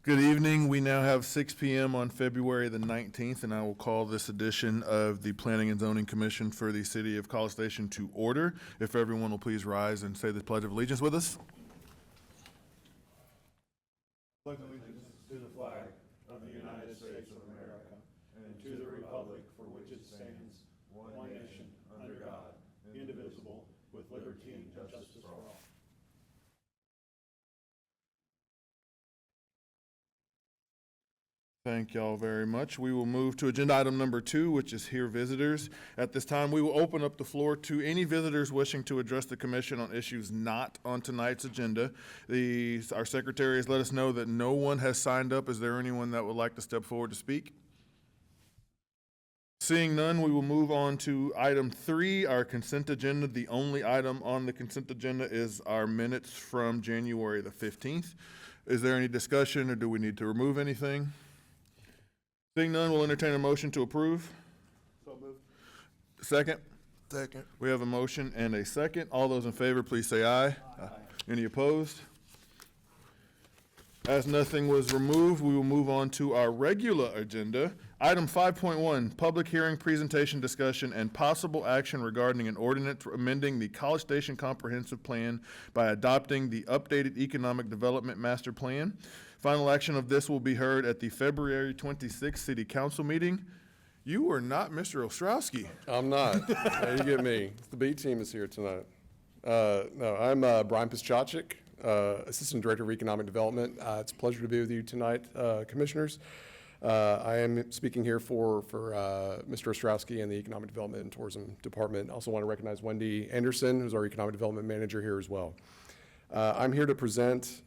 Good evening. We now have 6 p.m. on February the 19th, and I will call this edition of the Planning and Zoning Commission for the City of College Station to order. If everyone will please rise and say the Pledge of Allegiance with us. Pledge allegiance to the flag of the United States of America and to the republic for which it stands, one nation, under God, indivisible, with liberty and justice for all. Thank y'all very much. We will move to agenda item number 2, which is hear visitors. At this time, we will open up the floor to any visitors wishing to address the commission on issues not on tonight's agenda. Our secretary has let us know that no one has signed up. Is there anyone that would like to step forward to speak? Seeing none, we will move on to item 3, our consent agenda. The only item on the consent agenda is our minutes from January the 15th. Is there any discussion, or do we need to remove anything? Seeing none, we'll entertain a motion to approve. So moved. Second? Second. We have a motion and a second. All those in favor, please say aye. Aye. Any opposed? As nothing was removed, we will move on to our regular agenda. Item 5.1, public hearing, presentation, discussion, and possible action regarding an ordinance amending the College Station Comprehensive Plan by adopting the updated Economic Development Master Plan. Final action of this will be heard at the February 26th City Council meeting. You are not Mr. Ostrowski. I'm not. You get me. The B team is here tonight. No, I'm Brian Piszczak, Assistant Director of Economic Development. It's a pleasure to be with you tonight, Commissioners. I am speaking here for Mr. Ostrowski and the Economic Development and Tourism Department. I also want to recognize Wendy Anderson, who's our Economic Development Manager here as well. I'm here to present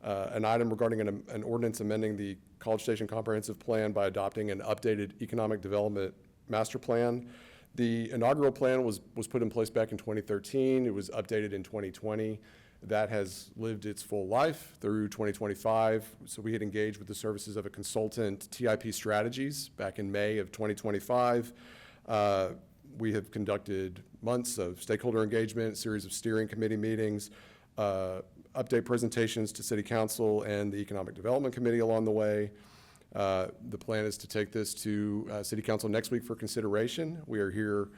an item regarding an ordinance amending the College Station Comprehensive Plan by adopting an updated Economic Development Master Plan. The inaugural plan was put in place back in 2013. It was updated in 2020. That has lived its full life through 2025. So we had engaged with the services of a consultant, TIP Strategies, back in May of 2025. We have conducted months of stakeholder engagement, series of steering committee meetings, update presentations to City Council and the Economic Development Committee along the way. The plan is to take this to City Council next week for consideration. We are here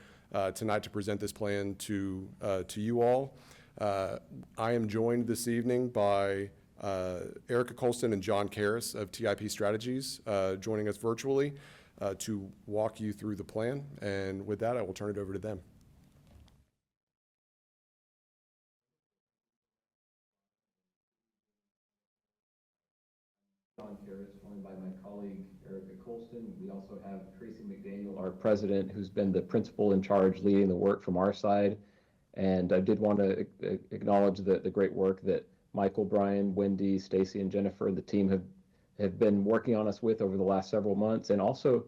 tonight to present this plan to you all. I am joined this evening by Erica Colston and John Karras of TIP Strategies joining us virtually to walk you through the plan. And with that, I will turn it over to them. John Karras, joined by my colleague Erica Colston. We also have Tracy McDaniel, our president, who's been the principal in charge leading the work from our side. And I did want to acknowledge the great work that Michael, Brian, Wendy, Stacy, and Jennifer, the team have been working on us with over the last several months. And also,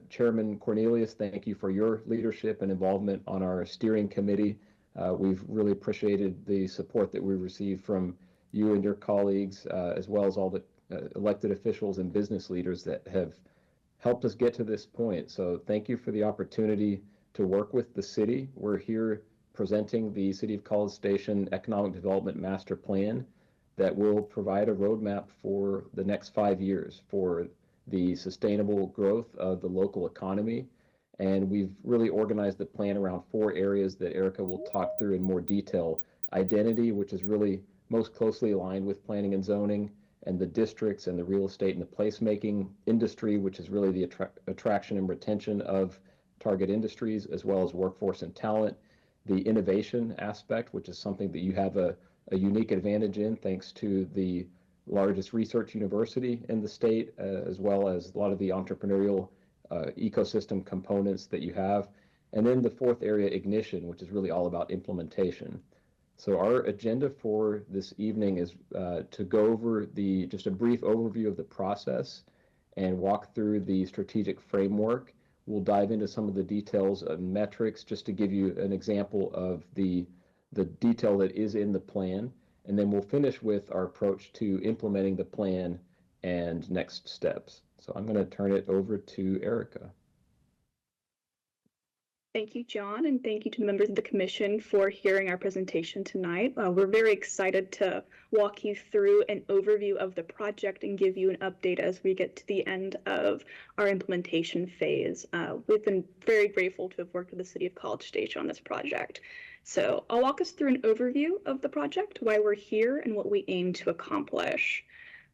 Chairman Cornelius, thank you for your leadership and involvement on our steering committee. We've really appreciated the support that we've received from you and your colleagues, as well as all the elected officials and business leaders that have helped us get to this point. So thank you for the opportunity to work with the city. We're here presenting the City of College Station Economic Development Master Plan that will provide a roadmap for the next 5 years for the sustainable growth of the local economy. And we've really organized the plan around 4 areas that Erica will talk through in more detail. Identity, which is really most closely aligned with planning and zoning, and the districts and the real estate and the placemaking industry, which is really the attraction and retention of target industries, as well as workforce and talent. The innovation aspect, which is something that you have a unique advantage in thanks to the largest research university in the state, as well as a lot of the entrepreneurial ecosystem components that you have. And then the 4th area, ignition, which is really all about implementation. So our agenda for this evening is to go over just a brief overview of the process and walk through the strategic framework. We'll dive into some of the details of metrics just to give you an example of the detail that is in the plan. And then we'll finish with our approach to implementing the plan and next steps. So I'm going to turn it over to Erica. Thank you, John, and thank you to the members of the commission for hearing our presentation tonight. We're very excited to walk you through an overview of the project and give you an update as we get to the end of our implementation phase. We've been very grateful to have worked with the City of College Station on this project. So I'll walk us through an overview of the project, why we're here, and what we aim to accomplish.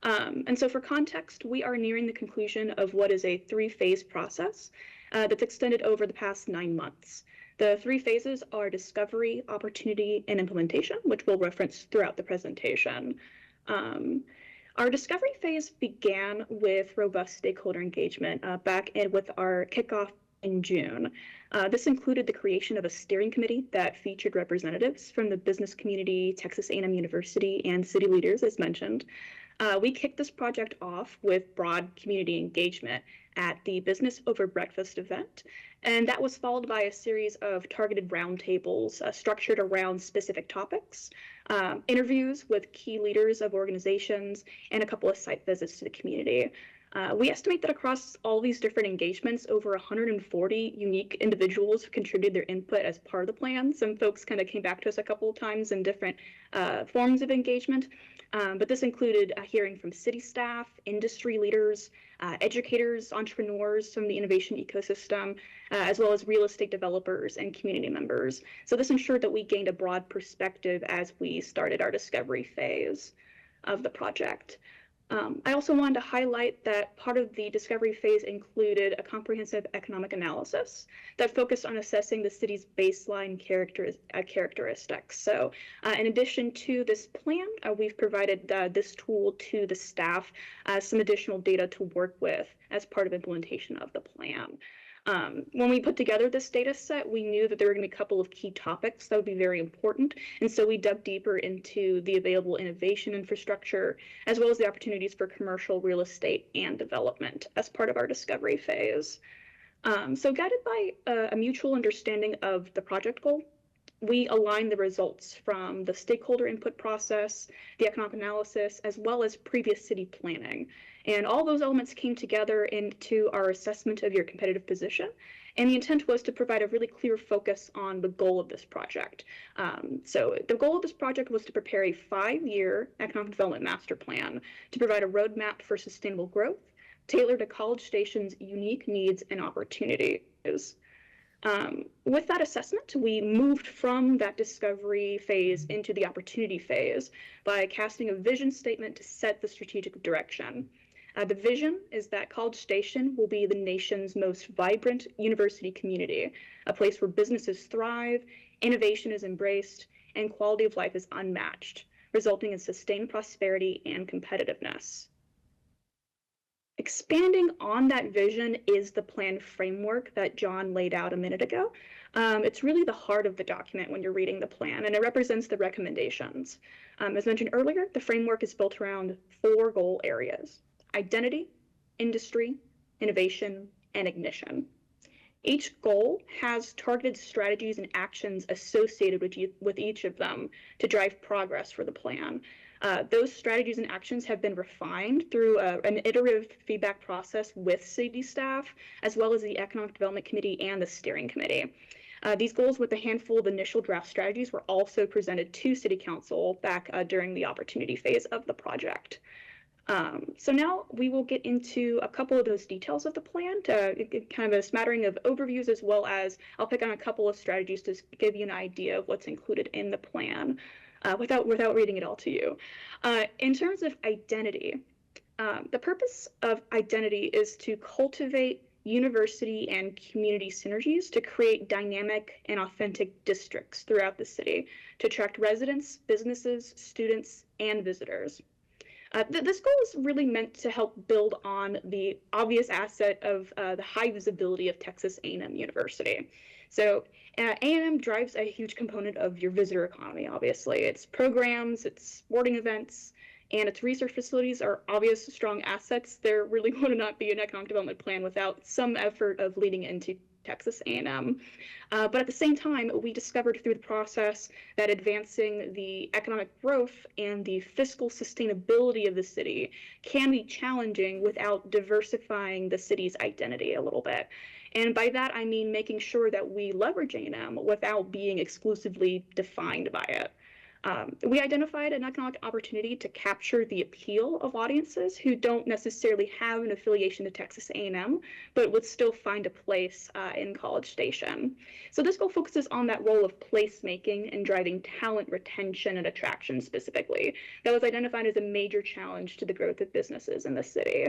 And so for context, we are nearing the conclusion of what is a three-phase process that's extended over the past 9 months. The 3 phases are discovery, opportunity, and implementation, which we'll reference throughout the presentation. Our discovery phase began with robust stakeholder engagement with our kickoff in June. This included the creation of a steering committee that featured representatives from the business community, Texas A&M University, and city leaders, as mentioned. We kicked this project off with broad community engagement at the Business Over Breakfast event, and that was followed by a series of targeted roundtables structured around specific topics, interviews with key leaders of organizations, and a couple of site visits to the community. We estimate that across all these different engagements, over 140 unique individuals contributed their input as part of the plan. Some folks kind of came back to us a couple of times in different forms of engagement, but this included hearing from city staff, industry leaders, educators, entrepreneurs from the innovation ecosystem, as well as real estate developers and community members. So this ensured that we gained a broad perspective as we started our discovery phase of the project. I also wanted to highlight that part of the discovery phase included a comprehensive economic analysis that focused on assessing the city's baseline characteristics. So in addition to this plan, we've provided this tool to the staff, some additional data to work with as part of implementation of the plan. When we put together this data set, we knew that there were going to be a couple of key topics that would be very important. And so we dug deeper into the available innovation infrastructure, as well as the opportunities for commercial real estate and development as part of our discovery phase. So guided by a mutual understanding of the project goal, we aligned the results from the stakeholder input process, the economic analysis, as well as previous city planning. And all those elements came together into our assessment of your competitive position. And the intent was to provide a really clear focus on the goal of this project. So the goal of this project was to prepare a 5-year economic development master plan to provide a roadmap for sustainable growth, tailored to College Station's unique needs and opportunities. With that assessment, we moved from that discovery phase into the opportunity phase by casting a vision statement to set the strategic direction. The vision is that College Station will be the nation's most vibrant university community, a place where businesses thrive, innovation is embraced, and quality of life is unmatched, resulting in sustained prosperity and competitiveness. Expanding on that vision is the plan framework that John laid out a minute ago. It's really the heart of the document when you're reading the plan, and it represents the recommendations. As mentioned earlier, the framework is built around 4 goal areas: identity, industry, innovation, and ignition. Each goal has targeted strategies and actions associated with each of them to drive progress for the plan. Those strategies and actions have been refined through an iterative feedback process with city staff, as well as the Economic Development Committee and the Steering Committee. These goals with a handful of initial draft strategies were also presented to City Council back during the opportunity phase of the project. So now we will get into a couple of those details of the plan, kind of a smattering of overviews, as well as I'll pick on a couple of strategies to give you an idea of what's included in the plan without reading it all to you. In terms of identity, the purpose of identity is to cultivate university and community synergies to create dynamic and authentic districts throughout the city to attract residents, businesses, students, and visitors. This goal is really meant to help build on the obvious asset of the high visibility of Texas A&M University. So A&M drives a huge component of your visitor economy, obviously. Its programs, its sporting events, and its research facilities are obvious strong assets. There really would not be an economic development plan without some effort of leading into Texas A&M. But at the same time, we discovered through the process that advancing the economic growth and the fiscal sustainability of the city can be challenging without diversifying the city's identity a little bit. And by that, I mean making sure that we leverage A&M without being exclusively defined by it. We identified an economic opportunity to capture the appeal of audiences who don't necessarily have an affiliation to Texas A&M, but would still find a place in College Station. So this goal focuses on that role of placemaking and driving talent retention and attraction specifically. That was identified as a major challenge to the growth of businesses in the city.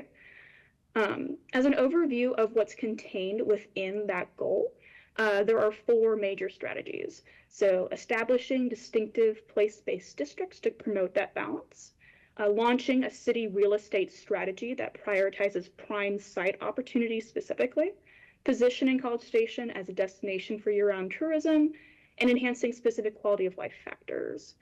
As an overview of what's contained within that goal, there are 4 major strategies. So establishing distinctive place-based districts to promote that balance, launching a city real estate strategy that prioritizes prime site opportunities specifically, positioning College Station as a destination for year-round tourism, and enhancing specific quality of life factors.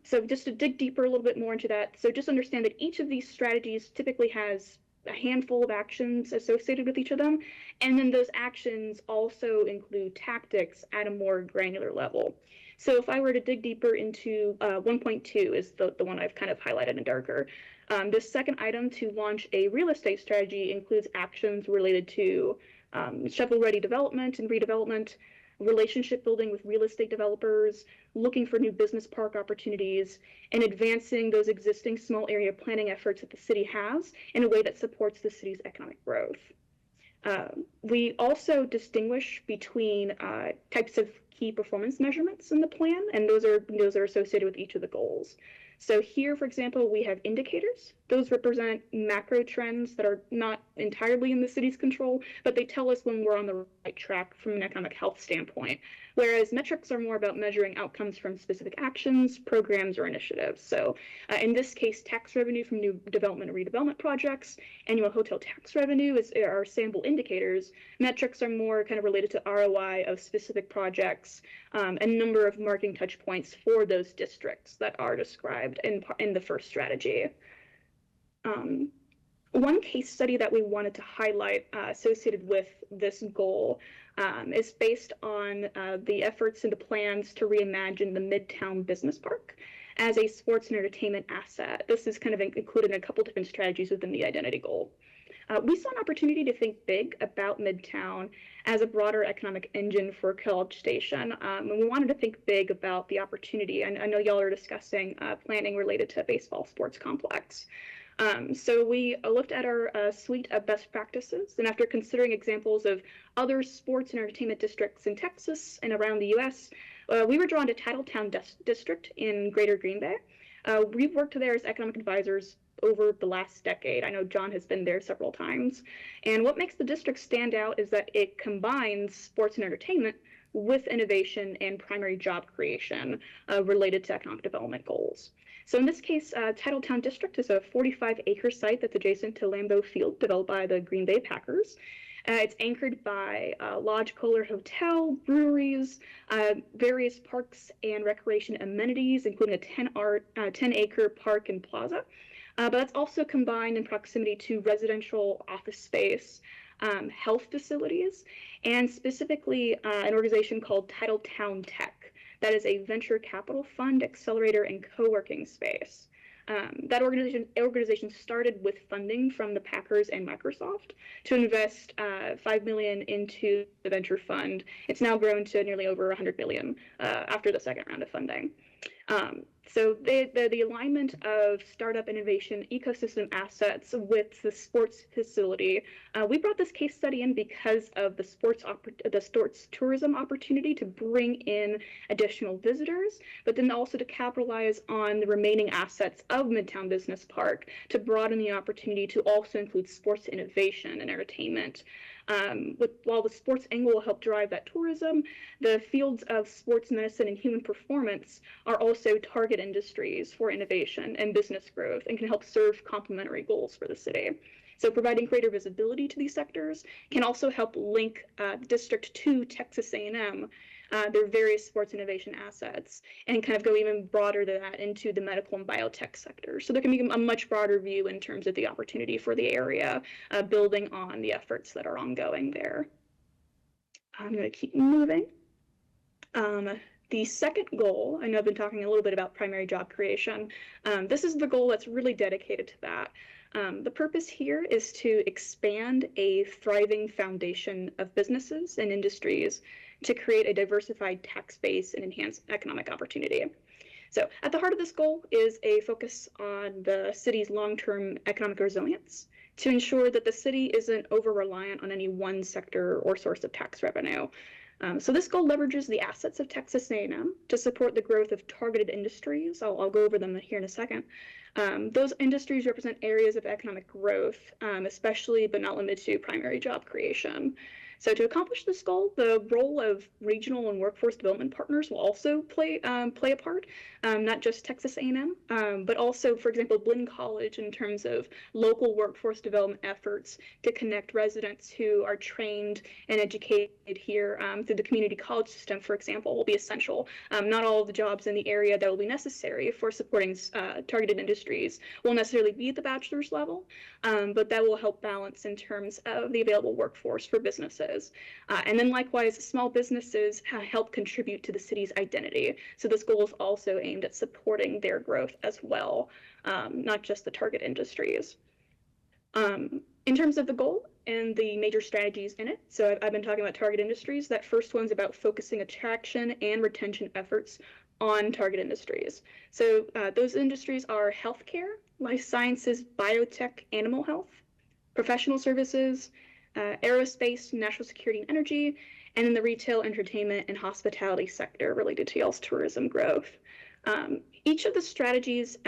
So just to dig deeper a little bit more into that, so just understand that each of these strategies typically has a handful of actions associated with each of them, and then those actions also include tactics at a more granular level. So if I were to dig deeper into 1.2 is the one I've kind of highlighted in darker. The second item to launch a real estate strategy includes actions related to shovel-ready development and redevelopment, relationship building with real estate developers, looking for new business park opportunities, and advancing those existing small area planning efforts that the city has in a way that supports the city's economic growth. We also distinguish between types of key performance measurements in the plan, and those are associated with each of the goals. So here, for example, we have indicators. Those represent macro trends that are not entirely in the city's control, but they tell us when we're on the right track from an economic health standpoint. Whereas metrics are more about measuring outcomes from specific actions, programs, or initiatives. So in this case, tax revenue from new development and redevelopment projects, annual hotel tax revenue are sample indicators. Metrics are more kind of related to ROI of specific projects and number of marketing touch points for those districts that are described in the first strategy. One case study that we wanted to highlight associated with this goal is based on the efforts and the plans to reimagine the Midtown Business Park as a sports and entertainment asset. This is kind of included in a couple different strategies within the identity goal. We saw an opportunity to think big about Midtown as a broader economic engine for College Station, and we wanted to think big about the opportunity. And I know y'all are discussing planning related to a baseball sports complex. So we looked at our suite of best practices, and after considering examples of other sports and entertainment districts in Texas and around the U.S., we were drawn to Titletown District in Greater Green Bay. We've worked there as economic advisors over the last decade. I know John has been there several times. And what makes the district stand out is that it combines sports and entertainment with innovation and primary job creation related to economic development goals. So in this case, Titletown District is a 45-acre site that's adjacent to Lambeau Field, developed by the Green Bay Packers. It's anchored by Lodge Kohler Hotel, breweries, various parks and recreation amenities, including a 10-acre park and plaza. But that's also combined in proximity to residential office space, health facilities, and specifically an organization called Titletown Tech. That is a venture capital fund, accelerator, and co-working space. That organization started with funding from the Packers and Microsoft to invest $5 million into the venture fund. It's now grown to nearly over $100 million after the second round of funding. So the alignment of startup innovation ecosystem assets with the sports facility, we brought this case study in because of the sports tourism opportunity to bring in additional visitors, but then also to capitalize on the remaining assets of Midtown Business Park to broaden the opportunity to also include sports innovation and entertainment. While the sports angle will help drive that tourism, the fields of sports medicine and human performance are also target industries for innovation and business growth and can help serve complementary goals for the city. So providing greater visibility to these sectors can also help link district to Texas A&M, their various sports innovation assets, and kind of go even broader than that into the medical and biotech sector. So there can be a much broader view in terms of the opportunity for the area, building on the efforts that are ongoing there. I'm going to keep moving. The second goal, I know I've been talking a little bit about primary job creation. This is the goal that's really dedicated to that. The purpose here is to expand a thriving foundation of businesses and industries to create a diversified tax base and enhance economic opportunity. So at the heart of this goal is a focus on the city's long-term economic resilience to ensure that the city isn't over-reliant on any one sector or source of tax revenue. So this goal leverages the assets of Texas A&M to support the growth of targeted industries. I'll go over them here in a second. Those industries represent areas of economic growth, especially but not limited to primary job creation. So to accomplish this goal, the role of regional and workforce development partners will also play a part, not just Texas A&M, but also, for example, Blinn College in terms of local workforce development efforts to connect residents who are trained and educated here through the community college system, for example, will be essential. Not all of the jobs in the area that will be necessary for supporting targeted industries will necessarily be at the bachelor's level, but that will help balance in terms of the available workforce for businesses. And then likewise, small businesses help contribute to the city's identity. So this goal is also aimed at supporting their growth as well, not just the target industries. In terms of the goal and the major strategies in it, so I've been talking about target industries. That first one's about focusing attraction and retention efforts on target industries. So those industries are healthcare, life sciences, biotech, animal health, professional services, aerospace, national security and energy, and then the retail, entertainment, and hospitality sector related to y'all's tourism growth. Each of the strategies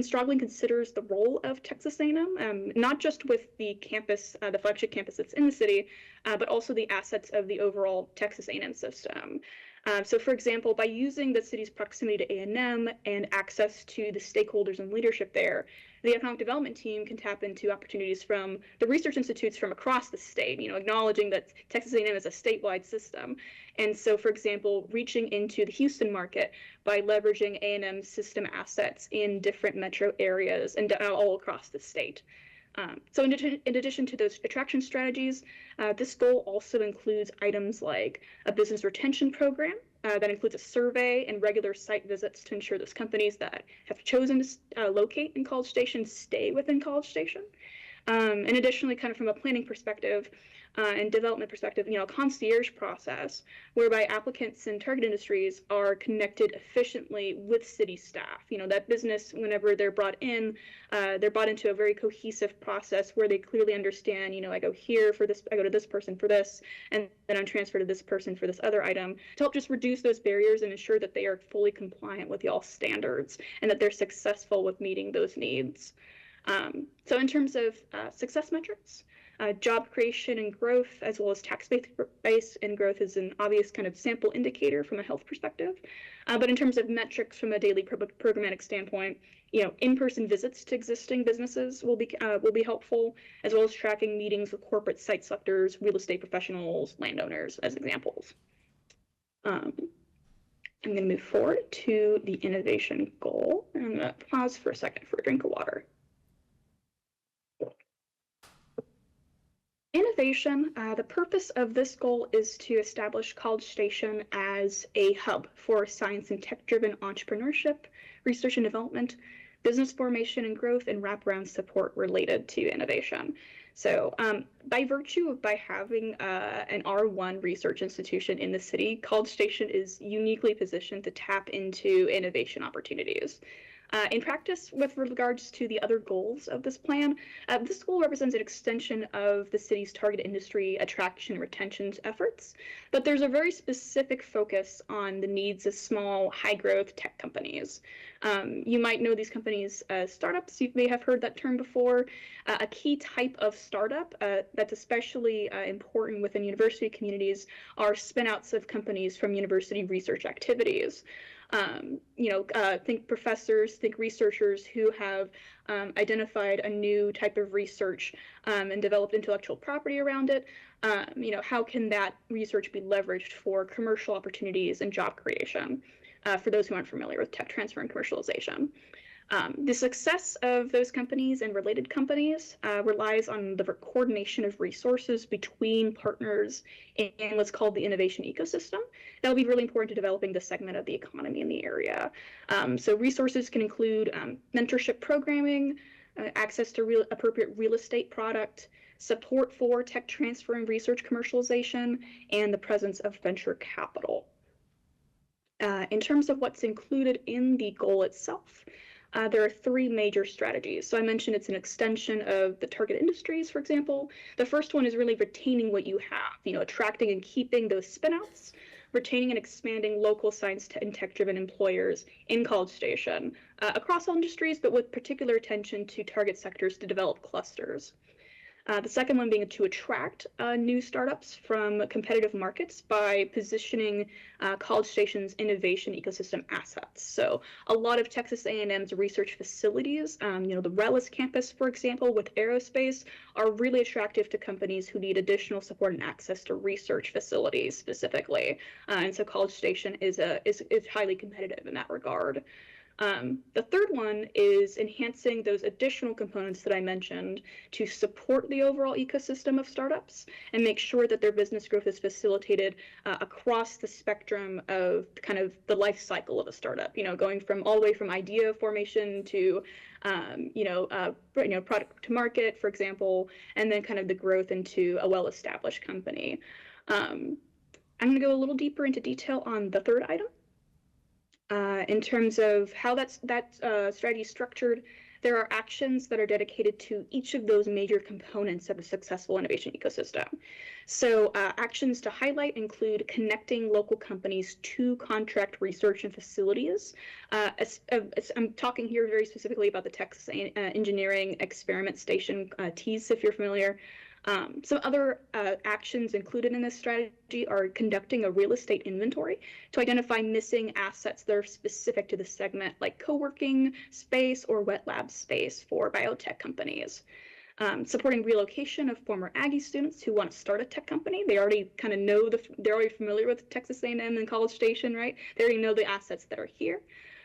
strongly considers the role of Texas A&M, not just with the campus, the flagship campus that's in the city, but also the assets of the overall Texas A&M system. So for example, by using the city's proximity to A&M and access to the stakeholders and leadership there, the economic development team can tap into opportunities from the research institutes from across the state, acknowledging that Texas A&M is a statewide system. And so, for example, reaching into the Houston market by leveraging A&M system assets in different metro areas and all across the state. So in addition to those attraction strategies, this goal also includes items like a business retention program that includes a survey and regular site visits to ensure those companies that have chosen to locate in College Station stay within College Station. And additionally, kind of from a planning perspective and development perspective, a concierge process whereby applicants in target industries are connected efficiently with city staff. That business, whenever they're brought into a very cohesive process where they clearly understand, I go here for this, I go to this person for this, and then I'm transferred to this person for this other item, to help just reduce those barriers and ensure that they are fully compliant with y'all standards and that they're successful with meeting those needs. So in terms of success metrics, job creation and growth, as well as tax base and growth, is an obvious kind of sample indicator from a health perspective. But in terms of metrics from a daily programmatic standpoint, in-person visits to existing businesses will be helpful, as well as tracking meetings with corporate site selectors, real estate professionals, landowners, as examples. I'm going to move forward to the innovation goal. I'm going to pause for a second for a drink of water. Innovation, the purpose of this goal is to establish College Station as a hub for science and tech-driven entrepreneurship, research and development, business formation and growth, and wraparound support related to innovation. So by virtue of having an R1 research institution in the city, College Station is uniquely positioned to tap into innovation opportunities. In practice, with regards to the other goals of this plan, this goal represents an extension of the city's target industry attraction and retention efforts, but there's a very specific focus on the needs of small, high-growth tech companies. You might know these companies as startups. You may have heard that term before. A key type of startup that's especially important within university communities are spin-outs of companies from university research activities. Think professors, think researchers who have identified a new type of research and developed intellectual property around it. How can that research be leveraged for commercial opportunities and job creation? For those who aren't familiar with tech transfer and commercialization. The success of those companies and related companies relies on the coordination of resources between partners in what's called the innovation ecosystem. That'll be really important to developing the segment of the economy in the area. So resources can include mentorship programming, access to appropriate real estate product, support for tech transfer and research commercialization, and the presence of venture capital. In terms of what's included in the goal itself, there are three major strategies. So I mentioned it's an extension of the target industries, for example. The first one is really retaining what you have, attracting and keeping those spinouts, retaining and expanding local science and tech-driven employers in College Station across all industries, but with particular attention to target sectors to develop clusters. The second one being to attract new startups from competitive markets by positioning College Station's innovation ecosystem assets. So a lot of Texas A&M's research facilities, the Rellis campus, for example, with aerospace, are really attractive to companies who need additional support and access to research facilities specifically. And so College Station is highly competitive in that regard. The third one is enhancing those additional components that I mentioned to support the overall ecosystem of startups and make sure that their business growth is facilitated across the spectrum of kind of the life cycle of a startup, going from all the way from idea formation to product to market, for example, and then kind of the growth into a well-established company. I'm going to go a little deeper into detail on the third item. In terms of how that strategy is structured, there are actions that are dedicated to each of those major components of a successful innovation ecosystem. So actions to highlight include connecting local companies to contract research and facilities. I'm talking here very specifically about the Texas Engineering Experiment Station, TEAS, if you're familiar. Some other actions included in this strategy are conducting a real estate inventory to identify missing assets that are specific to the segment, like co-working space or wet lab space for biotech companies. Supporting relocation of former Aggie students who want to start a tech company. They already kind of know, they're already familiar with Texas A&M and College Station, right? They already know the assets that are here.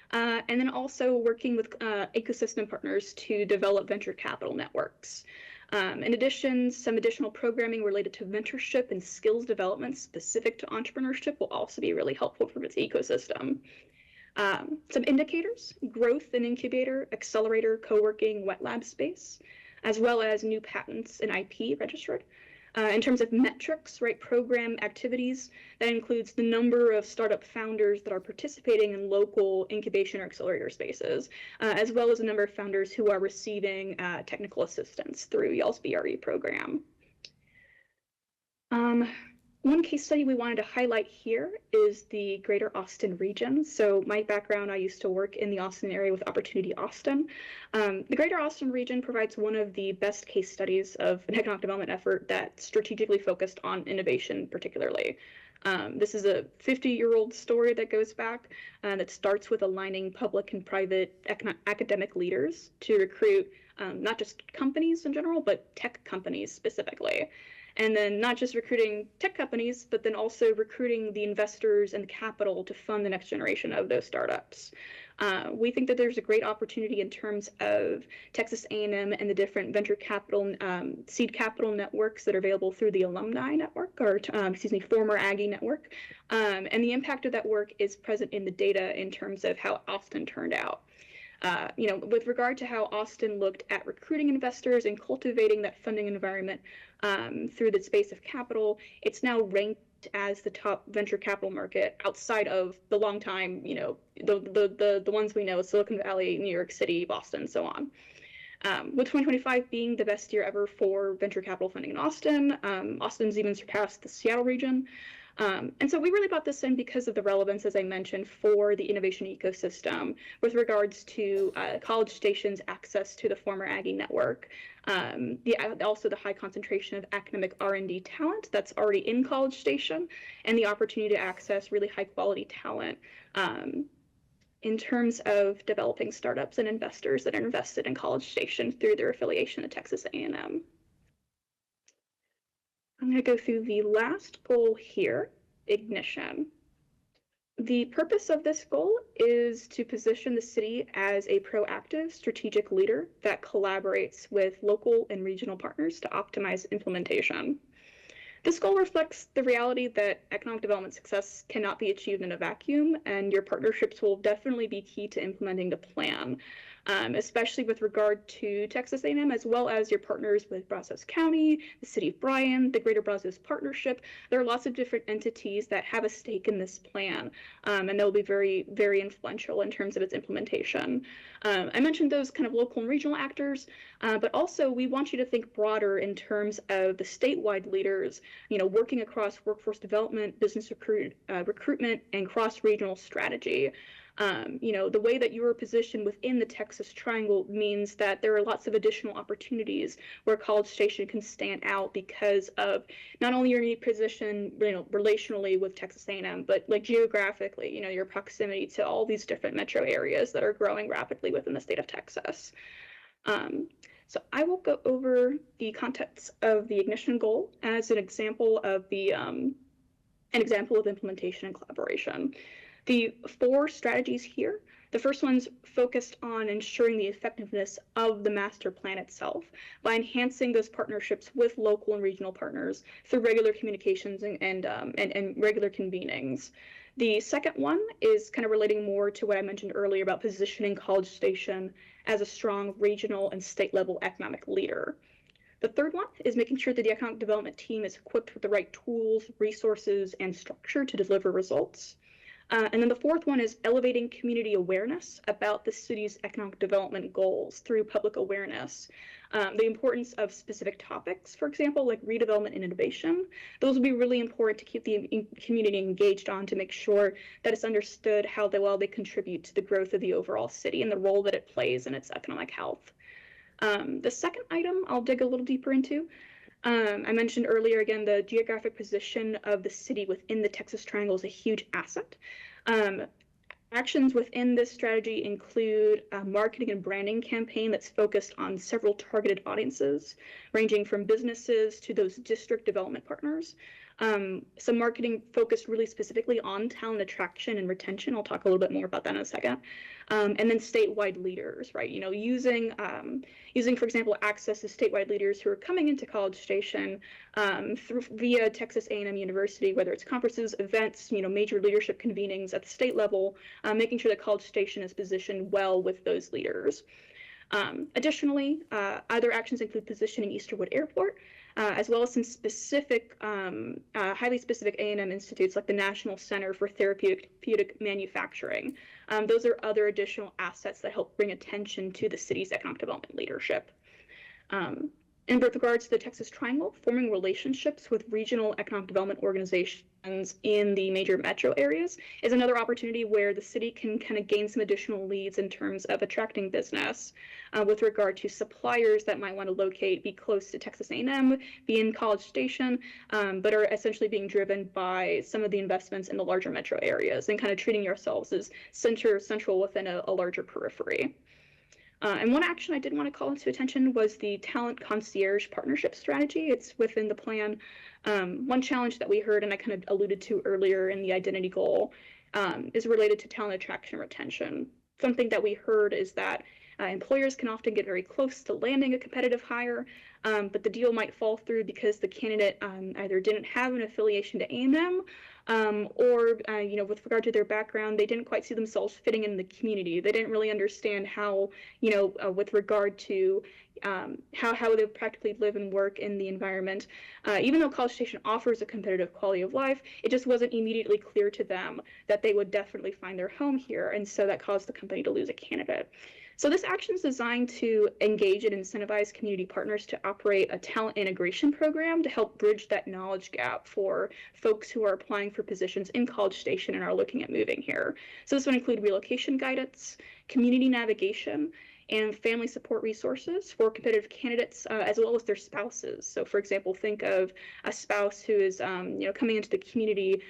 And then also working with ecosystem partners to develop venture capital networks. In addition, some additional programming related to mentorship and skills development specific to entrepreneurship will also be really helpful for this ecosystem. Some indicators: growth in incubator, accelerator, co-working, wet lab space, as well as new patents and IP registered. In terms of metrics, right, program activities, that includes the number of startup founders that are participating in local incubation or accelerator spaces, as well as the number of founders who are receiving technical assistance through y'all's BRE program. One case study we wanted to highlight here is the Greater Austin region. So my background, I used to work in the Austin area with Opportunity Austin. The Greater Austin region provides one of the best case studies of an economic development effort that strategically focused on innovation particularly. This is a 50-year-old story that goes back that starts with aligning public and private academic leaders to recruit not just companies in general, but tech companies specifically. And then not just recruiting tech companies, but then also recruiting the investors and the capital to fund the next generation of those startups. We think that there's a great opportunity in terms of Texas A&M and the different venture capital, seed capital networks that are available through the alumni network, or former Aggie network. And the impact of that work is present in the data in terms of how Austin turned out. With regard to how Austin looked at recruiting investors and cultivating that funding environment through the space of capital, it's now ranked as the top venture capital market outside of the long time, the ones we know, Silicon Valley, New York City, Boston, so on. With 2025 being the best year ever for venture capital funding in Austin, Austin's even surpassed the Seattle region. And so we really brought this in because of the relevance, as I mentioned, for the innovation ecosystem with regards to College Station's access to the former Aggie network, also the high concentration of academic R&D talent that's already in College Station, and the opportunity to access really high quality talent in terms of developing startups and investors that are invested in College Station through their affiliation to Texas A&M. I'm going to go through the last goal here, ignition. The purpose of this goal is to position the city as a proactive strategic leader that collaborates with local and regional partners to optimize implementation. This goal reflects the reality that economic development success cannot be achieved in a vacuum, and your partnerships will definitely be key to implementing the plan, especially with regard to Texas A&M, as well as your partners with Brazos County, the City of Bryan, the Greater Brazos Partnership. There are lots of different entities that have a stake in this plan, and they'll be very, very influential in terms of its implementation. I mentioned those kind of local and regional actors, but also we want you to think broader in terms of the statewide leaders, working across workforce development, business recruitment, and cross-regional strategy. The way that you are positioned within the Texas Triangle means that there are lots of additional opportunities where College Station can stand out because of not only your unique position, relationally with Texas A&M, but like geographically, your proximity to all these different metro areas that are growing rapidly within the state of Texas. So I will go over the context of the ignition goal as an example of implementation and collaboration. The 4 strategies here, the first one's focused on ensuring the effectiveness of the master plan itself by enhancing those partnerships with local and regional partners through regular communications and regular convenings. The second one is kind of relating more to what I mentioned earlier about positioning College Station as a strong regional and state level economic leader. The third one is making sure that the economic development team is equipped with the right tools, resources, and structure to deliver results. And then the fourth one is elevating community awareness about the city's economic development goals through public awareness. The importance of specific topics, for example, like redevelopment and innovation, those will be really important to keep the community engaged on to make sure that it's understood how well they contribute to the growth of the overall city and the role that it plays in its economic health. The second item I'll dig a little deeper into. I mentioned earlier, again, the geographic position of the city within the Texas Triangle is a huge asset. Actions within this strategy include a marketing and branding campaign that's focused on several targeted audiences, ranging from businesses to those district development partners. Some marketing focused really specifically on talent attraction and retention. I'll talk a little bit more about that in a second. And then statewide leaders, right? Using, for example, access to statewide leaders who are coming into College Station via Texas A&M University, whether it's conferences, events, major leadership convenings at the state level, making sure that College Station is positioned well with those leaders. Additionally, other actions include positioning Easterwood Airport, as well as some specific, highly specific A&M institutes like the National Center for Therapeutic Manufacturing. Those are other additional assets that help bring attention to the city's economic development leadership. And with regards to the Texas Triangle, forming relationships with regional economic development organizations in the major metro areas is another opportunity where the city can kind of gain some additional leads in terms of attracting business with regard to suppliers that might want to be close to Texas A&M, be in College Station, but are essentially being driven by some of the investments in the larger metro areas and kind of treating yourselves as central within a larger periphery. And one action I did want to call into attention was the Talent Concierge Partnership Strategy. It's within the plan. One challenge that we heard, and I kind of alluded to earlier in the identity goal, is related to talent attraction and retention. Something that we heard is that employers can often get very close to landing a competitive hire, but the deal might fall through because the candidate either didn't have an affiliation to A&M, or with regard to their background, they didn't quite see themselves fitting in the community. They didn't really understand how, with regard to how they practically live and work in the environment. Even though College Station offers a competitive quality of life, it just wasn't immediately clear to them that they would definitely find their home here, and so that caused the company to lose a candidate. So this action is designed to engage and incentivize community partners to operate a talent integration program to help bridge that knowledge gap for folks who are applying for positions in College Station and are looking at moving here. So this would include relocation guidance, community navigation, and family support resources for competitive candidates, as well as their spouses. So, for example, think of a spouse who is, coming into the community,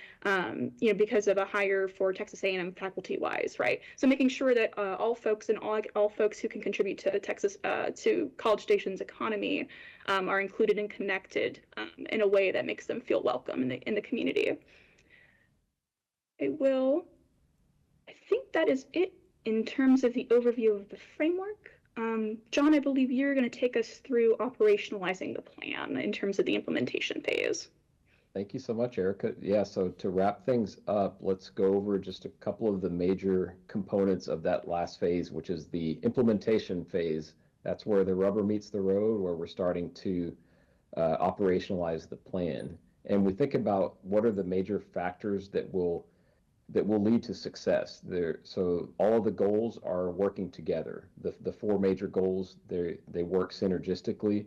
because of a hire for Texas A&M faculty-wise, right? So, making sure that all folks and all folks who can contribute to to College Station's economy are included and connected in a way that makes them feel welcome in the community. I will think that is it in terms of the overview of the framework. John, I believe you're going to take us through operationalizing the plan in terms of the implementation phase. Thank you so much, Erica. Yeah, so to wrap things up, let's go over just a couple of the major components of that last phase, which is the implementation phase. That's where the rubber meets the road, where we're starting to operationalize the plan. And we think about what are the major factors that will lead to success. So all of the goals are working together. The four major goals, they work synergistically,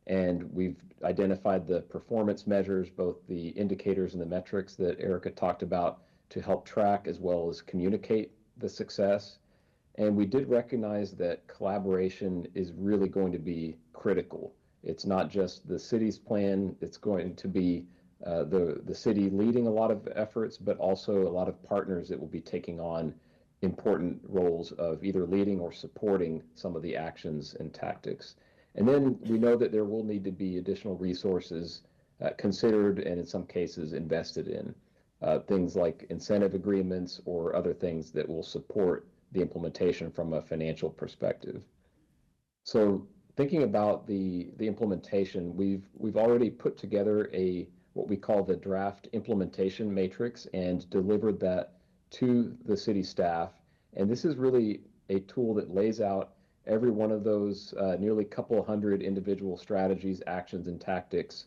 and we've identified the performance measures, both the indicators and the metrics that Erica talked about, to help track as well as communicate the success. And we did recognize that collaboration is really going to be critical. It's not just the city's plan, it's going to be the city leading a lot of efforts, but also a lot of partners that will be taking on important roles of either leading or supporting some of the actions and tactics. And then we know that there will need to be additional resources considered and in some cases invested in things like incentive agreements or other things that will support the implementation from a financial perspective. So thinking about the implementation, we've already put together what we call the draft implementation matrix and delivered that to the city staff. And this is really a tool that lays out every one of those nearly couple hundred individual strategies, actions, and tactics,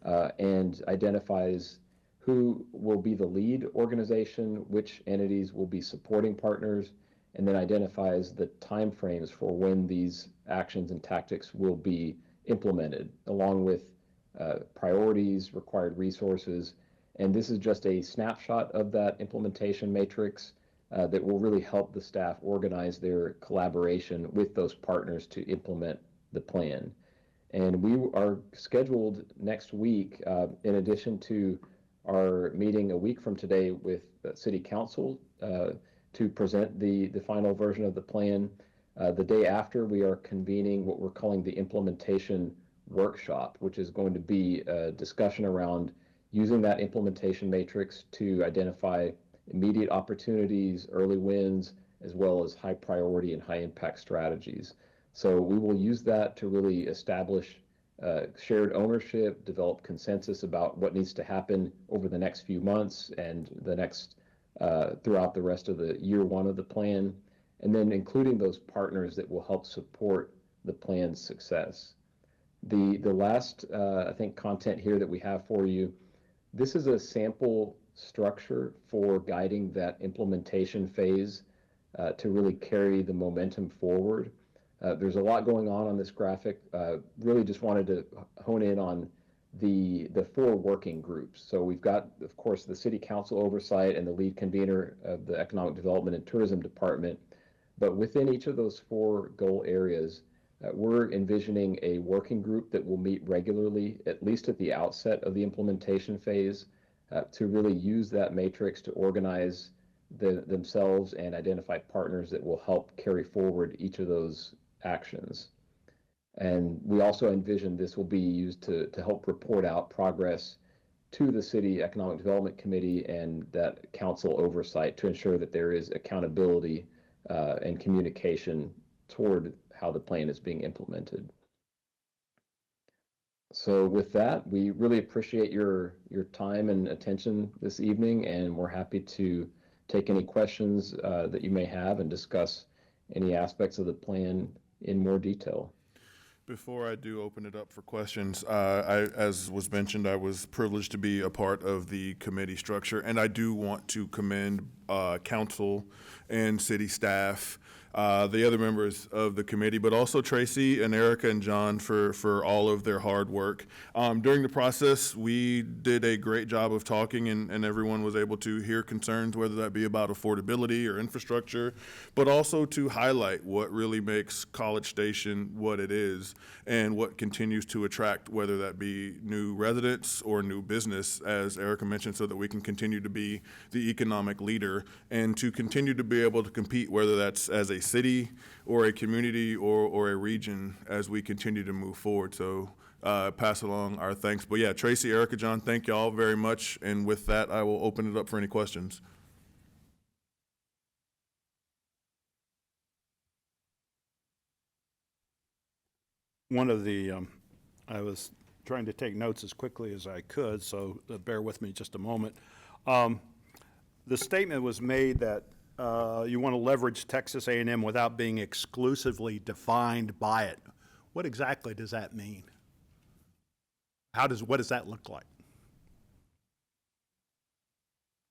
and identifies who will be the lead organization, which entities will be supporting partners, and then identifies the timeframes for when these actions and tactics will be implemented, along with priorities, required resources. And this is just a snapshot of that implementation matrix that will really help the staff organize their collaboration with those partners to implement the plan. And we are scheduled next week, in addition to our meeting a week from today with City Council to present the final version of the plan. The day after, we are convening what we're calling the implementation workshop, which is going to be a discussion around using that implementation matrix to identify immediate opportunities, early wins, as well as high priority and high impact strategies. So we will use that to really establish shared ownership, develop consensus about what needs to happen over the next few months and the next throughout the rest of the year one of the plan, and then including those partners that will help support the plan's success. The last, I think, content here that we have for you, this is a sample structure for guiding that implementation phase to really carry the momentum forward. There's a lot going on this graphic. Really just wanted to hone in on the four working groups. So we've got, of course, the City Council oversight and the lead convener of the Economic Development and Tourism Department. But within each of those four goal areas, we're envisioning a working group that will meet regularly, at least at the outset of the implementation phase, to really use that matrix to organize themselves and identify partners that will help carry forward each of those actions. And we also envision this will be used to help report out progress to the City Economic Development Committee and that council oversight to ensure that there is accountability and communication toward how the plan is being implemented. So with that, we really appreciate your time and attention this evening, and we're happy to take any questions that you may have and discuss any aspects of the plan in more detail. Before I do open it up for questions, as was mentioned, I was privileged to be a part of the committee structure, and I do want to commend council and city staff, the other members of the committee, but also Tracy and Erica and John for all of their hard work. During the process, we did a great job of talking, and everyone was able to hear concerns, whether that be about affordability or infrastructure, but also to highlight what really makes College Station what it is and what continues to attract, whether that be new residents or new business, as Erica mentioned, so that we can continue to be the economic leader and to continue to be able to compete, whether that's as a city or a community or a region, as we continue to move forward. So pass along our thanks. But yeah, Tracy, Erica, John, thank y'all very much. And with that, I will open it up for any questions. one of the, I was trying to take notes as quickly as I could, so bear with me just a moment. The statement was made that you want to leverage Texas A&M without being exclusively defined by it. What exactly does that mean? What does that look like?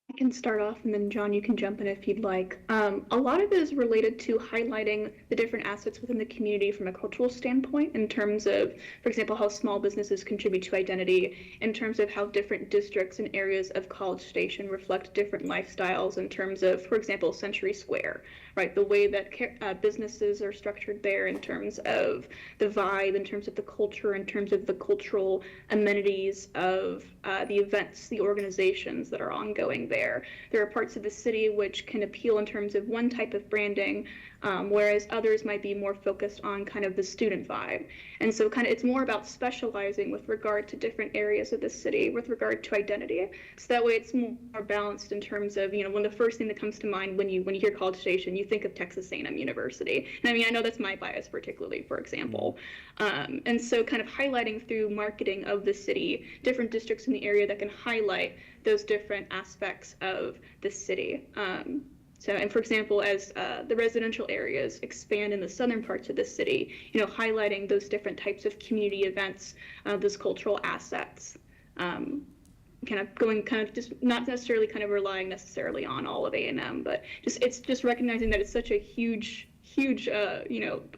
I can start off, and then John, you can jump in if you'd like. A lot of it is related to highlighting the different assets within the community from a cultural standpoint, in terms of, for example, how small businesses contribute to identity, in terms of how different districts and areas of College Station reflect different lifestyles, in terms of, for example, Century Square, right? The way that businesses are structured there, in terms of the vibe, in terms of the culture, in terms of the cultural amenities of the events, the organizations that are ongoing there. There are parts of the city which can appeal in terms of one type of branding, whereas others might be more focused on kind of the student vibe. And so kind of it's more about specializing with regard to different areas of the city with regard to identity. So that way it's more balanced in terms of, when the first thing that comes to mind when you hear College Station, you think of Texas A&M University. And I mean, I know that's my bias particularly, for example. And so kind of highlighting through marketing of the city, different districts in the area that can highlight those different aspects of the city. And for example, as the residential areas expand in the southern parts of the city, highlighting those different types of community events, those cultural assets, just not necessarily kind of relying necessarily on all of A&M, but it's just recognizing that it's such a huge,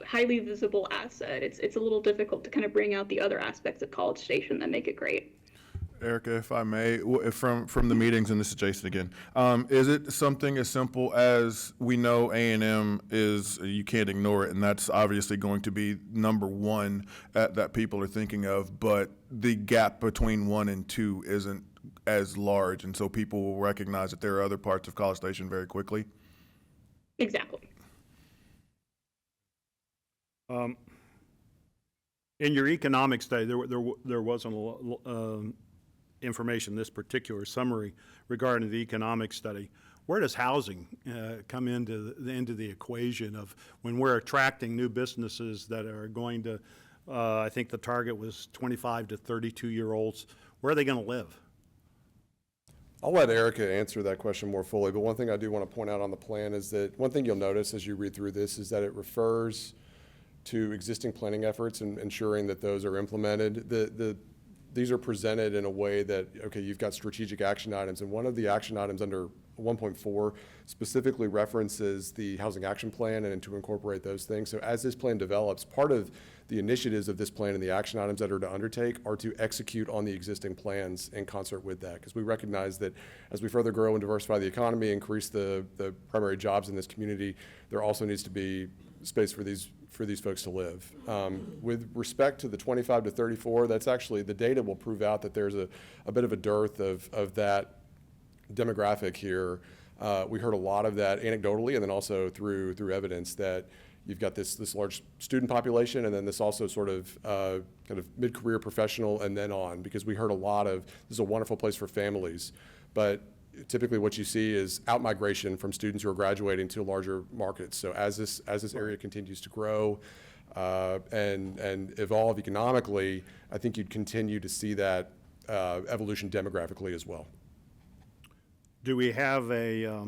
highly visible asset. It's a little difficult to kind of bring out the other aspects of College Station that make it great. Erica, if I may, from the meetings, and this is Jason again, is it something as simple as we know A&M is, you can't ignore it, and that's obviously going to be number one that people are thinking of, but the gap between 1 and 2 isn't as large, and so people will recognize that there are other parts of College Station very quickly? Exactly. In your economic study, there wasn't a lot information, this particular summary regarding the economic study. Where does housing come into the equation of when we're attracting new businesses that are going to, I think the target was 25 to 32-year-olds. Where are they going to live? I'll let Erica answer that question more fully, but one thing I do want to point out on the plan is that one thing you'll notice as you read through this is that it refers to existing planning efforts and ensuring that those are implemented. These are presented in a way that, okay, you've got strategic action items, and one of the action items under 1.4 specifically references the housing action plan and to incorporate those things. So as this plan develops, part of the initiatives of this plan and the action items that are to undertake are to execute on the existing plans in concert with that, because we recognize that as we further grow and diversify the economy, increase the primary jobs in this community, there also needs to be space for these folks to live. With respect to the 25 to 34, that's actually, the data will prove out that there's a bit of a dearth of that demographic here. We heard a lot of that anecdotally and then also through evidence that you've got this large student population and then this also sort of kind of mid-career professional and then on, because we heard a lot of, this is a wonderful place for families, but typically what you see is out-migration from students who are graduating to larger markets. So as this area continues to grow and evolve economically, I think you'd continue to see that evolution demographically as well. Do we have a,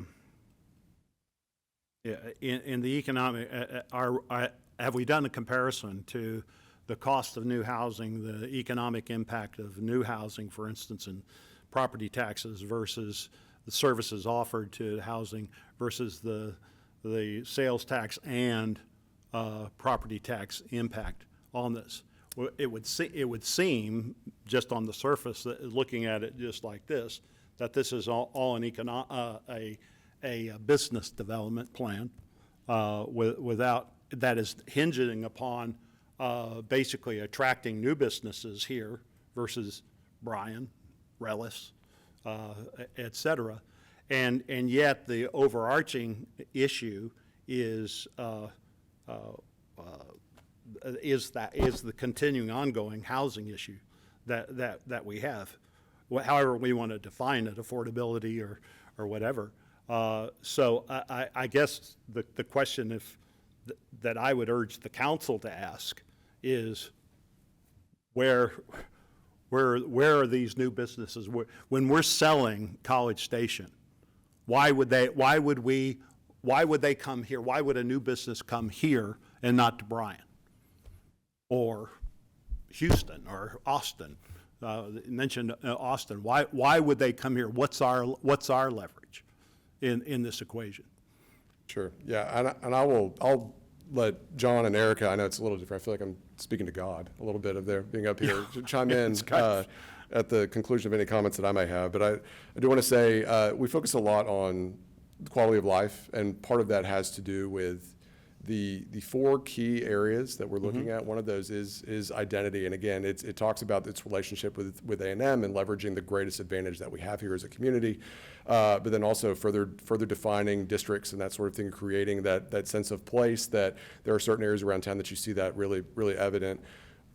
in the economic, have we done a comparison to the cost of new housing, the economic impact of new housing, for instance, in property taxes versus the services offered to housing versus the sales tax and property tax impact on this? Well, it would seem just on the surface, that looking at it just like this, that this is all an a business development plan without, that is hinging upon basically attracting new businesses here versus Bryan, Rellis, et cetera. And yet the overarching issue is the continuing ongoing housing issue that we have, however we want to define it, affordability or whatever. So I guess the question that I would urge the council to ask is, where are these new businesses? When we're selling College Station, why would they come here? Why would a new business come here and not to Bryan or Houston or Austin? Mentioned Austin. Why would they come here? What's our leverage in this equation? Sure, yeah, and I'll let John and Erica, I know it's a little different, I feel like I'm speaking to God a little bit of their being up here, to chime in at the conclusion of any comments that I may have. But I do want to say, we focus a lot on the quality of life, and part of that has to do with the four key areas that we're looking at. One of those is identity, and again, it talks about its relationship with A&M and leveraging the greatest advantage that we have here as a community, but then also further defining districts and that sort of thing, creating that sense of place, that there are certain areas around town that you see that really evident.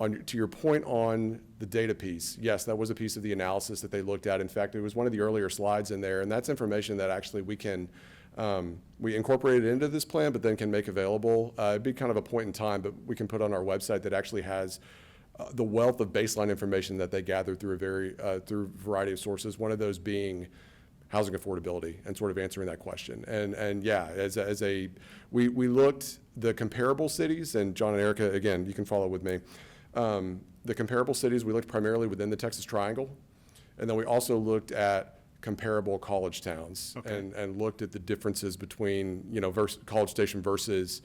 To your point on the data piece, yes, that was a piece of the analysis that they looked at. In fact, it was one of the earlier slides in there, and that's information that actually we incorporated into this plan, but then can make available. It'd be kind of a point in time, but we can put on our website that actually has the wealth of baseline information that they gathered through through a variety of sources. One of those being housing affordability and sort of answering that question. And yeah, we looked the comparable cities, and John and Erica, again, you can follow with me. The comparable cities, we looked primarily within the Texas Triangle, and then we also looked at comparable college towns, Okay. and looked at the differences between, College Station versus,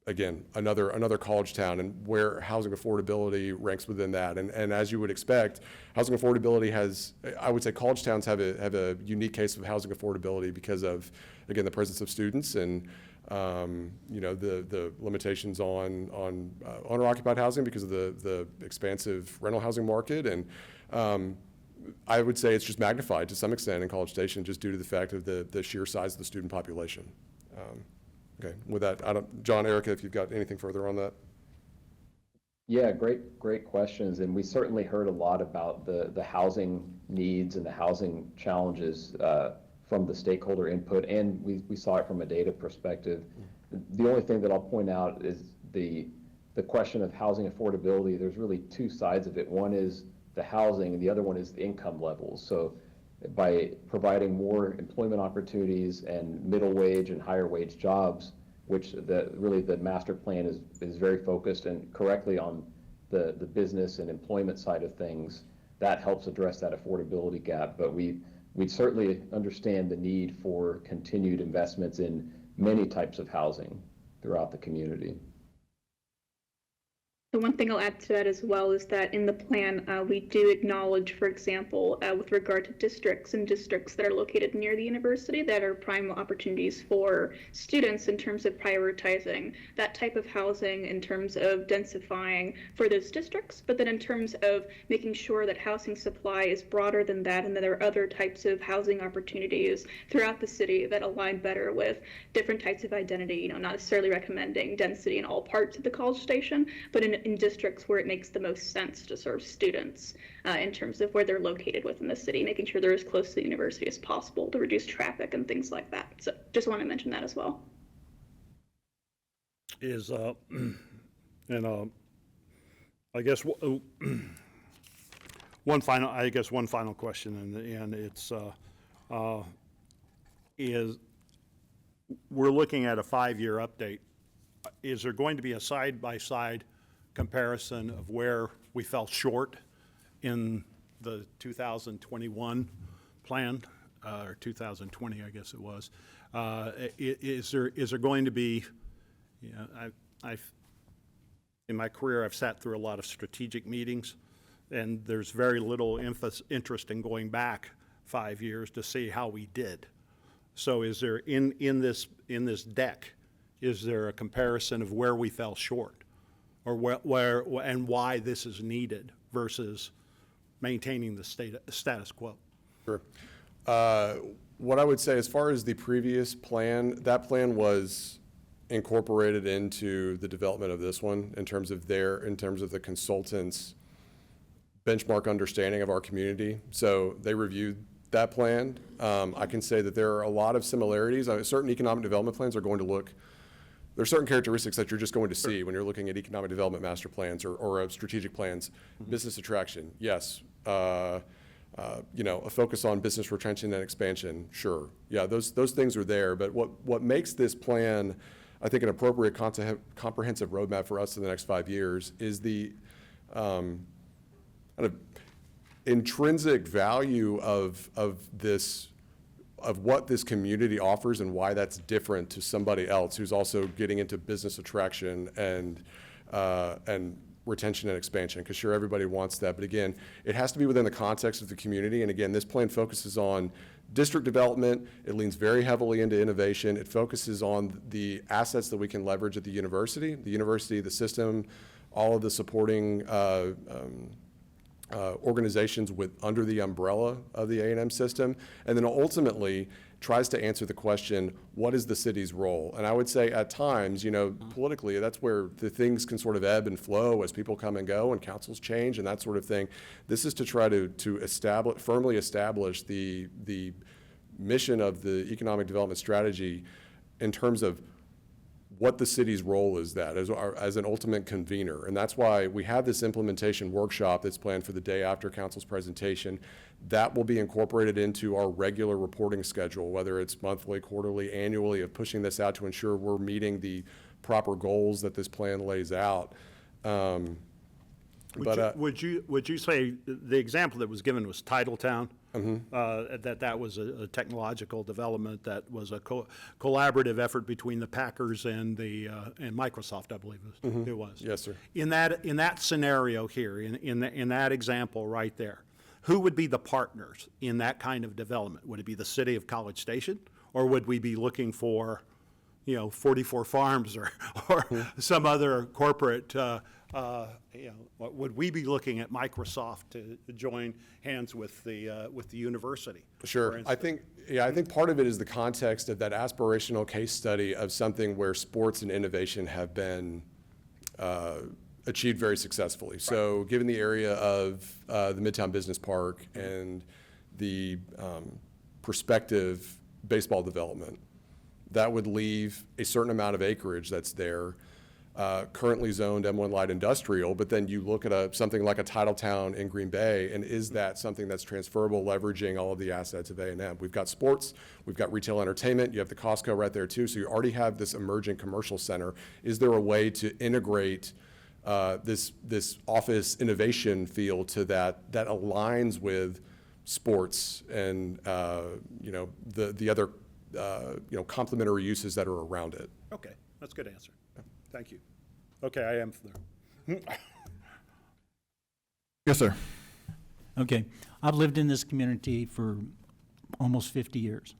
again, another college town, and where housing affordability ranks within that. And as you would expect, housing affordability I would say college towns have a unique case of housing affordability because of, again, the presence of students and, the limitations on owner-occupied housing because of the expansive rental housing market. And I would say it's just magnified to some extent in College Station just due to the fact of the sheer size of the student population. Okay, with that, John, Erica, if you've got anything further on that. Yeah, great questions. And we certainly heard a lot about the housing needs and the housing challenges from the stakeholder input, and we saw it from a data perspective. The only thing that I'll point out is the question of housing affordability. There's really two sides of it. One is the housing, and the other one is the income levels. So by providing more employment opportunities and middle wage and higher wage jobs, which the master plan is very focused and correctly on the business and employment side of things, that helps address that affordability gap. But we'd certainly understand the need for continued investments in many types of housing throughout the community. The one thing I'll add to that as well is that in the plan, we do acknowledge, for example, with regard to districts that are located near the university that are prime opportunities for students in terms of prioritizing that type of housing, in terms of densifying for those districts, but then in terms of making sure that housing supply is broader than that, and that there are other types of housing opportunities throughout the city that align better with different types of identity, not necessarily recommending density in all parts of the College Station, but in districts where it makes the most sense to serve students in terms of where they're located within the city, making sure they're as close to the university as possible to reduce traffic and things like that. So just want to mention that as well. I guess one final question, and it's is we're looking at a 5-year update. Is there going to be a side-by-side comparison of where we fell short in the 2021 plan, or 2020, I guess it was? Is there going to be, in my career, I've sat through a lot of strategic meetings, and there's very little interest in going back 5 years to see how we did. So is there, in this deck, is there a comparison of where we fell short, or where and why this is needed versus maintaining the status quo? Sure. What I would say, as far as the previous plan, that plan was incorporated into the development of this one in terms of the consultants' benchmark understanding of our community. So they reviewed that plan. I can say that there are a lot of similarities. Certain economic development plans are going to look There's certain characteristics that you're just going to see when you're looking at economic development master plans or strategic plans. Business attraction, yes. A focus on business retention and expansion, sure. Yeah, those things are there. But what makes this plan, I think, an appropriate comprehensive roadmap for us in the next 5 years is the kind of intrinsic value of what this community offers and why that's different to somebody else who's also getting into business attraction and retention and expansion, because sure, everybody wants that, but again, it has to be within the context of the community. And again, this plan focuses on district development. It leans very heavily into innovation. It focuses on the assets that we can leverage at the university, the system, all of the supporting organizations under the umbrella of the A&M system, and then ultimately tries to answer the question, what is the city's role? And I would say at times, politically, that's where the things can sort of ebb and flow as people come and go and councils change and that sort of thing. This is to try to firmly establish the mission of the economic development strategy in terms of what the city's role is as an ultimate convener. And that's why we have this implementation workshop that's planned for the day after council's presentation. That will be incorporated into our regular reporting schedule, whether it's monthly, quarterly, annually, of pushing this out to ensure we're meeting the proper goals that this plan lays out. Would you say the example that was given was Titletown? That was a technological development that was a collaborative effort between the Packers and Microsoft, I believe it was. Yes, sir. In that scenario here, in that example right there, who would be the partners in that kind of development? Would it be the city of College Station, or would we be looking for 44 Farms or some other corporate, would we be looking at Microsoft to join hands with the university? Sure. I think part of it is the context of that aspirational case study of something where sports and innovation have been achieved very successfully. Right. So given the area of the Midtown Business Park and the prospective baseball development, that would leave a certain amount of acreage that's there, currently zoned M1 light industrial, but then you look at something like a Titletown in Green Bay, and is that something that's transferable, leveraging all of the assets of A&M? We've got sports, we've got retail entertainment, you have the Costco right there too, so you already have this emerging commercial center. Is there a way to integrate this office innovation field to that aligns with sports and the other complementary uses that are around it? Okay, that's a good answer. Thank you. Okay, I am there. Yes, sir. Okay, I've lived in this community for almost 50 years.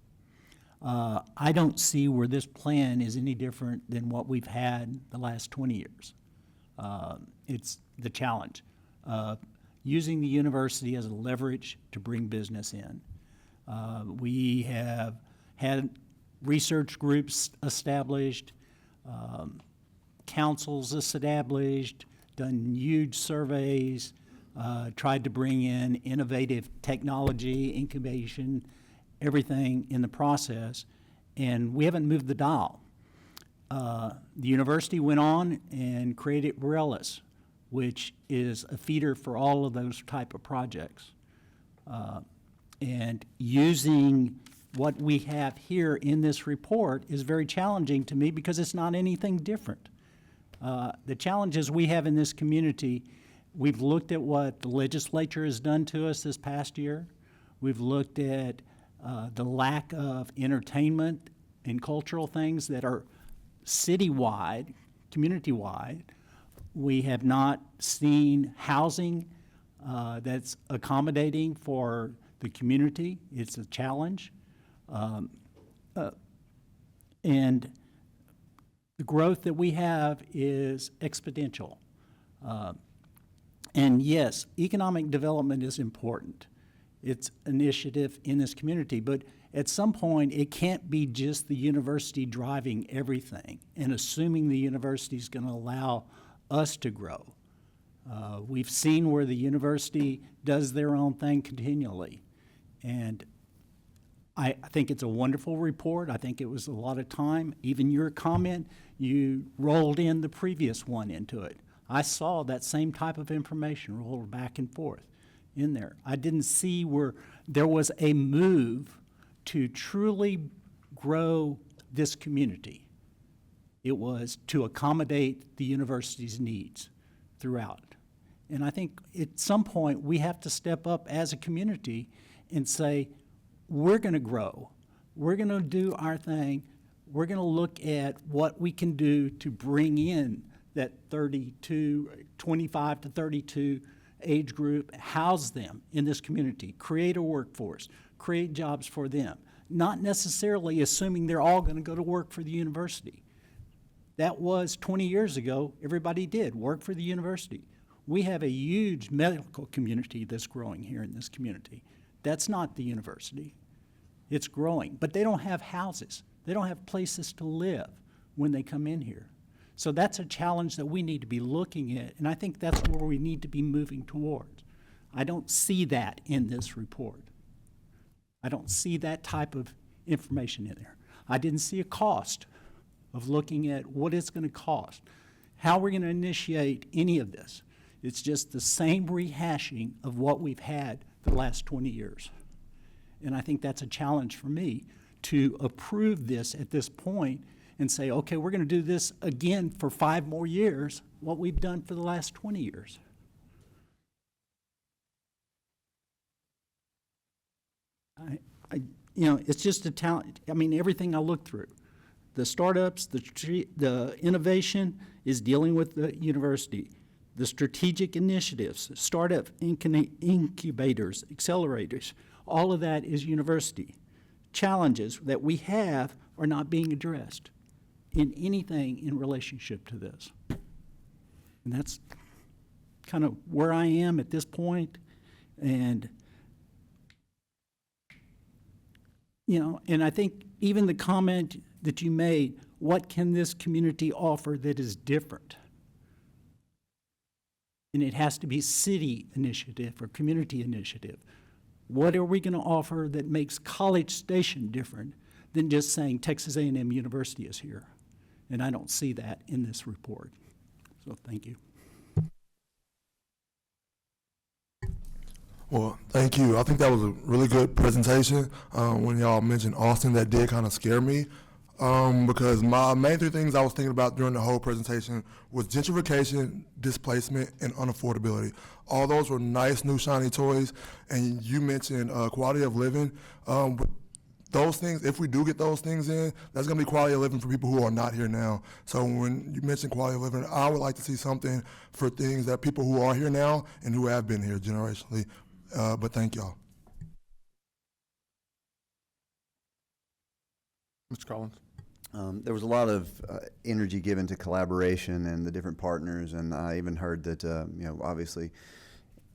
I don't see where this plan is any different than what we've had the last 20 years. It's the challenge. Using the university as a leverage to bring business in. We have had research groups established, councils established, done huge surveys, tried to bring in innovative technology, incubation, everything in the process, and we haven't moved the dial. The university went on and created Borellis, which is a feeder for all of those type of projects. And using what we have here in this report is very challenging to me because it's not anything different. The challenges we have in this community, we've looked at what the legislature has done to us this past year. We've looked at the lack of entertainment and cultural things that are citywide, community-wide. We have not seen housing that's accommodating for the community. It's a challenge. And the growth that we have is exponential. And yes, economic development is important. It's an initiative in this community, but at some point, it can't be just the university driving everything and assuming the university is going to allow us to grow. We've seen where the university does their own thing continually. And I think it's a wonderful report. I think it was a lot of time. Even your comment, you rolled in the previous one into it. I saw that same type of information rolled back and forth in there. I didn't see where there was a move to truly grow this community. It was to accommodate the university's needs throughout. And I think at some point we have to step up as a community and say, we're going to grow. We're going to do our thing. We're going to look at what we can do to bring in that 25 to 32 age group, house them in this community, create a workforce, create jobs for them, not necessarily assuming they're all going to go to work for the university. That was 20 years ago, everybody did work for the university. We have a huge medical community that's growing here in this community. That's not the university. It's growing, but they don't have houses. They don't have places to live when they come in here. So that's a challenge that we need to be looking at, and I think that's where we need to be moving towards. I don't see that in this report. I don't see that type of information in there. I didn't see a cost of looking at what it's going to cost, how we're going to initiate any of this. It's just the same rehashing of what we've had the last 20 years. And I think that's a challenge for me to approve this at this point and say, okay, we're going to do this again for 5 more years, what we've done for the last 20 years. It's just a talent. I mean, everything I look through, the startups, the innovation is dealing with the university. The strategic initiatives, startup incubators, accelerators, all of that is university. Challenges that we have are not being addressed in anything in relationship to this. And that's kind of where I am at this point. And, and I think even the comment that you made, what can this community offer that is different? And it has to be city initiative or community initiative. What are we going to offer that makes College Station different than just saying Texas A&M University is here? And I don't see that in this report. So thank you. Well, thank you. I think that was a really good presentation. When y'all mentioned Austin, that did kind of scare me. Because my main 3 things I was thinking about during the whole presentation was gentrification, displacement, and unaffordability. All those were nice, new, shiny toys, and you mentioned quality of living. Those things, if we do get those things in, that's going to be quality of living for people who are not here now. So when you mentioned quality of living, I would like to see something for things that people who are here now and who have been here generationally. But thank y'all. Mr. Collins? There was a lot of energy given to collaboration and the different partners, and I even heard that, obviously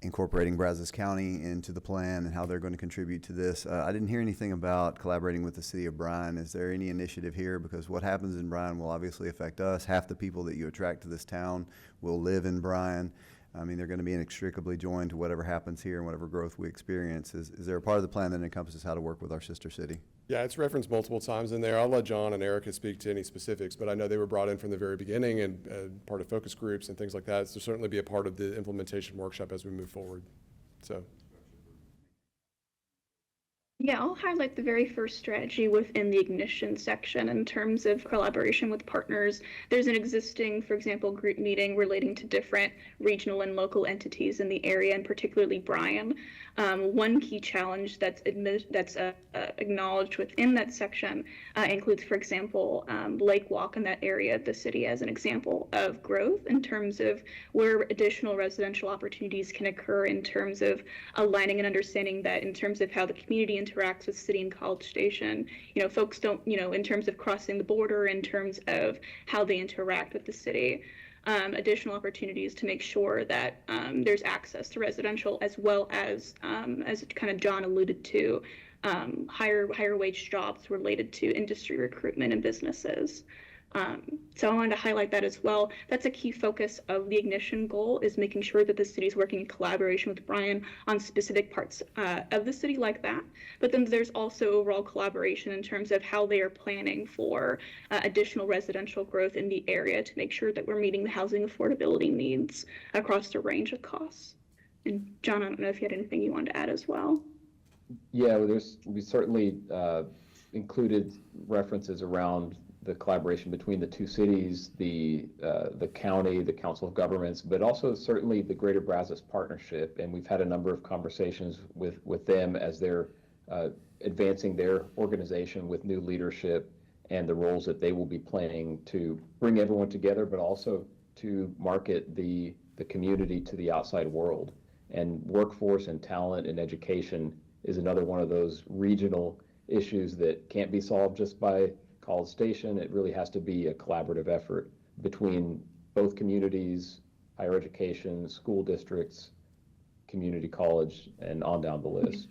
incorporating Brazos County into the plan and how they're going to contribute to this. I didn't hear anything about collaborating with the city of Bryan. Is there any initiative here? Because what happens in Bryan will obviously affect us. Half the people that you attract to this town will live in Bryan. I mean, they're going to be inextricably joined to whatever happens here and whatever growth we experience. Is there a part of the plan that encompasses how to work with our sister city? Yeah, it's referenced multiple times in there. I'll let John and Erica speak to any specifics, but I know they were brought in from the very beginning and part of focus groups and things like that. So certainly be a part of the implementation workshop as we move forward. So. Yeah, I'll highlight the very first strategy within the ignition section in terms of collaboration with partners. There's an existing, for example, group meeting relating to different regional and local entities in the area, and particularly Bryan. One key challenge that's acknowledged within that section includes, for example, Lake Walk in that area of the city as an example of growth in terms of where additional residential opportunities can occur in terms of aligning and understanding that in terms of how the community interacts with city and College Station, folks don't, in terms of crossing the border, in terms of how they interact with the city. Additional opportunities to make sure that there's access to residential, as well as kind of John alluded to, higher wage jobs related to industry recruitment and businesses. So I wanted to highlight that as well. That's a key focus of the Ignition goal, is making sure that the city is working in collaboration with Bryan on specific parts of the city like that. But then there's also overall collaboration in terms of how they are planning for additional residential growth in the area to make sure that we're meeting the housing affordability needs across the range of costs. And John, I don't know if you had anything you wanted to add as well. Yeah, well, we certainly included references around the collaboration between the two cities, the county, the Council of Governments, but also certainly the Greater Brazos Partnership. And we've had a number of conversations with them as they're advancing their organization with new leadership and the roles that they will be playing to bring everyone together, but also to market the community to the outside world. And workforce and talent and education is another one of those regional issues that can't be solved just by College Station. It really has to be a collaborative effort between both communities, higher education, school districts, community college, and on down the list.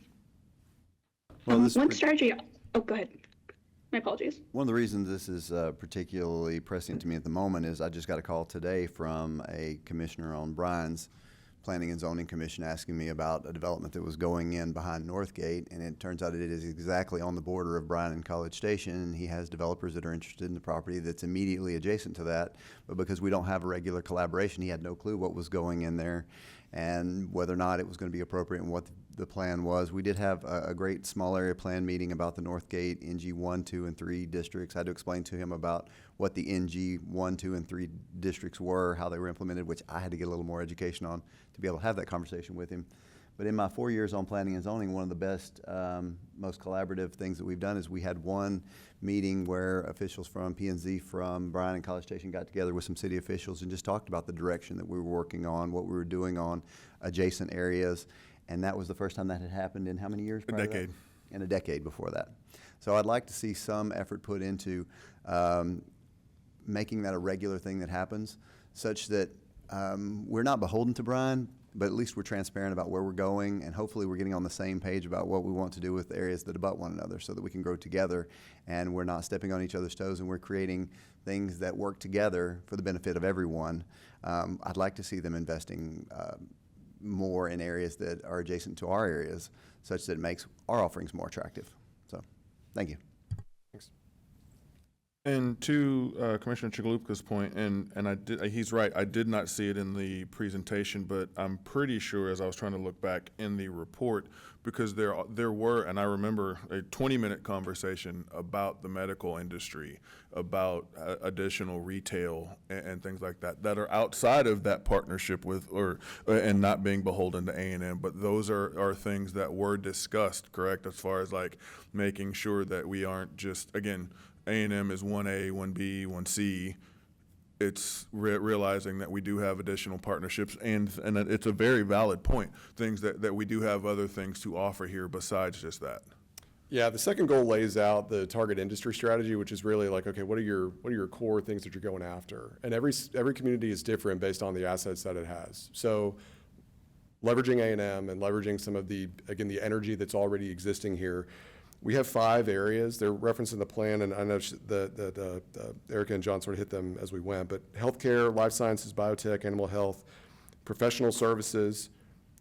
Well, this One strategy, oh, go ahead. My apologies. One of the reasons this is particularly pressing to me at the moment is I just got a call today from a commissioner on Bryan's Planning and Zoning Commission asking me about a development that was going in behind Northgate, and it turns out it is exactly on the border of Bryan and College Station, and he has developers that are interested in the property that's immediately adjacent to that, but because we don't have a regular collaboration, he had no clue what was going in there and whether or not it was going to be appropriate and what the plan was. We did have a great small area plan meeting about the Northgate NG 1, 2, and 3 districts. I had to explain to him about what the NG 1, 2, and 3 districts were, how they were implemented, which I had to get a little more education on to be able to have that conversation with him. But in my 4 years on planning and zoning, one of the best, most collaborative things that we've done is we had one meeting where officials from P&Z from Bryan and College Station got together with some city officials and just talked about the direction that we were working on, what we were doing on adjacent areas. And that was the first time that had happened in how many years? A decade. In a decade before that. So I'd like to see some effort put into making that a regular thing that happens, such that we're not beholden to Bryan, but at least we're transparent about where we're going, and hopefully we're getting on the same page about what we want to do with areas that abut one another so that we can grow together and we're not stepping on each other's toes and we're creating things that work together for the benefit of everyone. I'd like to see them investing more in areas that are adjacent to our areas such that it makes our offerings more attractive. So, thank you. And to Commissioner Chigulupka's point, and he's right, I did not see it in the presentation, but I'm pretty sure as I was trying to look back in the report, because there were, and I remember a 20-minute conversation about the medical industry, about additional retail and things like that are outside of that partnership with, and not being beholden to A&M, but those are things that were discussed, correct, as far as like making sure that we aren't just, again, A&M is 1A, 1B, 1C. It's realizing that we do have additional partnerships, and it's a very valid point, things that we do have other things to offer here besides just that. Yeah, the second goal lays out the target industry strategy, which is really like, okay, what are your core things that you're going after? And every community is different based on the assets that it has. So leveraging A&M and leveraging some of the energy that's already existing here. We have 5 areas. They're referenced in the plan, and I know that Erica and John sort of hit them as we went, but healthcare, life sciences, biotech, animal health, professional services,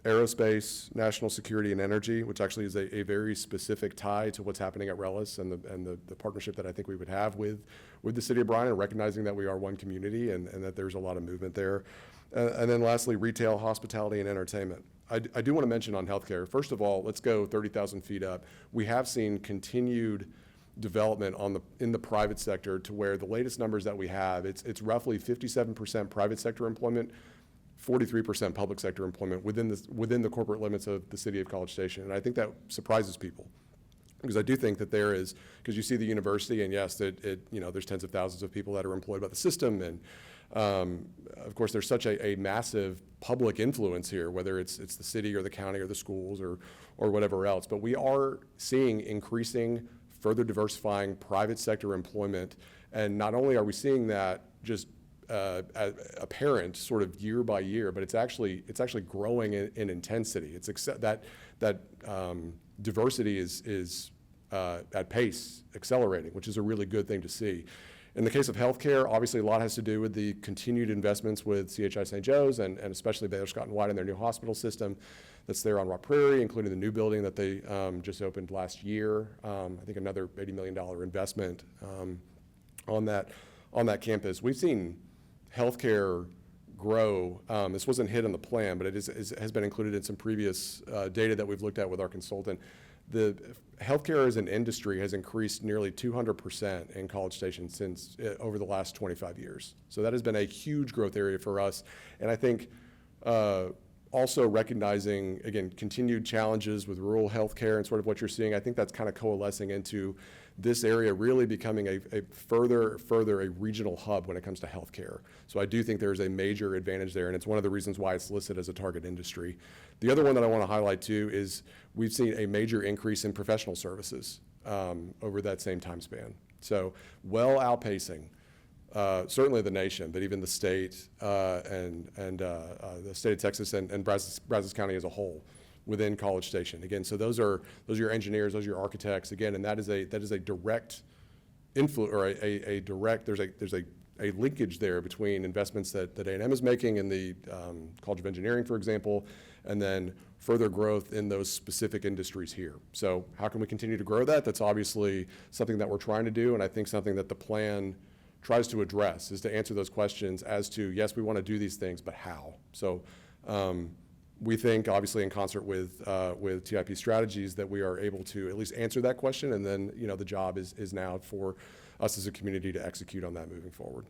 aerospace, national security, and energy, which actually is a very specific tie to what's happening at RELIS and the partnership that I think we would have with the city of Bryan, and recognizing that we are one community and that there's a lot of movement there. And then lastly, retail, hospitality, and entertainment. I do want to mention on healthcare, first of all, let's go 30,000 feet up. We have seen continued development in the private sector to where the latest numbers that we have, it's roughly 57% private sector employment, 43% public sector employment within the corporate limits of the city of College Station. And I think that surprises people, because I do think that there is, because you see the university, and yes, there's tens of thousands of people that are employed by the system, and of course, there's such a massive public influence here, whether it's the city or the county or the schools or whatever else. But we are seeing increasing, further diversifying private sector employment. And not only are we seeing that just apparent sort of year by year, but it's actually growing in intensity. It's that diversity is at pace accelerating, which is a really good thing to see. In the case of healthcare, obviously a lot has to do with the continued investments with CHI St. Joe's and especially Baylor Scott & White and their new hospital system that's there on Rock Prairie, including the new building that they just opened last year. I think another $80 million investment on that campus. We've seen healthcare grow. This wasn't hit in the plan, but it has been included in some previous data that we've looked at with our consultant. The healthcare as an industry has increased nearly 200% in College Station since over the last 25 years. So that has been a huge growth area for us. And I think also recognizing, again, continued challenges with rural healthcare and sort of what you're seeing, I think that's kind of coalescing into this area really becoming a further a regional hub when it comes to healthcare. So I do think there's a major advantage there, and it's one of the reasons why it's listed as a target industry. The other one that I want to highlight too is we've seen a major increase in professional services over that same time span. So well outpacing certainly the nation, but even the state and the state of Texas and Brazos County as a whole within College Station. Again, so those are your engineers, those are your architects. Again, and that is a direct influence, or a direct. There's a linkage there between investments that A&M is making in the College of Engineering, for example, and then further growth in those specific industries here. So how can we continue to grow that? That's obviously something that we're trying to do, and I think something that the plan tries to address is to answer those questions as to, yes, we want to do these things, but how? So we think, obviously, in concert with TIP strategies, that we are able to at least answer that question, and then the job is now for us as a community to execute on that moving forward.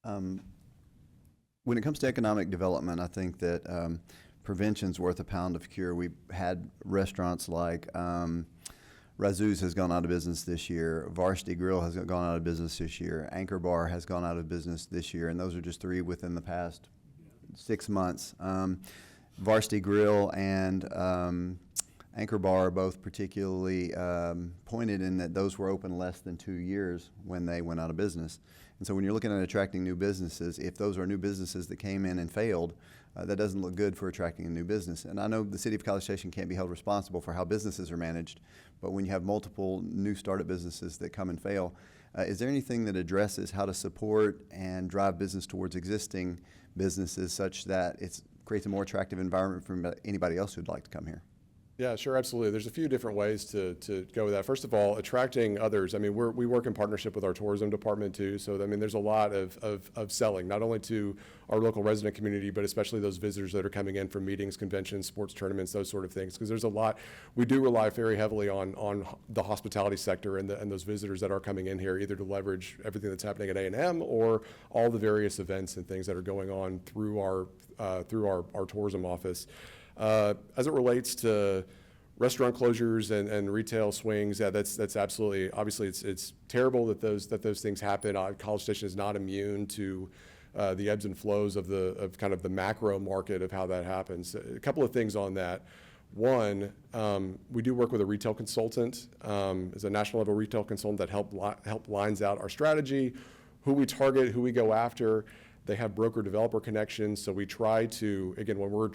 When it comes to economic development, I think that prevention's worth a pound of cure. We've had restaurants like Razzoos has gone out of business this year. Varsity Grill has gone out of business this year. Anchor Bar has gone out of business this year, and those are just 3 within the past 6 months. Varsity Grill and Anchor Bar are both particularly pointed in that those were open less than 2 years when they went out of business. And so when you're looking at attracting new businesses, if those are new businesses that came in and failed, that doesn't look good for attracting a new business. And I know the city of College Station can't be held responsible for how businesses are managed, but when you have multiple new startup businesses that come and fail, is there anything that addresses how to support and drive business towards existing businesses such that it creates a more attractive environment for anybody else who'd like to come here? Yeah, sure, absolutely. There's a few different ways to go with that. First of all, attracting others. I mean, we work in partnership with our tourism department too. So, I mean, there's a lot of selling, not only to our local resident community, but especially those visitors that are coming in from meetings, conventions, sports tournaments, those sort of things. Because there's a lot, we do rely very heavily on the hospitality sector and those visitors that are coming in here, either to leverage everything that's happening at A&M or all the various events and things that are going on through our tourism office. As it relates to restaurant closures and retail swings, yeah, that's absolutely, obviously it's terrible that those things happen. College Station is not immune to the ebbs and flows of kind of the macro market of how that happens. A couple of things on that. One, we do work with a retail consultant, as a national level retail consultant that help lines out our strategy, who we target, who we go after. They have broker-developer connections, so we try to, again, when we're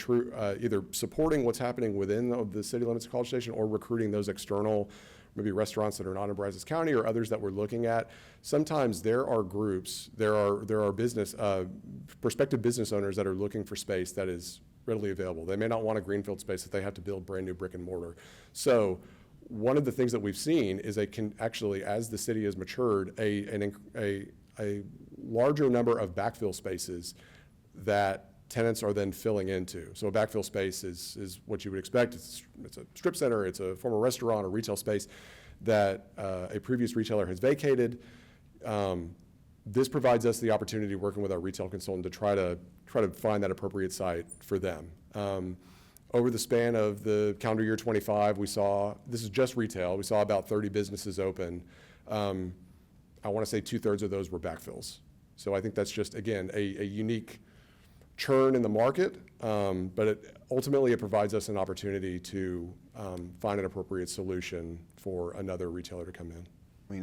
either supporting what's happening within the city limits of College Station or recruiting those external, maybe restaurants that are not in Brazos County or others that we're looking at, sometimes there are groups, there are business, prospective business owners that are looking for space that is readily available. They may not want a greenfield space if they have to build brand new brick and mortar. So one of the things that we've seen is actually, as the city has matured, a larger number of backfill spaces that tenants are then filling into. So a backfill space is what you would expect. It's a strip center, it's a former restaurant or retail space that a previous retailer has vacated. This provides us the opportunity, working with our retail consultant, to try to find that appropriate site for them. Over the span of the calendar year 25, we saw, this is just retail, we saw about 30 businesses open. I want to say 2/3 of those were backfills. So I think that's just, again, a unique churn in the market, but ultimately it provides us an opportunity to find an appropriate solution for another retailer to come in.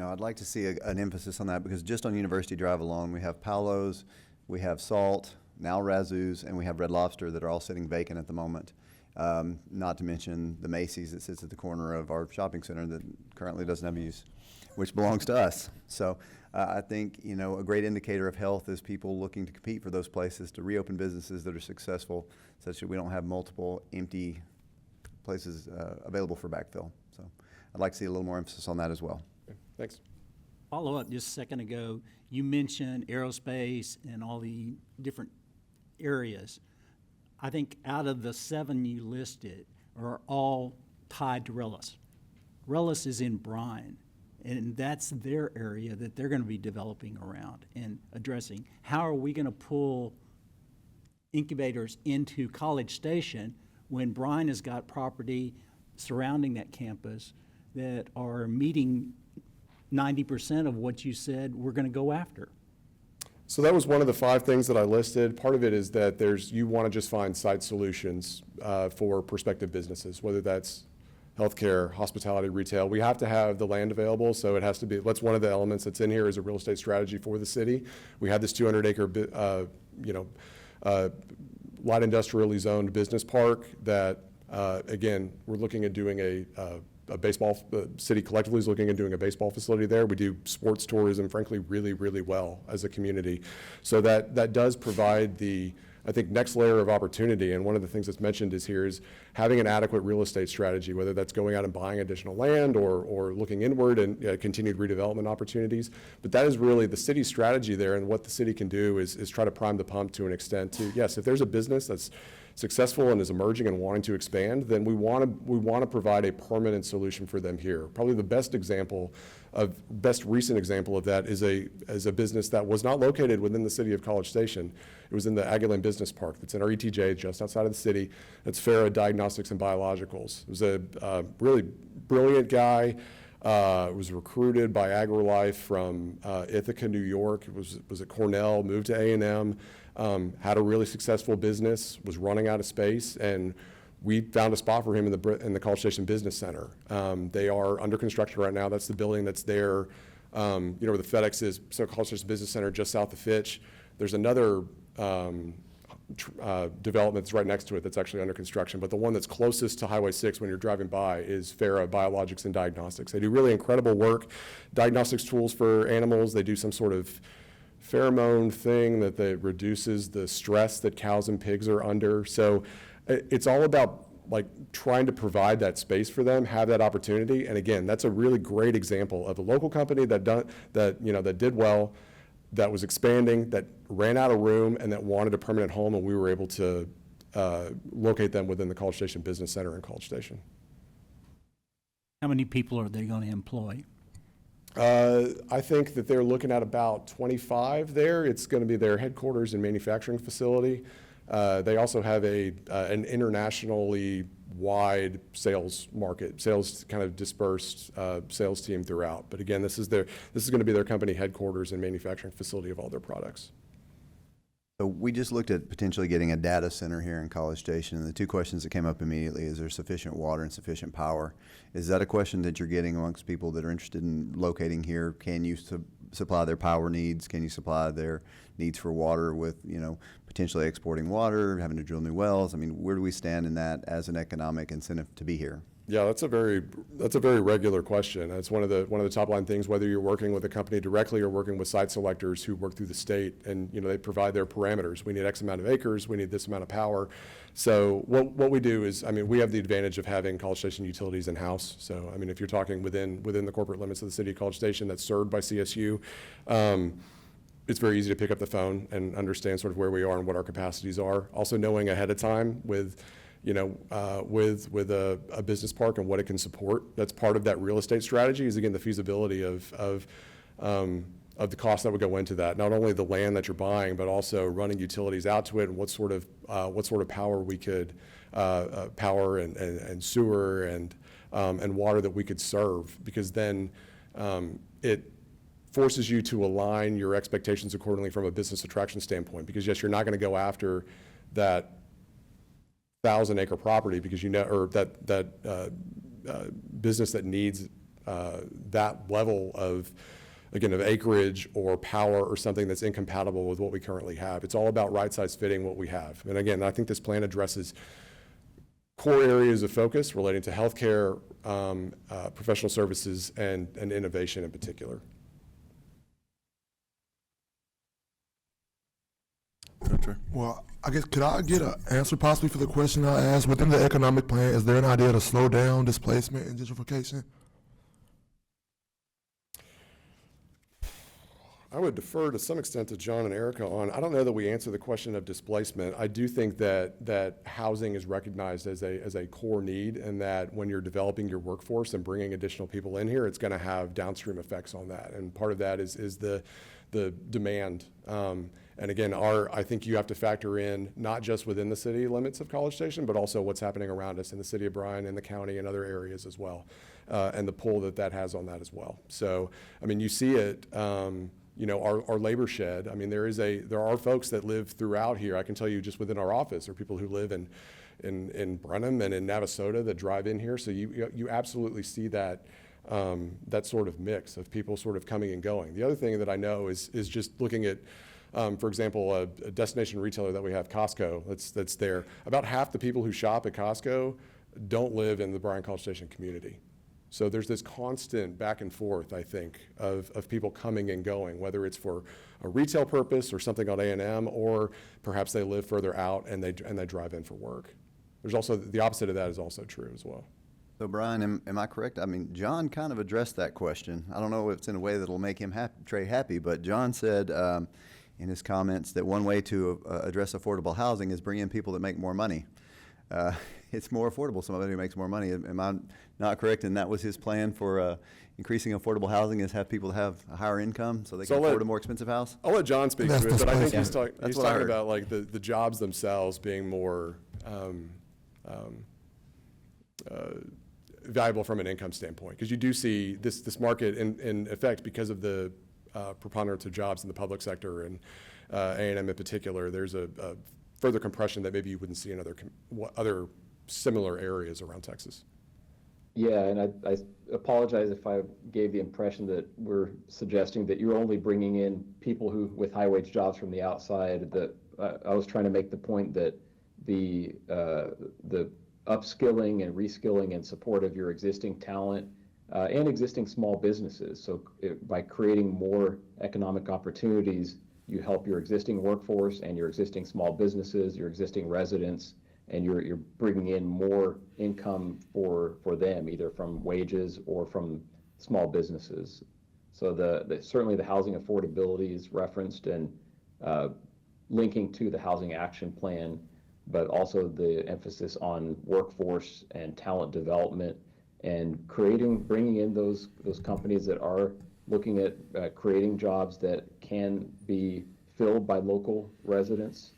I'd like to see an emphasis on that, because just on University Drive alone, we have Paolo's, we have Salt, now Razzoos, and we have Red Lobster that are all sitting vacant at the moment. Not to mention the Macy's that sits at the corner of our shopping center that currently doesn't have use, which belongs to us. So I think, you know, a great indicator of health is people looking to compete for those places, to reopen businesses that are successful, such that we don't have multiple empty places available for backfill. So I'd like to see a little more emphasis on that as well. Okay, thanks. Follow up, just a second ago, you mentioned aerospace and all the different areas. I think out of the 7 you listed are all tied to Rellis. Rellis is in Bryan, and that's their area that they're going to be developing around and addressing. How are we going to pull incubators into College Station when Bryan has got property surrounding that campus that are meeting 90% of what you said we're going to go after? So that was one of the 5 things that I listed. Part of it is that you want to just find site solutions for prospective businesses, whether that's healthcare, hospitality, retail. We have to have the land available, so it has to be, that's one of the elements that's in here is a real estate strategy for the city. We have this 200-acre, light industrially zoned business park that, again, we're looking at doing a baseball, the city collectively is looking at doing a baseball facility there. We do sports tourism, frankly, really, really well as a community. So that does provide the, I think, next layer of opportunity. And one of the things that's mentioned is having an adequate real estate strategy, whether that's going out and buying additional land or looking inward and continued redevelopment opportunities. But that is really the city's strategy there, and what the city can do is try to prime the pump to an extent to, yes, if there's a business that's successful and is emerging and wanting to expand, then we want to provide a permanent solution for them here. Probably the best recent example of that is a business that was not located within the city of College Station. It was in the Aggieland Business Park. That's in our ETJ, just outside of the city. It's Farah Diagnostics and Biologicals. It was a really brilliant guy. Was recruited by AgriLife from Ithaca, New York. Was at Cornell, moved to A&M. Had a really successful business, was running out of space, and we found a spot for him in the College Station Business Center. They are under construction right now. That's the building that's there, where the FedEx is, so College Station Business Center just south of Fitch. There's another development that's right next to it that's actually under construction, but the one that's closest to Highway 6 when you're driving by is Farah Biologics and Diagnostics. They do really incredible work, diagnostics tools for animals. They do some sort of pheromone thing that reduces the stress that cows and pigs are under. So it's all about like trying to provide that space for them, have that opportunity. And again, that's a really great example of a local company that did well, that was expanding, that ran out of room, and that wanted a permanent home, and we were able to locate them within the College Station Business Center in College Station. How many people are they going to employ? I think that they're looking at about 25 there. It's going to be their headquarters and manufacturing facility. They also have an internationally wide sales kind of dispersed sales team throughout. But again, this is going to be their company headquarters and manufacturing facility of all their products. So we just looked at potentially getting a data center here in College Station, and the 2 questions that came up immediately is there sufficient water and sufficient power? Is that a question that you're getting amongst people that are interested in locating here? Can you supply their power needs? Can you supply their needs for water with, potentially exporting water, having to drill new wells? I mean, where do we stand in that as an economic incentive to be here? Yeah, that's a very regular question. It's one of the top line things, whether you're working with a company directly or working with site selectors who work through the state, and they provide their parameters. We need X amount of acres, we need this amount of power. So what we do is, we have the advantage of having College Station utilities in-house. So if you're talking within the corporate limits of the city of College Station that's served by CSU, it's very easy to pick up the phone and understand sort of where we are and what our capacities are. Also knowing ahead of time with a business park and what it can support. That's part of that real estate strategy is, again, the feasibility of the cost that would go into that. Not only the land that you're buying, but also running utilities out to it and what sort of power we could, power and sewer and water that we could serve, because then it forces you to align your expectations accordingly from a business attraction standpoint. Because yes, you're not going to go after that 1,000-acre property because or that business that needs that level of acreage or power or something that's incompatible with what we currently have. It's all about right size fitting what we have. And again, I think this plan addresses core areas of focus relating to healthcare, professional services, and innovation in particular. Well, I guess, could I get an answer possibly for the question I asked? Within the economic plan, is there an idea to slow down displacement and gentrification? I would defer to some extent to John and Erica on, I don't know that we answer the question of displacement. I do think that housing is recognized as a core need, and that when you're developing your workforce and bringing additional people in here, it's going to have downstream effects on that. And part of that is the demand. And again, I think you have to factor in not just within the city limits of College Station, but also what's happening around us in the city of Bryan, in the county, and other areas as well, and the pull that has on that as well. So, I mean, you see it. You know, our labor shed. I mean, there are folks that live throughout here. I can tell you just within our office, there are people who live in Brenham and in Navasota that drive in here. So you absolutely see that that sort of mix of people sort of coming and going. The other thing that I know is just looking at, for example, a destination retailer that we have, Costco, that's there. About half the people who shop at Costco don't live in the Bryan College Station community. So there's this constant back and forth, I think, of people coming and going, whether it's for a retail purpose or something on A&M, or perhaps they live further out and they drive in for work. There's also, the opposite of that is also true as well. So Brian, am I correct? I mean, John kind of addressed that question. I don't know if it's in a way that'll make him Trey happy, but John said in his comments that one way to address affordable housing is bring in people that make more money. It's more affordable, somebody who makes more money. Am I not correct? And that was his plan for increasing affordable housing, is have people have a higher income so they can afford a more expensive house? I'll let John speak to it, but I think he's talking about like the jobs themselves being more valuable from an income standpoint. Because you do see this market in effect, because of the preponderance of jobs in the public sector and A&M in particular, there's a further compression that maybe you wouldn't see in other similar areas around Texas. Yeah, and I apologize if I gave the impression that we're suggesting that you're only bringing in people with high wage jobs from the outside. That I was trying to make the point that the upskilling and reskilling and support of your existing talent and existing small businesses. So by creating more economic opportunities, you help your existing workforce and your existing small businesses, your existing residents, and you're bringing in more income for them, either from wages or from small businesses. So certainly the housing affordability is referenced and linking to the housing action plan, but also the emphasis on workforce and talent development, and bringing in those companies that are looking at creating jobs that can be filled by local residents,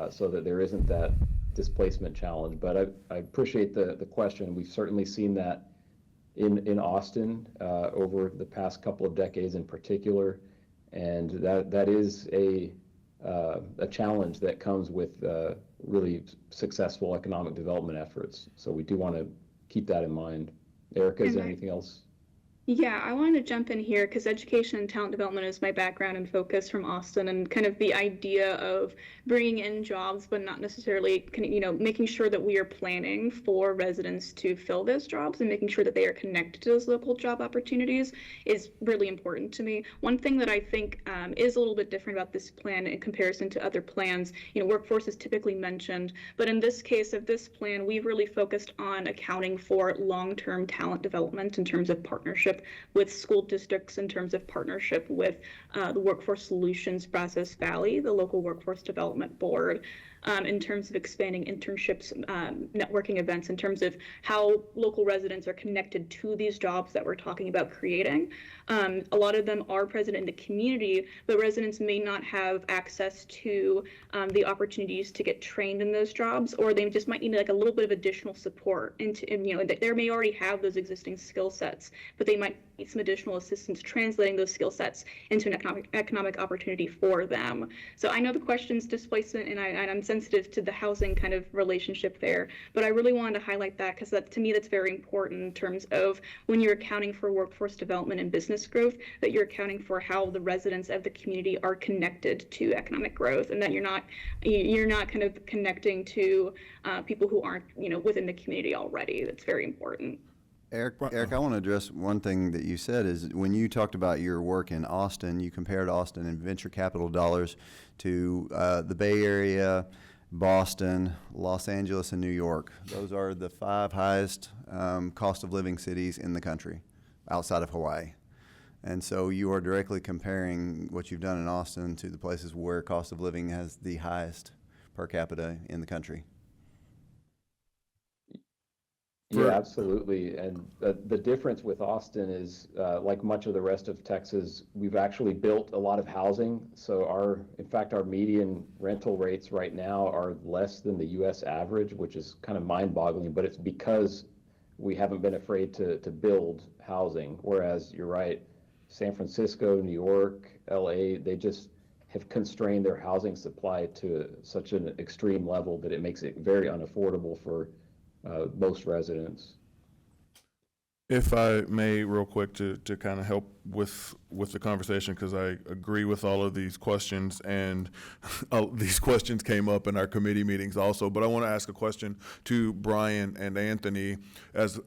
so that there isn't that displacement challenge. But I appreciate the question. We've certainly seen that in Austin over the past couple of decades in particular, and that is a challenge that comes with really successful economic development efforts. So we do want to keep that in mind. Erica, is there anything else? Yeah, I wanted to jump in here because education and talent development is my background and focus from Austin, and kind of the idea of bringing in jobs, but not necessarily, making sure that we are planning for residents to fill those jobs and making sure that they are connected to those local job opportunities is really important to me. One thing that I think is a little bit different about this plan in comparison to other plans, workforce is typically mentioned, but in this case of this plan, we've really focused on accounting for long-term talent development in terms of partnership with school districts, in terms of partnership with the Workforce Solutions Brazos Valley, the local workforce development board, in terms of expanding internships, networking events, in terms of how local residents are connected to these jobs that we're talking about creating. A lot of them are present in the community, but residents may not have access to the opportunities to get trained in those jobs, or they just might need like a little bit of additional support. And they may already have those existing skill sets, but they might need some additional assistance translating those skill sets into an economic opportunity for them. So I know the question's displacement, and I'm sensitive to the housing kind of relationship there. But I really wanted to highlight that because to me, that's very important in terms of when you're accounting for workforce development and business growth, that you're accounting for how the residents of the community are connected to economic growth, and that you're not kind of connecting to people who aren't, within the community already. That's very important. Eric, I want to address one thing that you said is when you talked about your work in Austin, you compared Austin and venture capital dollars to the Bay Area, Boston, Los Angeles, and New York. Those are the 5 highest cost of living cities in the country outside of Hawaii. And so you are directly comparing what you've done in Austin to the places where cost of living has the highest per capita in the country. Yeah, absolutely. And the difference with Austin is, like much of the rest of Texas, we've actually built a lot of housing. So in fact, our median rental rates right now are less than the US average, which is kind of mind-boggling, but it's because we haven't been afraid to build housing. Whereas you're right, San Francisco, New York, LA, they just have constrained their housing supply to such an extreme level that it makes it very unaffordable for most residents. If I may, real quick, to kind of help with the conversation, because I agree with all of these questions, and these questions came up in our committee meetings also, but I want to ask a question to Brian and Anthony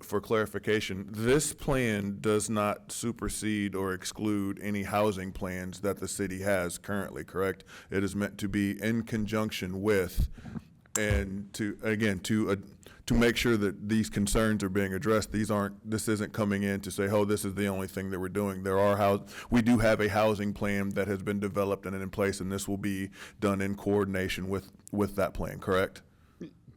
for clarification. This plan does not supersede or exclude any housing plans that the city has currently, correct? It is meant to be in conjunction with, and to make sure that these concerns are being addressed. This isn't coming in to say, oh, this is the only thing that we're doing. We do have a housing plan that has been developed and in place, and this will be done in coordination with that plan, correct?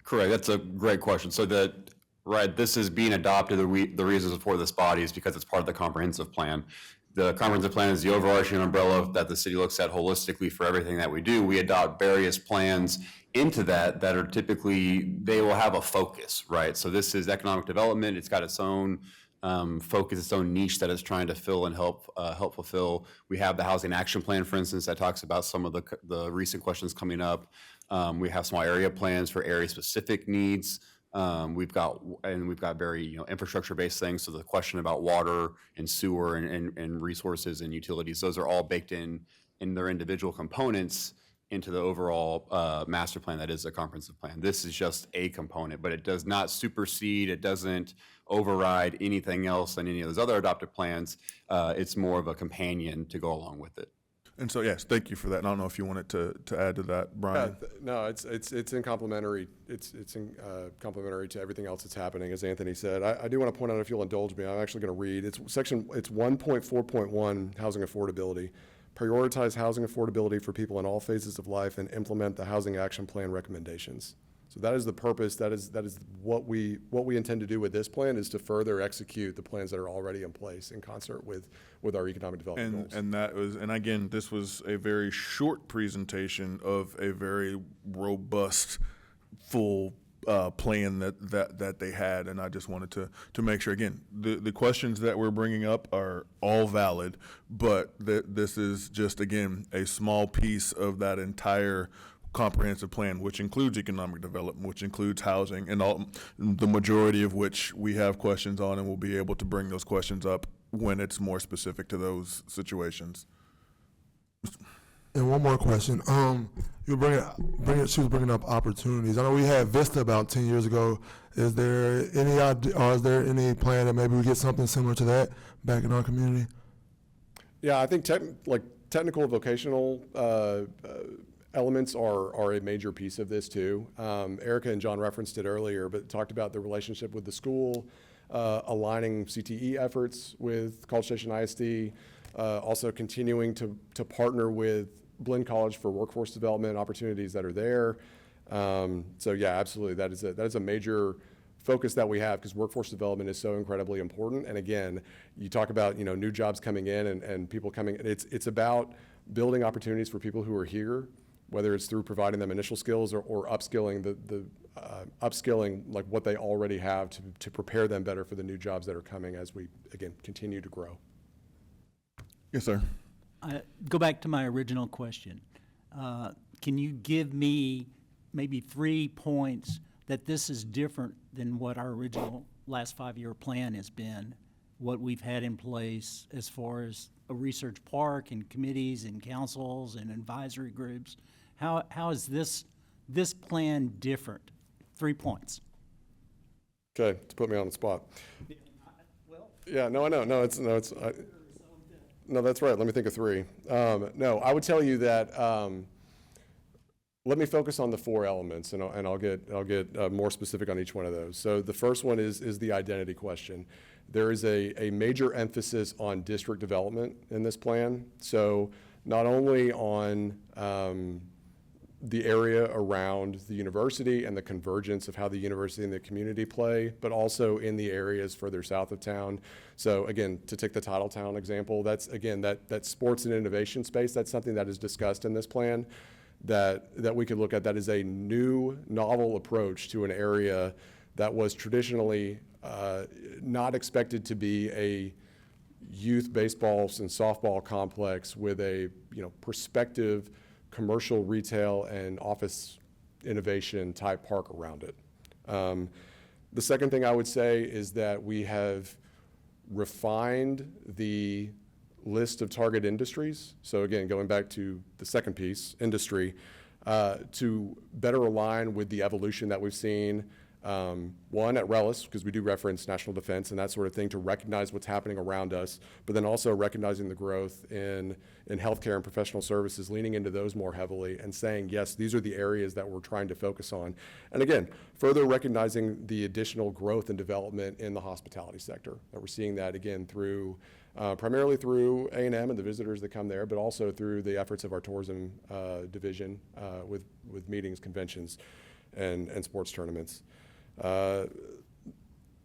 Correct, that's a great question. So this is being adopted, the reasons for this body is because it's part of the comprehensive plan. The comprehensive plan is the overarching umbrella that the city looks at holistically for everything that we do. We adopt various plans into that are typically, they will have a focus, right? So this is economic development. It's got its own focus, its own niche that it's trying to fill and help fulfill. We have the housing action plan, for instance, that talks about some of the recent questions coming up. We have small area plans for area specific needs. We've got very infrastructure-based things. So the question about water and sewer and resources and utilities, those are all baked in their individual components into the overall master plan that is a comprehensive plan. This is just a component, but it does not supersede, it doesn't override anything else in any of those other adopted plans. It's more of a companion to go along with it. And so, yes, thank you for that. And I don't know if you wanted to add to that, Brian. No, it's in complementary. It's in complementary to everything else that's happening, as Anthony said. I do want to point out, if you'll indulge me, I'm actually going to read. It's 1.4.1, housing affordability. Prioritize housing affordability for people in all phases of life and implement the housing action plan recommendations. So that is the purpose. That is what we intend to do with this plan, is to further execute the plans that are already in place in concert with our economic development goals. And again, this was a very short presentation of a very robust, full plan that they had, and I just wanted to make sure, again, the questions that we're bringing up are all valid, but this is just, again, a small piece of that entire comprehensive plan, which includes economic development, which includes housing, and the majority of which we have questions on, and we'll be able to bring those questions up when it's more specific to those situations. And one more question. She was bringing up opportunities. I know we had Vista about 10 years ago. Is there any idea, or is there any plan that maybe we get something similar to that back in our community? Yeah, I think technical vocational elements are a major piece of this too. Erica and John referenced it earlier, but talked about the relationship with the school, aligning CTE efforts with College Station ISD, also continuing to partner with Blinn College for workforce development opportunities that are there. So yeah, absolutely, that is a major focus that we have, because workforce development is so incredibly important. And again, you talk about new jobs coming in and people coming. It's about building opportunities for people who are here, whether it's through providing them initial skills or upskilling upskilling like what they already have to prepare them better for the new jobs that are coming as we again continue to grow. Yes, sir. Go back to my original question. Can you give me maybe 3 points that this is different than what our original last 5-year plan has been, what we've had in place as far as a research park and committees and councils and advisory groups. How is this plan different? 3 points. Okay, to put me on the spot. Yeah, no, I know. No, no, that's right. Let me think of 3. No, I would tell you that, let me focus on the 4 elements, and I'll get more specific on each one of those. So the first one is the identity question. There is a major emphasis on district development in this plan. So not only on the area around the university and the convergence of how the university and the community play, but also in the areas further south of town. So again, to take the Titletown example, that's again, that sports and innovation space, that's something that is discussed in this plan that we could look at. That is a new, novel approach to an area that was traditionally not expected to be a youth baseball and softball complex with a prospective commercial, retail, and office innovation type park around it. The second thing I would say is that we have refined the list of target industries. So again, going back to the second piece, industry, to better align with the evolution that we've seen. One, at RELIS, because we do reference national defense and that sort of thing, to recognize what's happening around us, but then also recognizing the growth in healthcare and professional services, leaning into those more heavily and saying, yes, these are the areas that we're trying to focus on. And again, further recognizing the additional growth and development in the hospitality sector, that we're seeing that again through, primarily through A&M and the visitors that come there, but also through the efforts of our tourism division with meetings, conventions, and sports tournaments. The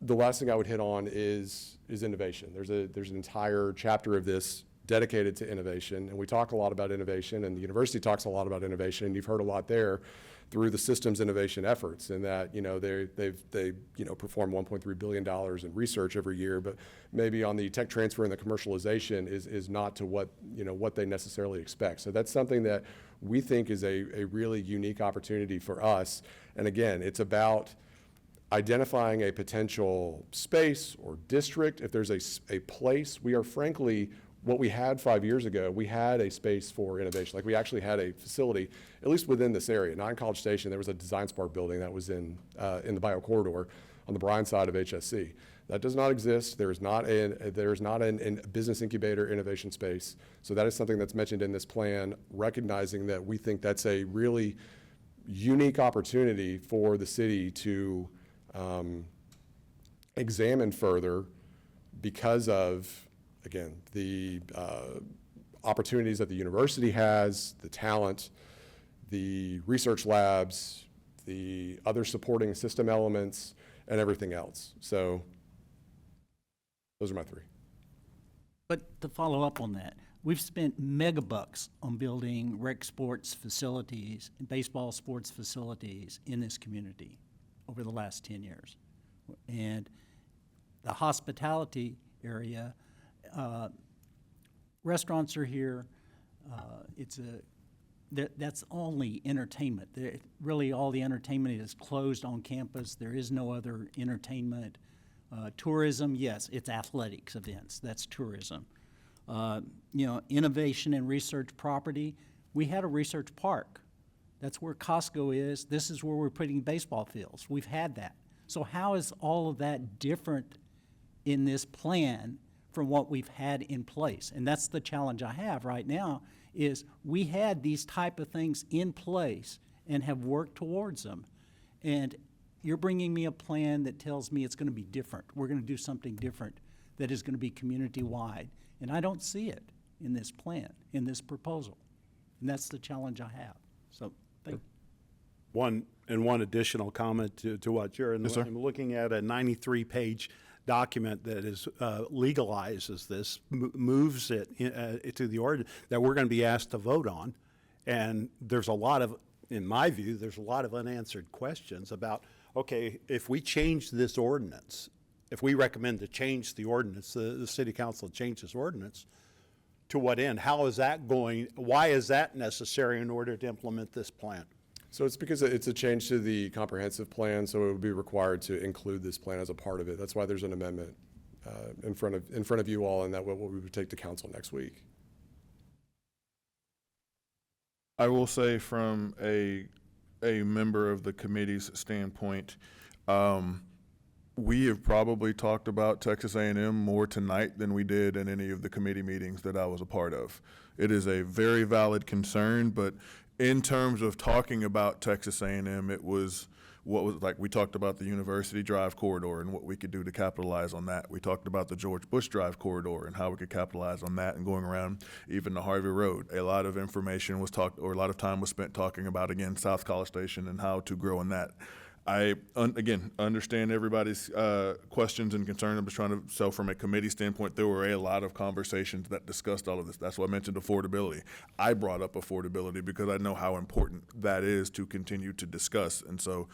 last thing I would hit on is innovation. There's an entire chapter of this dedicated to innovation, and we talk a lot about innovation, and the university talks a lot about innovation, and you've heard a lot there through the systems innovation efforts, and that they perform $1.3 billion in research every year, but maybe on the tech transfer and the commercialization is not to what they necessarily expect. So that's something that we think is a really unique opportunity for us. And again, it's about identifying a potential space or district. If there's a place, we are frankly, what we had 5 years ago, we had a space for innovation. Like we actually had a facility, at least within this area. Not in College Station, there was a Design Spark building that was in the bio corridor on the Bryan side of HSC. That does not exist. There is not a business incubator innovation space. So that is something that's mentioned in this plan, recognizing that we think that's a really unique opportunity for the city to examine further because of, again, the opportunities that the university has, the talent, the research labs, the other supporting system elements, and everything else. So those are my 3. But to follow up on that, we've spent megabucks on building rec sports facilities and baseball sports facilities in this community over the last 10 years. And the hospitality area, restaurants are here. That's only entertainment. Really, all the entertainment is closed on campus. There is no other entertainment. Tourism, yes, it's athletics events. That's tourism. Innovation and research property. We had a research park. That's where Costco is. This is where we're putting baseball fields. We've had that. So how is all of that different in this plan from what we've had in place? And that's the challenge I have right now, is we had these type of things in place and have worked towards them. And you're bringing me a plan that tells me it's going to be different. We're going to do something different that is going to be community-wide. And I don't see it in this plan, in this proposal. And that's the challenge I have. So, thank you. One additional comment to what you're Yes, sir. I'm looking at a 93-page document that is legalizes this, moves it to the ordinance that we're going to be asked to vote on. And there's a lot of, in my view, there's a lot of unanswered questions about, okay, if we change this ordinance, if we recommend to change the ordinance, the city council change this ordinance, to what end? How is that going? Why is that necessary in order to implement this plan? So it's because it's a change to the comprehensive plan, so it would be required to include this plan as a part of it. That's why there's an amendment in front of you all, and that what we would take to council next week. I will say from a member of the committee's standpoint, we have probably talked about Texas A&M more tonight than we did in any of the committee meetings that I was a part of. It is a very valid concern, but in terms of talking about Texas A&M, it was what was like we talked about the University Drive corridor and what we could do to capitalize on that. We talked about the George Bush Drive corridor and how we could capitalize on that and going around even the Harvey Road. A lot of information was talked, or a lot of time was spent talking about, again, South College Station and how to grow in that. I, again, understand everybody's questions and concerns. I'm just trying to, so from a committee standpoint, there were a lot of conversations that discussed all of this. That's why I mentioned affordability. I brought up affordability because I know how important that is to continue to discuss. And so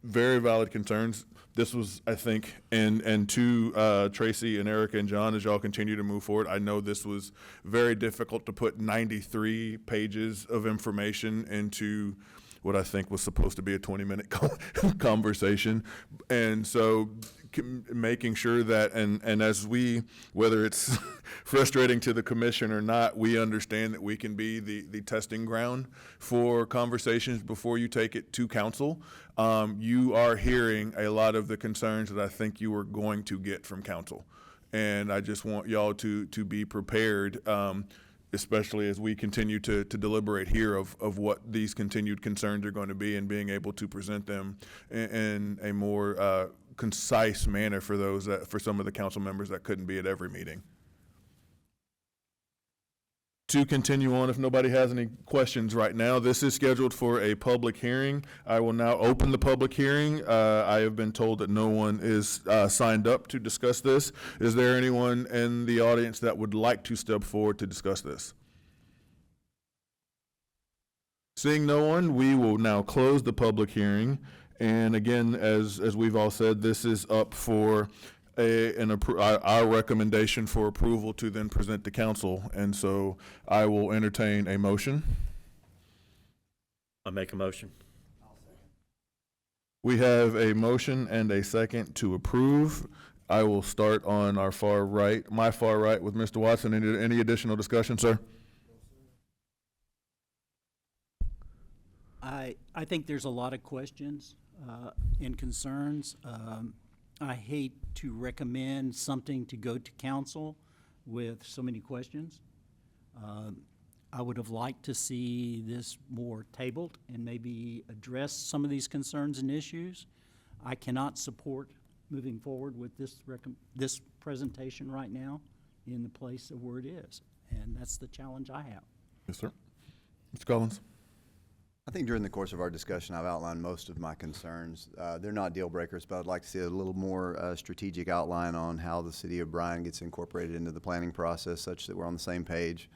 very valid concerns. This was, I think, and to Tracy and Erica and John, as y'all continue to move forward, I know this was very difficult to put 93 pages of information into what I think was supposed to be a 20-minute conversation. And so making sure that, and as we, whether it's frustrating to the commission or not, we understand that we can be the testing ground for conversations before you take it to council. You are hearing a lot of the concerns that I think you are going to get from council. And I just want y'all to be prepared, especially as we continue to deliberate here of what these continued concerns are going to be and being able to present them in a more concise manner for those that, for some of the council members that couldn't be at every meeting. To continue on, if nobody has any questions right now, this is scheduled for a public hearing. I will now open the public hearing. I have been told that no one is signed up to discuss this. Is there anyone in the audience that would like to step forward to discuss this? Seeing no one, we will now close the public hearing. And again, as we've all said, this is up for our recommendation for approval to then present to council. And so I will entertain a motion. I make a motion. We have a motion and a second to approve. I will start on our far right, my far right, with Mr. Watson. Any additional discussion, sir? I think there's a lot of questions and concerns. I hate to recommend something to go to council with so many questions. I would have liked to see this more tabled and maybe address some of these concerns and issues. I cannot support moving forward with this presentation right now in the place of where it is, and that's the challenge I have. Yes, sir. Mr. Collins. I think during the course of our discussion, I've outlined most of my concerns. They're not deal breakers, but I'd like to see a little more strategic outline on how the city of Bryan gets incorporated into the planning process such that we're on the same page.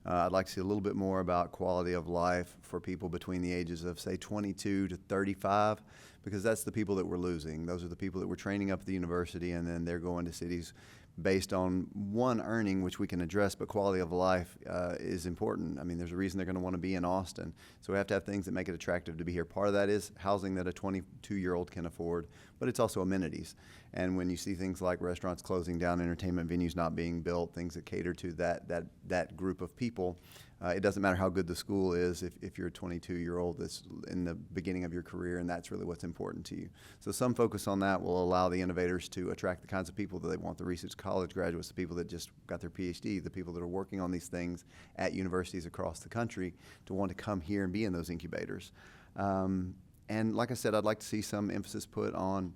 I'd like to see a little bit more about quality of life for people between the ages of, say, 22 to 35, because that's the people that we're losing. Those are the people that we're training up at the university, and then they're going to cities based on one, earning, which we can address, but quality of life is important. I mean, there's a reason they're going to want to be in Austin. So we have to have things that make it attractive to be here. Part of that is housing that a 22-year-old can afford, but it's also amenities. And when you see things like restaurants closing down, entertainment venues not being built, things that cater to that group of people, it doesn't matter how good the school is if you're a 22-year-old that's in the beginning of your career, and that's really what's important to you. So some focus on that will allow the innovators to attract the kinds of people that they want, the research college graduates, the people that just got their PhD, the people that are working on these things at universities across the country to want to come here and be in those incubators. And like I said, I'd like to see some emphasis put on,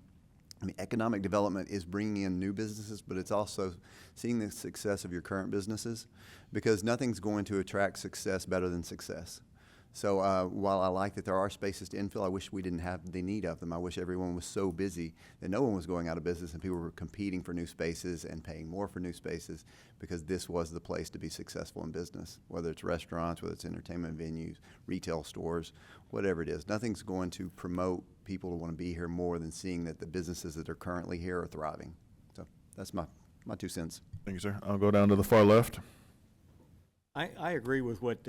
I mean, economic development is bringing in new businesses, but it's also seeing the success of your current businesses, because nothing's going to attract success better than success. So while I like that there are spaces to infill, I wish we didn't have the need of them. I wish everyone was so busy that no one was going out of business and people were competing for new spaces and paying more for new spaces, because this was the place to be successful in business, whether it's restaurants, whether it's entertainment venues, retail stores, whatever it is. Nothing's going to promote people to want to be here more than seeing that the businesses that are currently here are thriving. So that's my 2 cents. Thank you, sir. I'll go down to the far left. I agree with what,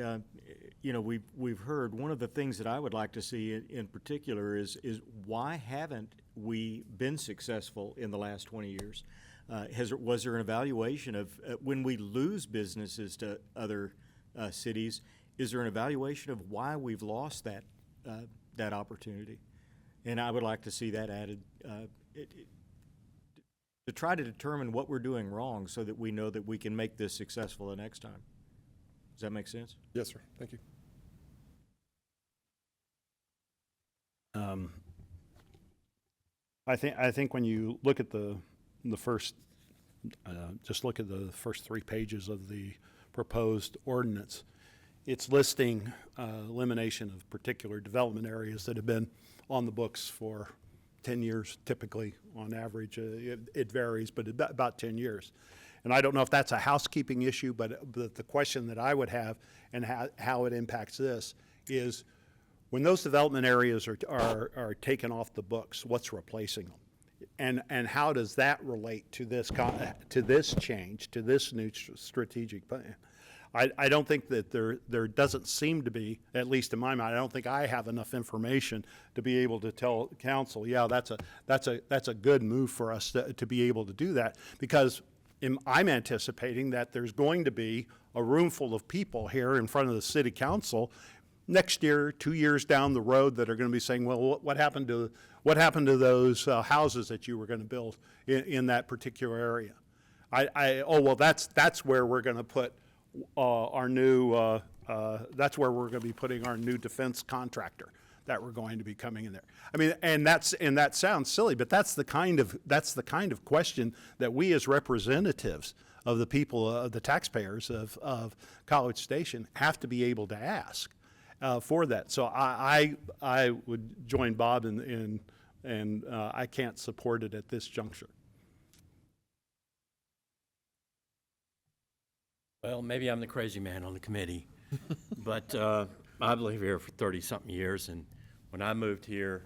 we've heard. One of the things that I would like to see in particular is why haven't we been successful in the last 20 years? Was there an evaluation of, when we lose businesses to other cities, is there an evaluation of why we've lost that opportunity? And I would like to see that added, to try to determine what we're doing wrong so that we know that we can make this successful the next time. Does that make sense? Yes, sir. Thank you. I think when you look at the first, just look at the first 3 pages of the proposed ordinance, it's listing elimination of particular development areas that have been on the books for 10 years, typically, on average. It varies, but about 10 years. And I don't know if that's a housekeeping issue, but the question that I would have and how it impacts this is, when those development areas are taken off the books, what's replacing them? And how does that relate to this change, to this new strategic plan? I don't think that there doesn't seem to be, at least in my mind, I don't think I have enough information to be able to tell council, yeah, that's a good move for us to be able to do that, because I'm anticipating that there's going to be a room full of people here in front of the city council next year, 2 years down the road, that are going to be saying, well, what happened to those houses that you were going to build in that particular area? Well, that's where we're going to put our new, that's where we're going to be putting our new defense contractor that we're going to be coming in there. I mean, and that sounds silly, but that's the kind of question that we as representatives of the people, of the taxpayers of College Station, have to be able to ask for that. So I would join Bob and I can't support it at this juncture. Well, maybe I'm the crazy man on the committee, but I've lived here for 30-something years, and when I moved here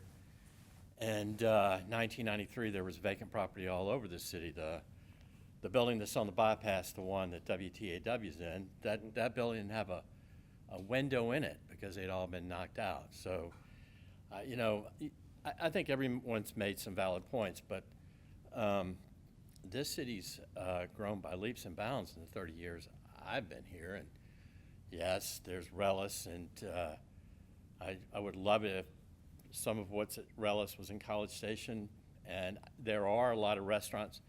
in 1993, there was vacant property all over the city. The building that's on the bypass, the one that WTAW's in, that building didn't have a window in it because they'd all been knocked out. So, I think everyone's made some valid points, but this city's grown by leaps and bounds in the 30 years I've been here. And yes, there's Rellis, and I would love it if some of what's at Rellis was in College Station. And there are a lot of restaurants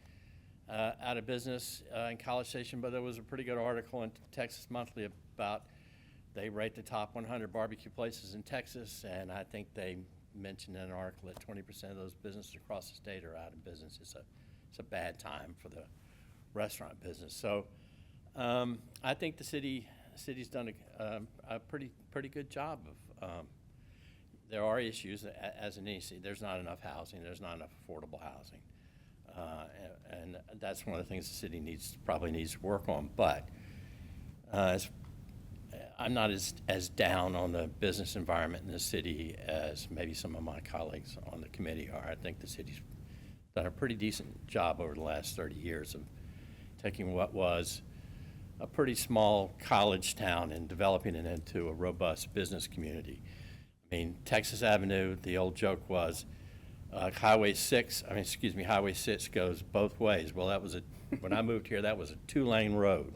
out of business in College Station, but there was a pretty good article in Texas Monthly about, they rate the top 100 barbecue places in Texas, and I think they mentioned in an article that 20% of those businesses across the state are out of business. It's a bad time for the restaurant business. So I think the city's done a pretty good job of. There are issues, as in any city. There's not enough housing. There's not enough affordable housing, and that's one of the things the city probably needs to work on. But I'm not as down on the business environment in the city as maybe some of my colleagues on the committee are. I think the city's done a pretty decent job over the last 30 years of taking what was a pretty small college town and developing it into a robust business community. I mean, Texas Avenue, the old joke was Highway 6 goes both ways. Well, when I moved here, that was a 2-lane road.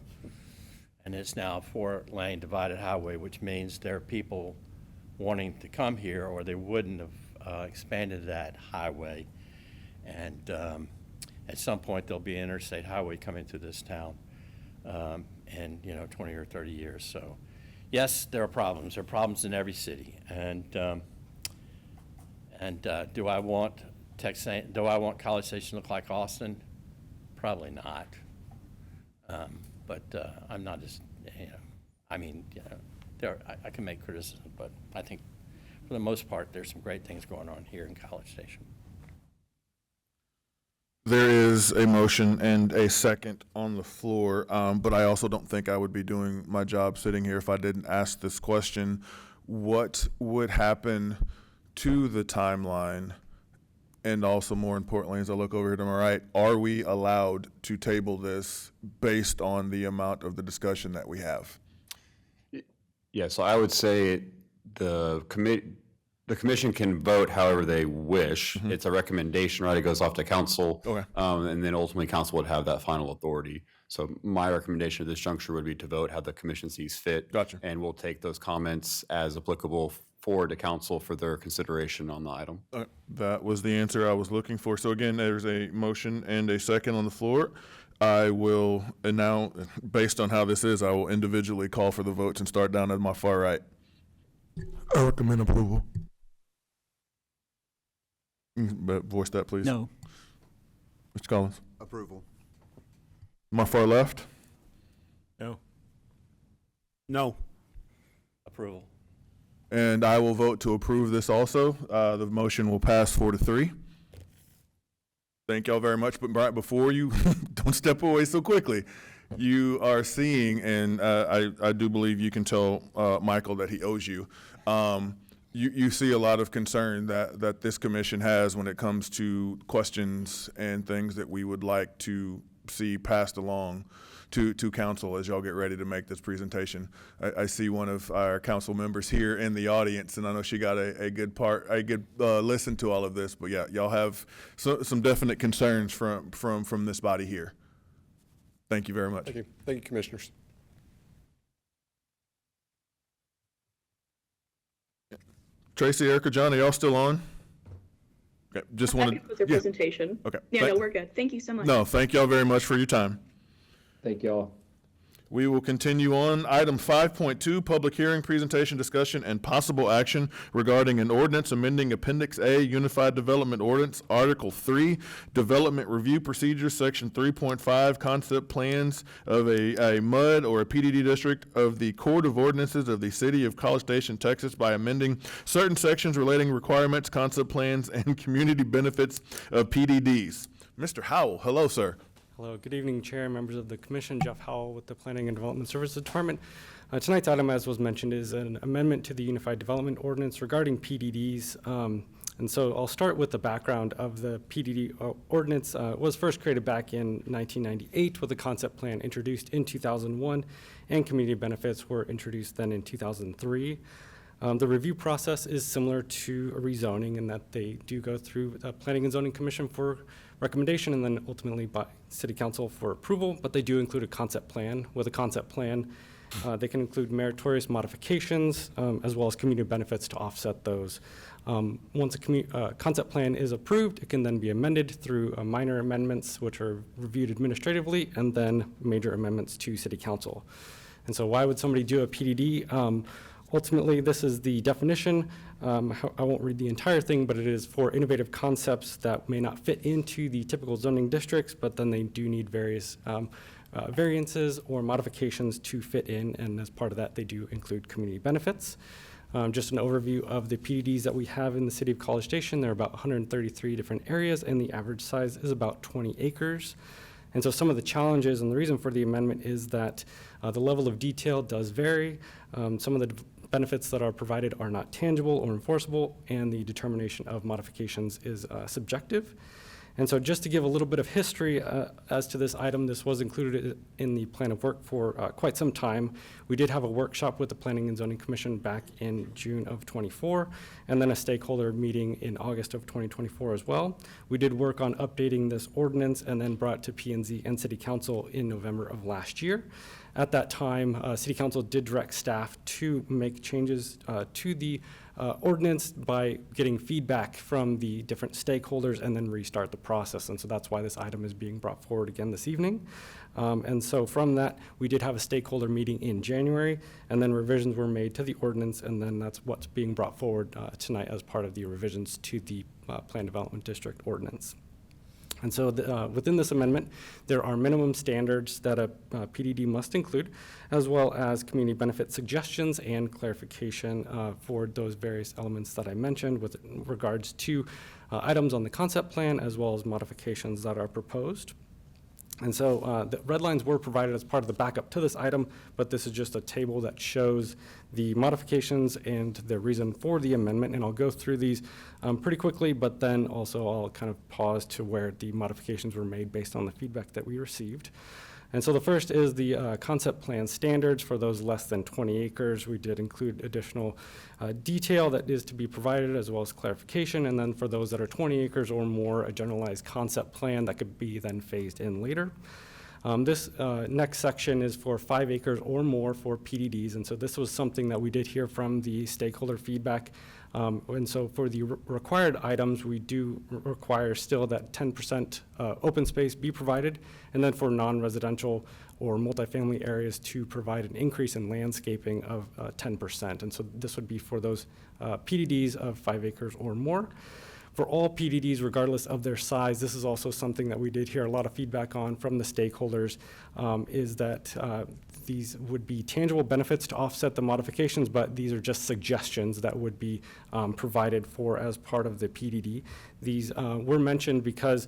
And it's now a 4-lane divided highway, which means there are people wanting to come here, or they wouldn't have expanded that highway. And at some point, there'll be an interstate highway coming through this town in 20 or 30 years. So, yes, there are problems. There are problems in every city. And do I want College Station to look like Austin? Probably not. But I'm not as, I can make criticism, but I think for the most part, there's some great things going on here in College Station. There is a motion and a second on the floor, but I also don't think I would be doing my job sitting here if I didn't ask this question. What would happen to the timeline? And also, more importantly, as I look over here to my right, are we allowed to table this based on the amount of the discussion that we have? Yeah, so I would say the commission can vote however they wish. It's a recommendation, right? It goes off to council. Okay. And then ultimately council would have that final authority. So my recommendation at this juncture would be to vote how the commission sees fit. Gotcha. And we'll take those comments as applicable forward to council for their consideration on the item. That was the answer I was looking for. So again, there's a motion and a second on the floor. I will, and now, based on how this is, I will individually call for the votes and start down at my far right. I recommend approval. But voice that, please. No. Mr. Collins. Approval. My far left. No. No. Approval. And I will vote to approve this also. The motion will pass 4-3. Thank y'all very much. But Brian, before you, don't step away so quickly. You are seeing, and I do believe you can tell Michael that he owes you. You see a lot of concern that this commission has when it comes to questions and things that we would like to see passed along to council as y'all get ready to make this presentation. I see one of our council members here in the audience, and I know she got a good listen to all of this. But yeah, y'all have some definite concerns from this body here. Thank you very much. Thank you. Thank you, commissioners. Tracy, Erica, John, are y'all still on? Okay, just Happy wanted. with your Yeah. presentation. Okay. Yeah, Thank- no, we're good. Thank you so much. No, thank y'all very much for your time. Thank you all. We will continue on. Item 5.2, public hearing, presentation, discussion, and possible action regarding an ordinance amending Appendix A, Unified Development Ordinance, Article 3, Development Review Procedures, Section 3.5, Concept Plans of a MUD or a PDD district of the Code of Ordinances of the City of College Station, Texas, by amending certain sections relating requirements, concept plans, and community benefits of PDDs. Mr. Howell, hello, sir. Hello, good evening, Chair, members of the Commission. Jeff Howell with the Planning and Development Services Department. Tonight's item, as was mentioned, is an amendment to the Unified Development Ordinance regarding PDDs. And so I'll start with the background of the PDD ordinance. It was first created back in 1998 with a concept plan introduced in 2001, and community benefits were introduced then in 2003. The review process is similar to a rezoning in that they do go through the Planning and Zoning Commission for recommendation and then ultimately by City Council for approval, but they do include a concept plan. With a concept plan, they can include meritorious modifications as well as community benefits to offset those. Once a concept plan is approved, it can then be amended through minor amendments, which are reviewed administratively, and then major amendments to City Council. And so why would somebody do a PDD? Ultimately, this is the definition. I won't read the entire thing, but it is for innovative concepts that may not fit into the typical zoning districts, but then they do need various variances or modifications to fit in, and as part of that, they do include community benefits. Just an overview of the PDDs that we have in the city of College Station. There are about 133 different areas, and the average size is about 20 acres. And so some of the challenges and the reason for the amendment is that the level of detail does vary. Some of the benefits that are provided are not tangible or enforceable, and the determination of modifications is subjective. And so just to give a little bit of history as to this item, this was included in the plan of work for quite some time. We did have a workshop with the Planning and Zoning Commission back in June of '24, and then a stakeholder meeting in August of 2024 as well. We did work on updating this ordinance and then brought it to P&Z and City Council in November of last year. At that time, City Council did direct staff to make changes to the ordinance by getting feedback from the different stakeholders and then restart the process. And so that's why this item is being brought forward again this evening. And so from that, we did have a stakeholder meeting in January, and then revisions were made to the ordinance, and then that's what's being brought forward tonight as part of the revisions to the Plan Development District ordinance. And so within this amendment, there are minimum standards that a PDD must include, as well as community benefit suggestions and clarification for those various elements that I mentioned with regards to items on the concept plan, as well as modifications that are proposed. And so the red lines were provided as part of the backup to this item, but this is just a table that shows the modifications and the reason for the amendment. And I'll go through these pretty quickly, but then also I'll kind of pause to where the modifications were made based on the feedback that we received. And so the first is the concept plan standards for those less than 20 acres. We did include additional detail that is to be provided as well as clarification. And then for those that are 20 acres or more, a generalized concept plan that could be then phased in later. This next section is for 5 acres or more for PDDs. And so this was something that we did hear from the stakeholder feedback. And so for the required items, we do require still that 10% open space be provided. And then for non-residential or multifamily areas to provide an increase in landscaping of 10%. And so this would be for those PDDs of 5 acres or more. For all PDDs, regardless of their size, this is also something that we did hear a lot of feedback on from the stakeholders, is that these would be tangible benefits to offset the modifications, but these are just suggestions that would be provided for as part of the PDD. These were mentioned because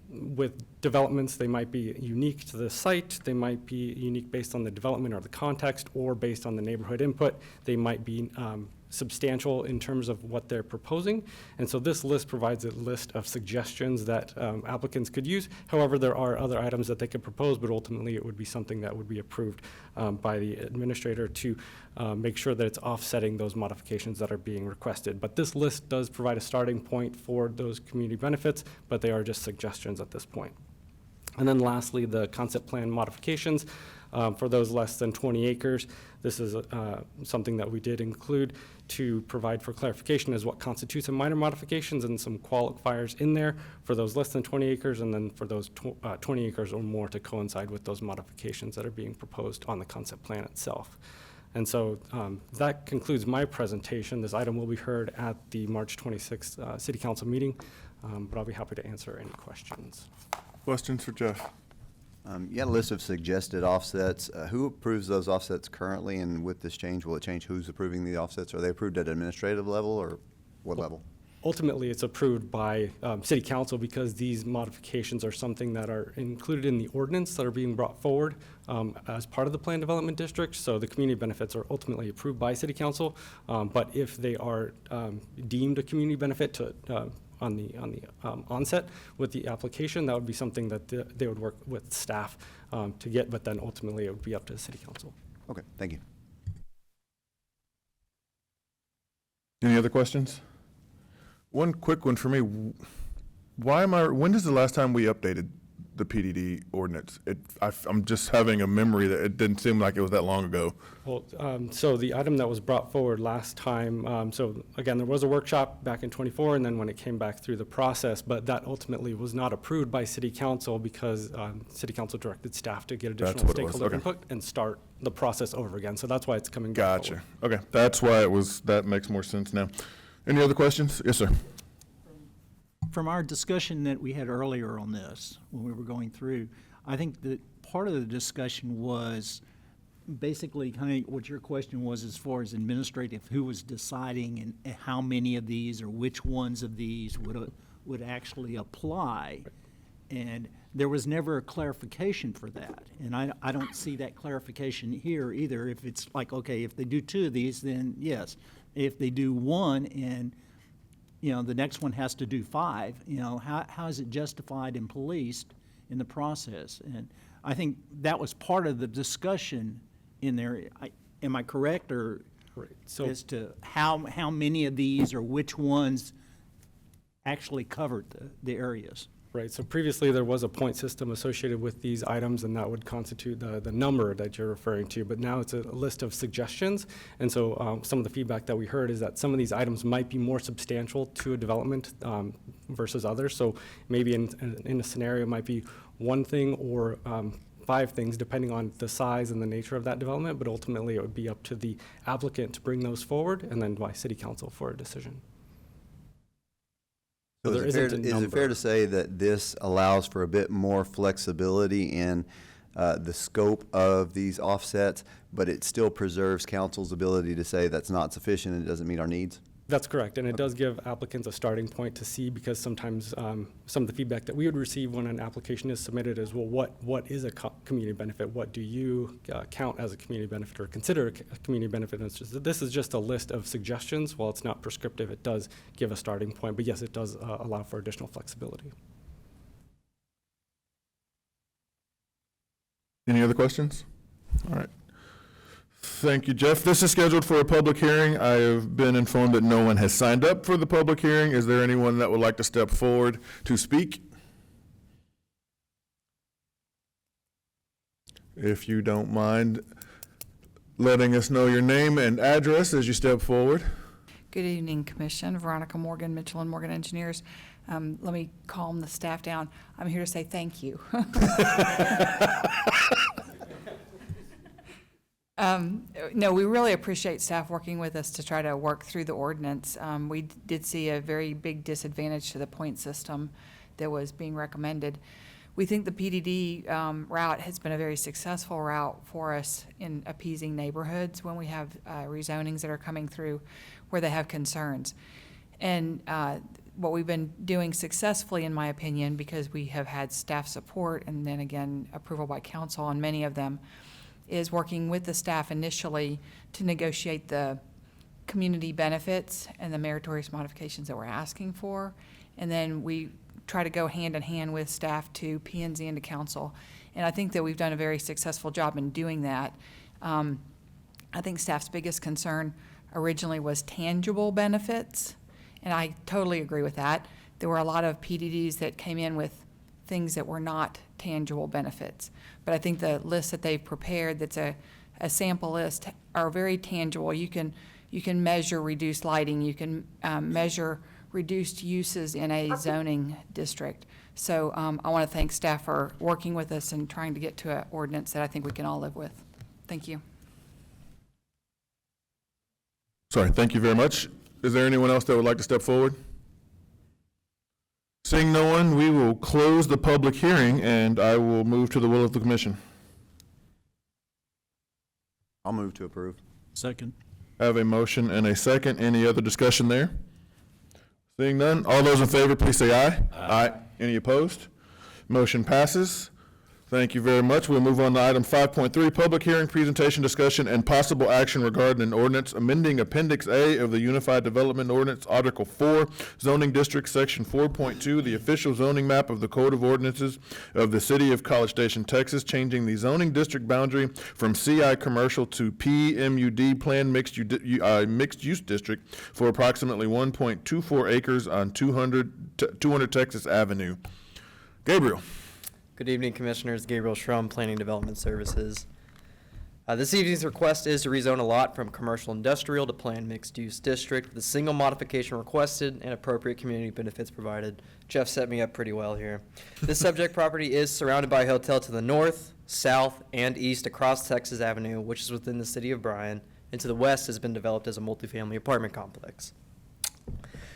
with developments, they might be unique to the site, they might be unique based on the development or the context, or based on the neighborhood input. They might be substantial in terms of what they're proposing. And so this list provides a list of suggestions that applicants could use. However, there are other items that they could propose, but ultimately it would be something that would be approved by the administrator to make sure that it's offsetting those modifications that are being requested. But this list does provide a starting point for those community benefits, but they are just suggestions at this point. And then lastly, the concept plan modifications. For those less than 20 acres, this is something that we did include to provide for clarification as what constitutes a minor modifications and some qualifiers in there for those less than 20 acres, and then for those 20 acres or more to coincide with those modifications that are being proposed on the concept plan itself. And so that concludes my presentation. This item will be heard at the March 26th City Council meeting, but I'll be happy to answer any questions. Questions for Jeff? You had a list of suggested offsets. Who approves those offsets currently, and with this change, will it change who's approving the offsets? Are they approved at administrative level, or what level? Ultimately, it's approved by City Council because these modifications are something that are included in the ordinance that are being brought forward as part of the Plan Development District. So the community benefits are ultimately approved by City Council, but if they are deemed a community benefit to on the onset with the application, that would be something that they would work with staff to get, but then ultimately it would be up to the City Council. Okay, thank you. Any other questions? One quick one for me. When is the last time we updated the PDD ordinance? I'm just having a memory that it didn't seem like it was that long ago. Well, so the item that was brought forward last time, so again, there was a workshop back in '24, and then when it came back through the process, but that ultimately was not approved by City Council because City Council directed staff to get additional stakeholder Okay. input and start the process over again. So that's why it's coming back Gotcha. forward. Okay, that's why that makes more sense now. Any other questions? Yes, sir. From our discussion that we had earlier on this, when we were going through, I think that part of the discussion was basically kind of what your question was as far as administrative, who was deciding and how many of these or which ones of these would actually apply. And there was never a clarification for that. And I don't see that clarification here either. If it's like, okay, if they do 2 of these, then yes. If they do 1 and the next one has to do 5, how is it justified and policed in the process? And I think that was part of the discussion in there. Am I correct, or So as to how many of these or which ones actually covered the areas? Right, so previously there was a point system associated with these items, and that would constitute the number that you're referring to, but now it's a list of suggestions. And so some of the feedback that we heard is that some of these items might be more substantial to a development versus others. So maybe in a scenario, it might be 1 thing or 5 things, depending on the size and the nature of that development, but ultimately it would be up to the applicant to bring those forward, and then by City Council for a decision. So there is it isn't a fair number. to say that this allows for a bit more flexibility in the scope of these offsets, but it still preserves council's ability to say that's not sufficient and it doesn't meet our needs? That's correct, and it does give applicants a starting point to see, because sometimes some of the feedback that we would receive when an application is submitted is, well, what is a community benefit? What do you count as a community benefit or consider a community benefit? And it's just, this is just a list of suggestions. While it's not prescriptive, it does give a starting point, but yes, it does allow for additional flexibility. Any other questions? All right. Thank you, Jeff. This is scheduled for a public hearing. I have been informed that no one has signed up for the public hearing. Is there anyone that would like to step forward to speak? If you don't mind letting us know your name and address as you step forward. Good evening, Commission. Veronica Morgan, Mitchell and Morgan Engineers. Let me calm the staff down. I'm here to say thank you. No, we really appreciate staff working with us to try to work through the ordinance. We did see a very big disadvantage to the point system that was being recommended. We think the PDD route has been a very successful route for us in appeasing neighborhoods when we have rezonings that are coming through where they have concerns. And what we've been doing successfully, in my opinion, because we have had staff support and then again approval by council on many of them, is working with the staff initially to negotiate the community benefits and the meritorious modifications that we're asking for. And then we try to go hand in hand with staff to P&Z and to council. And I think that we've done a very successful job in doing that. I think staff's biggest concern originally was tangible benefits, and I totally agree with that. There were a lot of PDDs that came in with things that were not tangible benefits. But I think the list that they've prepared, that's a sample list, are very tangible. You can measure reduced lighting, you can measure reduced uses in a zoning district. So I want to thank staff for working with us and trying to get to an ordinance that I think we can all live with. Thank you. Sorry, thank you very much. Is there anyone else that would like to step forward? Seeing no one, we will close the public hearing and I will move to the will of the commission. I'll move to approve. Second. I have a motion and a second. Any other discussion there? Seeing none, all those in favor, please say aye. Aye. Any opposed? Motion passes. Thank you very much. We'll move on to item 5.3, public hearing, presentation, discussion, and possible action regarding an ordinance amending Appendix A of the Unified Development Ordinance, Article 4, Zoning District, Section 4.2, the official zoning map of the Code of Ordinances of the City of College Station, Texas, changing the zoning district boundary from CI Commercial to PMUD Planned Mixed Use District for approximately 1.24 acres on 200 Texas Avenue. Gabriel. Good evening, Commissioners. Gabriel Schrum, Planning Development Services. This evening's request is to rezone a lot from commercial industrial to planned mixed-use district with a single modification requested and appropriate community benefits provided. Jeff set me up pretty well here. This subject property is surrounded by a hotel to the north, south, and east across Texas Avenue, which is within the city of Bryan, and to the west has been developed as a multifamily apartment complex.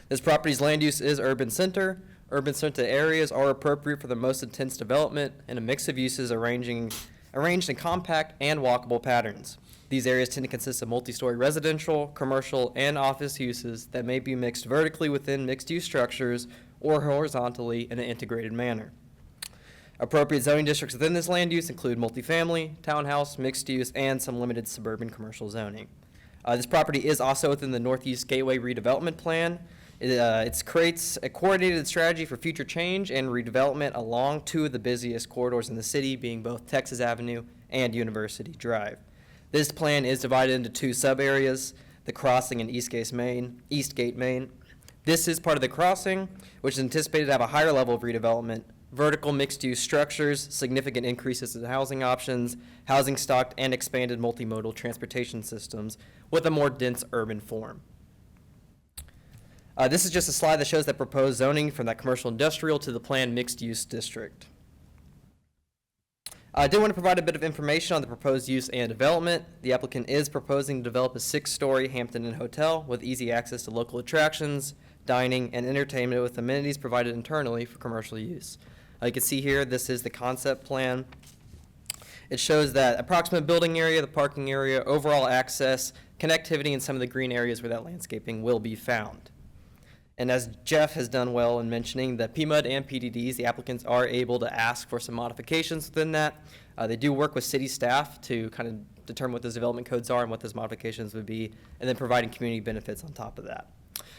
This property's land use is urban center. Urban center areas are appropriate for the most intense development and a mix of uses arranged in compact and walkable patterns. These areas tend to consist of multi-story residential, commercial, and office uses that may be mixed vertically within mixed-use structures or horizontally in an integrated manner. Appropriate zoning districts within this land use include multifamily, townhouse, mixed use, and some limited suburban commercial zoning. This property is also within the Northeast Gateway redevelopment plan. It creates a coordinated strategy for future change and redevelopment along two of the busiest corridors in the city, being both Texas Avenue and University Drive. This plan is divided into two sub-areas, the crossing and Eastgate Main. This is part of the crossing, which is anticipated to have a higher level of redevelopment, vertical mixed-use structures, significant increases in housing options, housing stock, and expanded multimodal transportation systems with a more dense urban form. This is just a slide that shows that proposed zoning from that commercial industrial to the planned mixed-use district. I did want to provide a bit of information on the proposed use and development. The applicant is proposing to develop a 6-story Hampton Inn hotel with easy access to local attractions, dining, and entertainment with amenities provided internally for commercial use. You can see here, this is the concept plan. It shows that approximate building area, the parking area, overall access, connectivity, and some of the green areas where that landscaping will be found. And as Jeff has done well in mentioning, the PMUD and PDDs, the applicants are able to ask for some modifications within that. They do work with city staff to kind of determine what those development codes are and what those modifications would be, and then providing community benefits on top of that.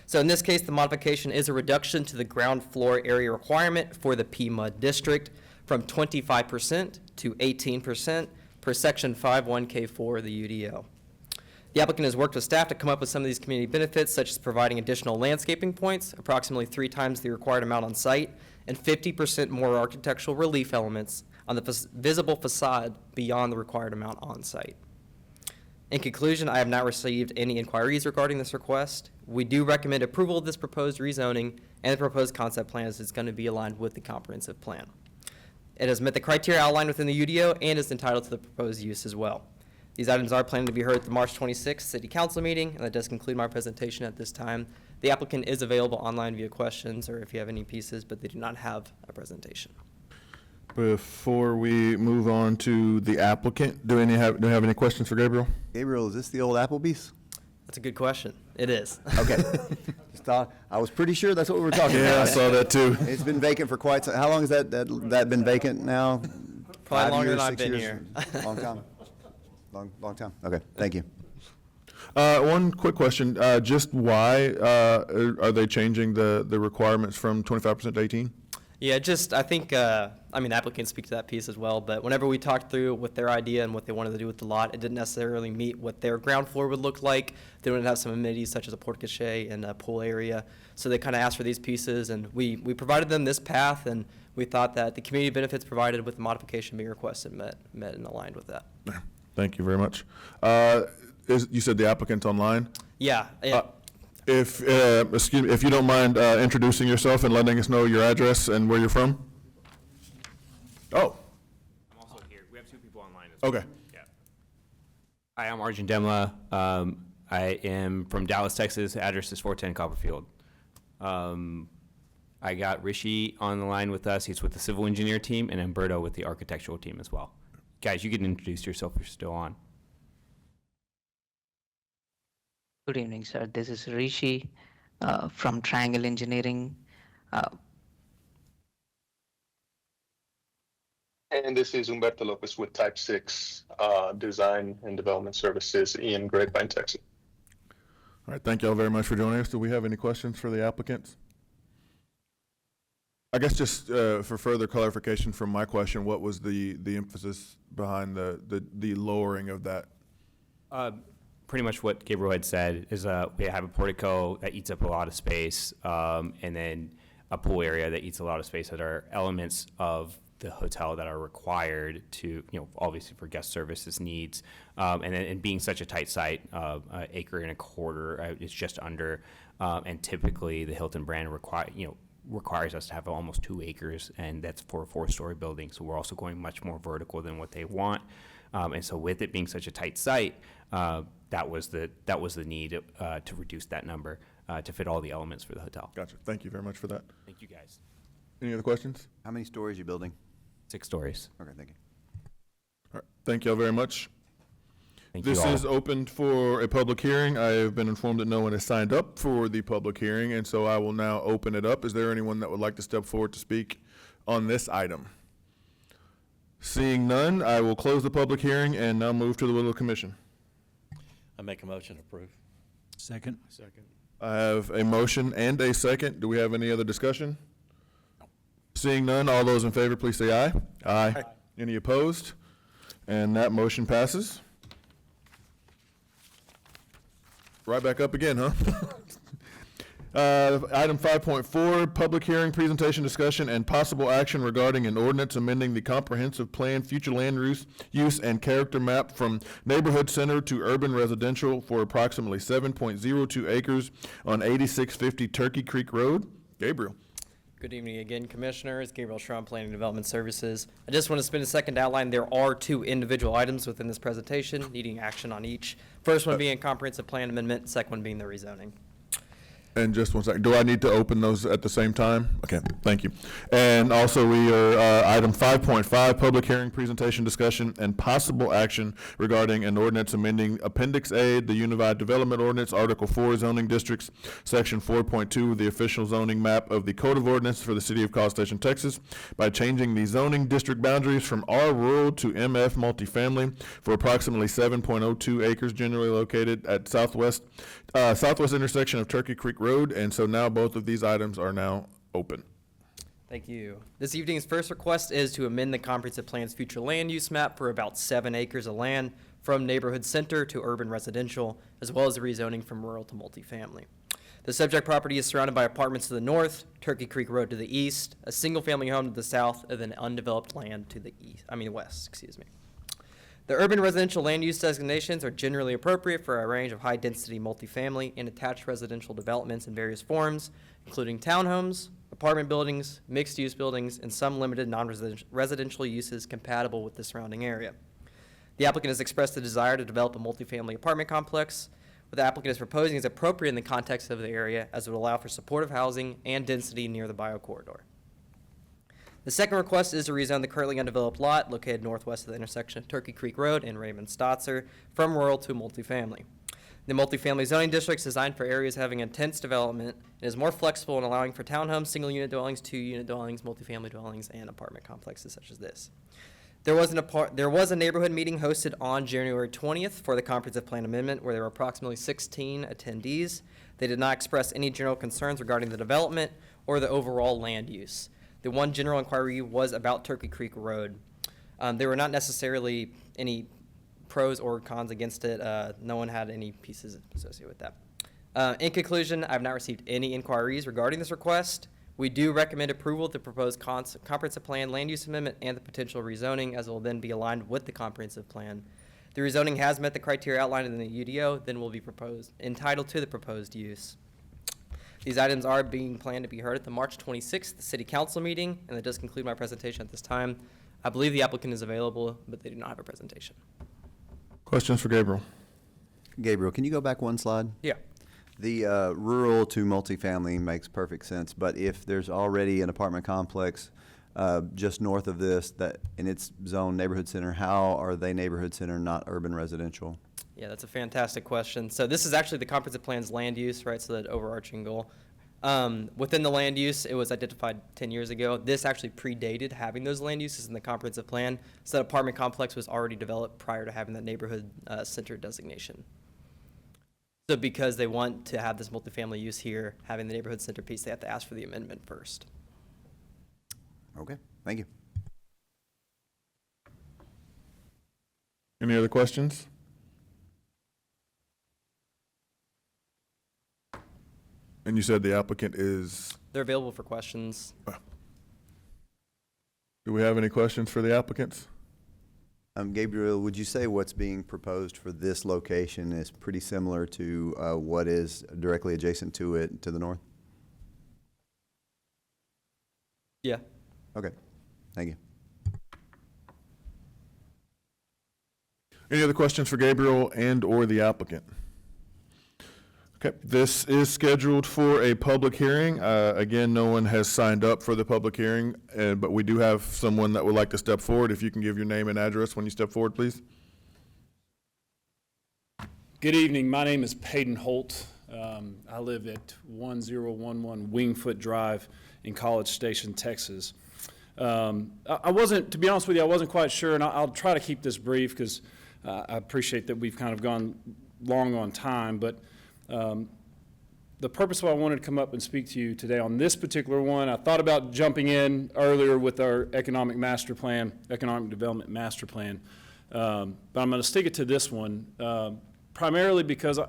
So in this case, the modification is a reduction to the ground floor area requirement for the PMUD district from 25% to 18% per Section 51K4 of the UDO. The applicant has worked with staff to come up with some of these community benefits, such as providing additional landscaping points, approximately 3 times the required amount on site, and 50% more architectural relief elements on the visible facade beyond the required amount on site. In conclusion, I have not received any inquiries regarding this request. We do recommend approval of this proposed rezoning, and the proposed concept plan is going to be aligned with the comprehensive plan. It has met the criteria outlined within the UDO and is entitled to the proposed use as well. These items are planned to be heard at the March 26th City Council meeting, and that does conclude my presentation at this time. The applicant is available online via questions or if you have any pieces, but they do not have a presentation. Before we move on to the applicant, do we have any questions for Gabriel? Gabriel, is this the old Applebee's? That's a good question. It is. Okay. Just thought, I was pretty sure that's what we were talking about. Yeah, I saw that too. It's been vacant for quite some, how long has that been vacant now? Probably 5 longer years, than I've 6 been years? here. Long time? Long time. Okay, thank you. One quick question, just why are they changing the requirements from 25% to 18? Yeah, just, I think, the applicant speak to that piece as well, but whenever we talked through with their idea and what they wanted to do with the lot, it didn't necessarily meet what their ground floor would look like. They would have some amenities such as a porte cochere and a pool area. So they kind of asked for these pieces, and we provided them this path, and we thought that the community benefits provided with the modification being requested met and aligned with that. Thank you very much. You said the applicant's online? Yeah. If you don't mind introducing yourself and letting us know your address and where you're from? Oh, I'm also here. We have 2 people online as well. okay. Yeah. Hi, I'm Arjun Demla. I am from Dallas, Texas. Address is 410 Copperfield. I got Rishi on the line with us. He's with the civil engineer team, and Umberto with the architectural team as well. Guys, you can introduce yourself if you're still on. Good evening, sir. This is Rishi from Triangle Engineering. And this is Humberto Lopez with Type 6 Design and Development Services in Grapevine, Texas. All right, thank you all very much for joining us. Do we have any questions for the applicants? I guess just for further clarification from my question, what was the emphasis behind the lowering of that? Pretty much what Gabriel had said is we have a portico that eats up a lot of space, and then a pool area that eats a lot of space that are elements of the hotel that are required to, obviously for guest services needs. And being such a tight site, an acre and a quarter, it's just under, and typically the Hilton brand requires us to have almost 2 acres, and that's for a 4-story building. So we're also going much more vertical than what they want. And so with it being such a tight site, that was the need to reduce that number to fit all the elements for the hotel. Gotcha. Thank you very much for that. Thank you, guys. Any other questions? How many stories are you building? 6 stories. Okay, thank you. All right, thank you all very much. Thank you This all. is opened for a public hearing. I have been informed that no one has signed up for the public hearing, and so I will now open it up. Is there anyone that would like to step forward to speak on this item? Seeing none, I will close the public hearing and now move to the will of the commission. I make a motion to approve. Second. I have a motion and a second. Do we have any other discussion? Seeing none, all those in favor, please say aye. Aye. Any opposed? And that motion passes. Right back up again, huh? Item 5.4, public hearing, presentation, discussion, and possible action regarding an ordinance amending the comprehensive plan, future land use and character map from neighborhood center to urban residential for approximately 7.02 acres on 8650 Turkey Creek Road. Gabriel. Good evening again, Commissioners. Gabriel Schrum, Planning and Development Services. I just want to spend a second to outline there are 2 individual items within this presentation needing action on each. First one being a comprehensive plan amendment, second one being the rezoning. And just one second, do I need to open those at the same time? Okay, thank you. And also we are, item 5.5, public hearing, presentation, discussion, and possible action regarding an ordinance amending Appendix A, the Unified Development Ordinance, Article 4, zoning districts, Section 4.2, the official zoning map of the Code of Ordinance for the City of College Station, Texas, by changing the zoning district boundaries from R rural to MF multifamily for approximately 7.02 acres generally located at southwest intersection of Turkey Creek Road, and so now both of these items are now open. Thank you. This evening's first request is to amend the comprehensive plan's future land use map for about 7 acres of land from neighborhood center to urban residential, as well as the rezoning from rural to multifamily. The subject property is surrounded by apartments to the north, Turkey Creek Road to the east, a single-family home to the south, and then undeveloped land to the west, excuse me. The urban residential land use designations are generally appropriate for a range of high-density multifamily and attached residential developments in various forms, including townhomes, apartment buildings, mixed-use buildings, and some limited non-residential uses compatible with the surrounding area. The applicant has expressed the desire to develop a multifamily apartment complex. What the applicant is proposing is appropriate in the context of the area, as it would allow for supportive housing and density near the biocorridor. The second request is to rezone the currently undeveloped lot located northwest of the intersection of Turkey Creek Road and Raymond Stotzer from rural to multifamily. The multifamily zoning district is designed for areas having intense development and is more flexible in allowing for townhomes, single-unit dwellings, two-unit dwellings, multifamily dwellings, and apartment complexes such as this. There was a neighborhood meeting hosted on January 20th for the comprehensive plan amendment where there were approximately 16 attendees. They did not express any general concerns regarding the development or the overall land use. The one general inquiry was about Turkey Creek Road. There were not necessarily any pros or cons against it. No one had any pieces associated with that. In conclusion, I have not received any inquiries regarding this request. We do recommend approval of the proposed comprehensive plan land use amendment and the potential rezoning, as it will then be aligned with the comprehensive plan. The rezoning has met the criteria outlined in the UDO, then will be entitled to the proposed use. These items are being planned to be heard at the March 26th City Council meeting, and that does conclude my presentation at this time. I believe the applicant is available, but they do not have a presentation. Questions for Gabriel? Gabriel, can you go back one slide? Yeah. The rural to multifamily makes perfect sense, but if there's already an apartment complex just north of this that in its zone neighborhood center, how are they neighborhood center, not urban residential? Yeah, that's a fantastic question. So this is actually the comprehensive plan's land use, right? So that overarching goal. Within the land use, it was identified 10 years ago. This actually predated having those land uses in the comprehensive plan. So that apartment complex was already developed prior to having that neighborhood center designation. So because they want to have this multifamily use here, having the neighborhood center piece, they have to ask for the amendment first. Okay, thank you. Any other questions? And you said the applicant is, They're available for questions. do we have any questions for the applicants? Gabriel, would you say what's being proposed for this location is pretty similar to what is directly adjacent to it to the north? Yeah. Okay, thank you. Any other questions for Gabriel and or the applicant? Okay, this is scheduled for a public hearing. Again, no one has signed up for the public hearing, but we do have someone that would like to step forward. If you can give your name and address when you step forward, please. Good evening. My name is Peyton Holt. I live at 1011 Wingfoot Drive in College Station, Texas. I wasn't, to be honest with you, I wasn't quite sure, and I'll try to keep this brief because I appreciate that we've kind of gone long on time, but the purpose why I wanted to come up and speak to you today on this particular one, I thought about jumping in earlier with our economic development master plan, but I'm going to stick it to this one, primarily because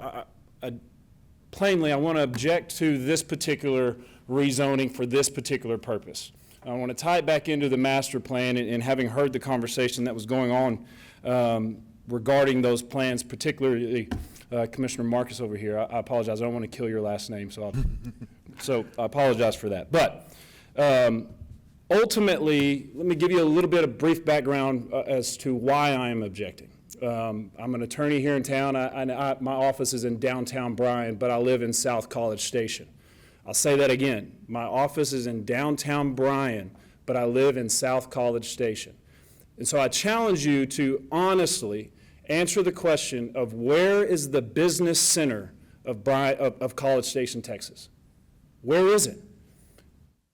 plainly I want to object to this particular rezoning for this particular purpose. I want to tie it back into the master plan and having heard the conversation that was going on regarding those plans, particularly Commissioner Marcus over here. I apologize. I don't want to kill your last name, so I apologize for that. But ultimately, let me give you a little bit of brief background as to why I am objecting. I'm an attorney here in town. My office is in downtown Bryan, but I live in South College Station. I'll say that again. My office is in downtown Bryan, but I live in South College Station. And so I challenge you to honestly answer the question of where is the business center of College Station, Texas? Where is it?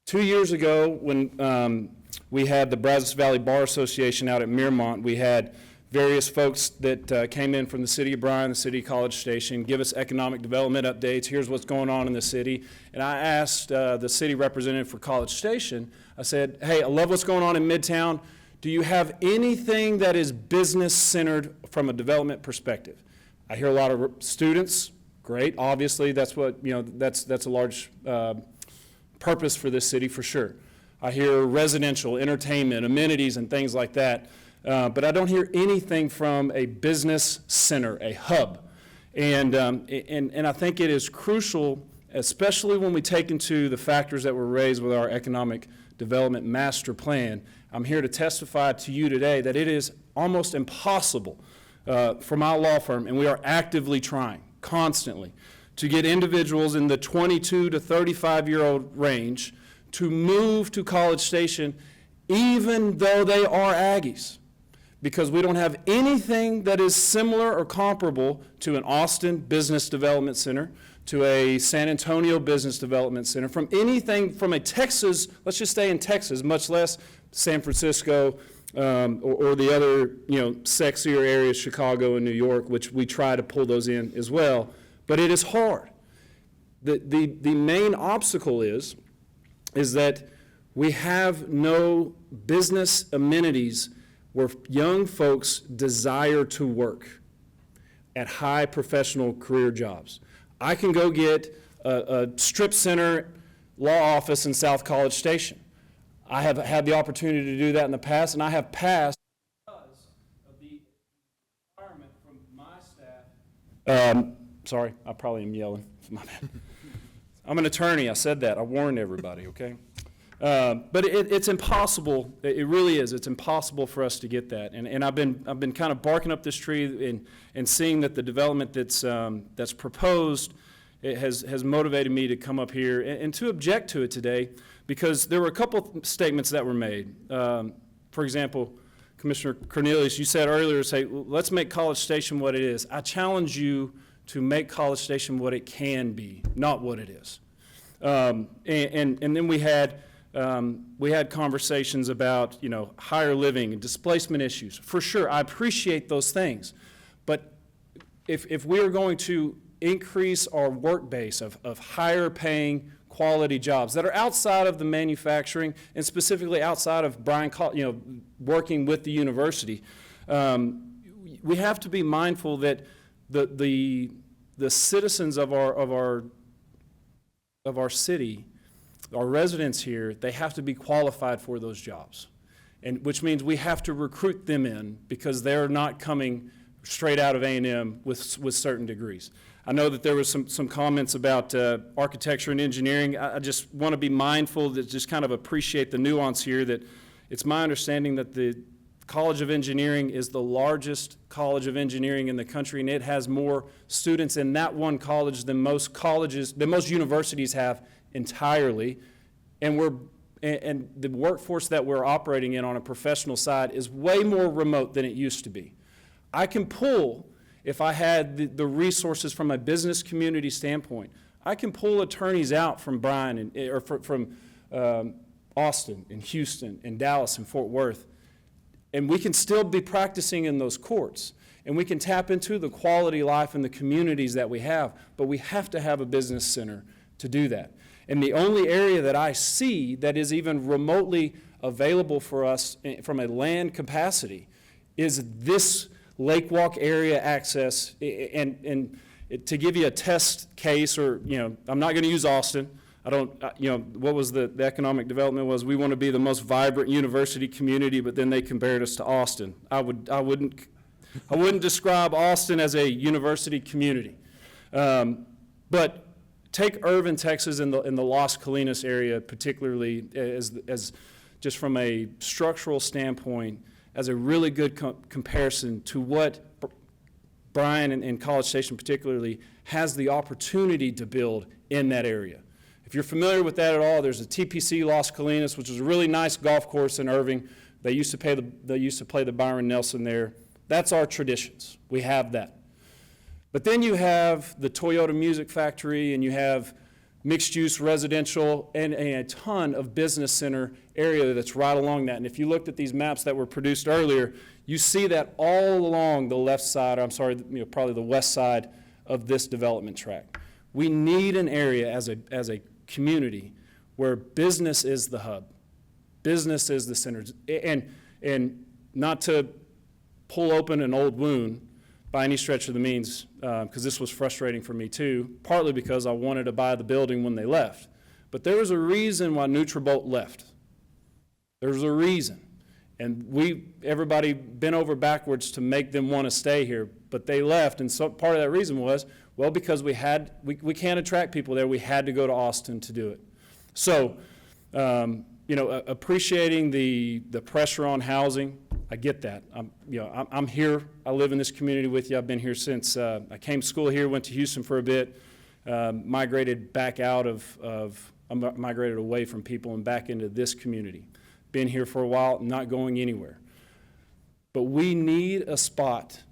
2 years ago, when we had the Brazos Valley Bar Association out at Miramont, we had various folks that came in from the city of Bryan, the city of College Station, give us economic development updates. Here's what's going on in the city. And I asked the city representative for College Station, I said, hey, I love what's going on in Midtown. Do you have anything that is business-centered from a development perspective? I hear a lot of students. Great. Obviously, that's what, that's a large purpose for this city for sure. I hear residential, entertainment, amenities, and things like that. But I don't hear anything from a business center, a hub. And I think it is crucial, especially when we take into the factors that were raised with our economic development master plan. I'm here to testify to you today that it is almost impossible for my law firm, and we are actively trying, constantly, to get individuals in the 22 to 35-year-old range to move to College Station, even though they are Aggies. Because we don't have anything that is similar or comparable to an Austin Business Development Center, to a San Antonio Business Development Center, from anything from a Texas, let's just stay in Texas, much less San Francisco or the other, sexier areas, Chicago and New York, which we try to pull those in as well. But it is hard. The main obstacle is that we have no business amenities where young folks desire to work at high professional career jobs. I can go get a strip center law office in South College Station. I have had the opportunity to do that in the past, and I have passed because of the requirement from my staff. Sorry, I probably am yelling. My bad. I'm an attorney. I said that. I warned everybody, okay? But it's impossible. It really is. It's impossible for us to get that. And I've been kind of barking up this tree and seeing that the development that's proposed, it has motivated me to come up here and to object to it today, because there were a couple statements that were made. For example, Commissioner Cornelius, you said earlier, say, let's make College Station what it is. I challenge you to make College Station what it can be, not what it is. And then we had conversations about, higher living and displacement issues. For sure, I appreciate those things. But if we are going to increase our work base of higher paying quality jobs that are outside of the manufacturing and specifically outside of Bryan, working with the university, we have to be mindful that the citizens of our city, our residents here, they have to be qualified for those jobs, and which means we have to recruit them in because they're not coming straight out of A&M with certain degrees. I know that there was some comments about architecture and engineering. I just want to be mindful to just kind of appreciate the nuance here, that it's my understanding that the College of Engineering is the largest college of engineering in the country, and it has more students in that one college than most universities have entirely. And the workforce that we're operating in on a professional side is way more remote than it used to be. I can pull, if I had the resources from a business community standpoint, I can pull attorneys out from Bryan or from Austin and Houston and Dallas and Fort Worth, and we can still be practicing in those courts, and we can tap into the quality of life in the communities that we have, but we have to have a business center to do that. And the only area that I see that is even remotely available for us from a land capacity is this Lake Walk area access. And to give you a test case, or, I'm not going to use Austin. I don't, what was the economic development was, we want to be the most vibrant university community, but then they compared us to Austin. I wouldn't describe Austin as a university community. But take Irving, Texas, in the Las Colinas area, particularly as just from a structural standpoint, as a really good comparison to what Bryan and College Station particularly has the opportunity to build in that area. If you're familiar with that at all, there's a TPC Las Colinas, which is a really nice golf course in Irving. They used to play the Byron Nelson there. That's our traditions. We have that. But then you have the Toyota Music Factory, and you have mixed-use residential, and a ton of business center area that's right along that. And if you looked at these maps that were produced earlier, you see that all along the left side, or I'm sorry, probably the west side of this development tract. We need an area as a community where business is the hub. Business is the center. And not to pull open an old wound by any stretch of the means, because this was frustrating for me too, partly because I wanted to buy the building when they left. But there was a reason why Nutrabolt left. There was a reason. And everybody bent over backwards to make them want to stay here, but they left. And so part of that reason was, well, because we can't attract people there, we had to go to Austin to do it. So, appreciating the pressure on housing, I get that. I'm here. I live in this community with you. I've been here since I came to school here, went to Houston for a bit, migrated back migrated away from people and back into this community. Been here for a while, not going anywhere. But we need a spot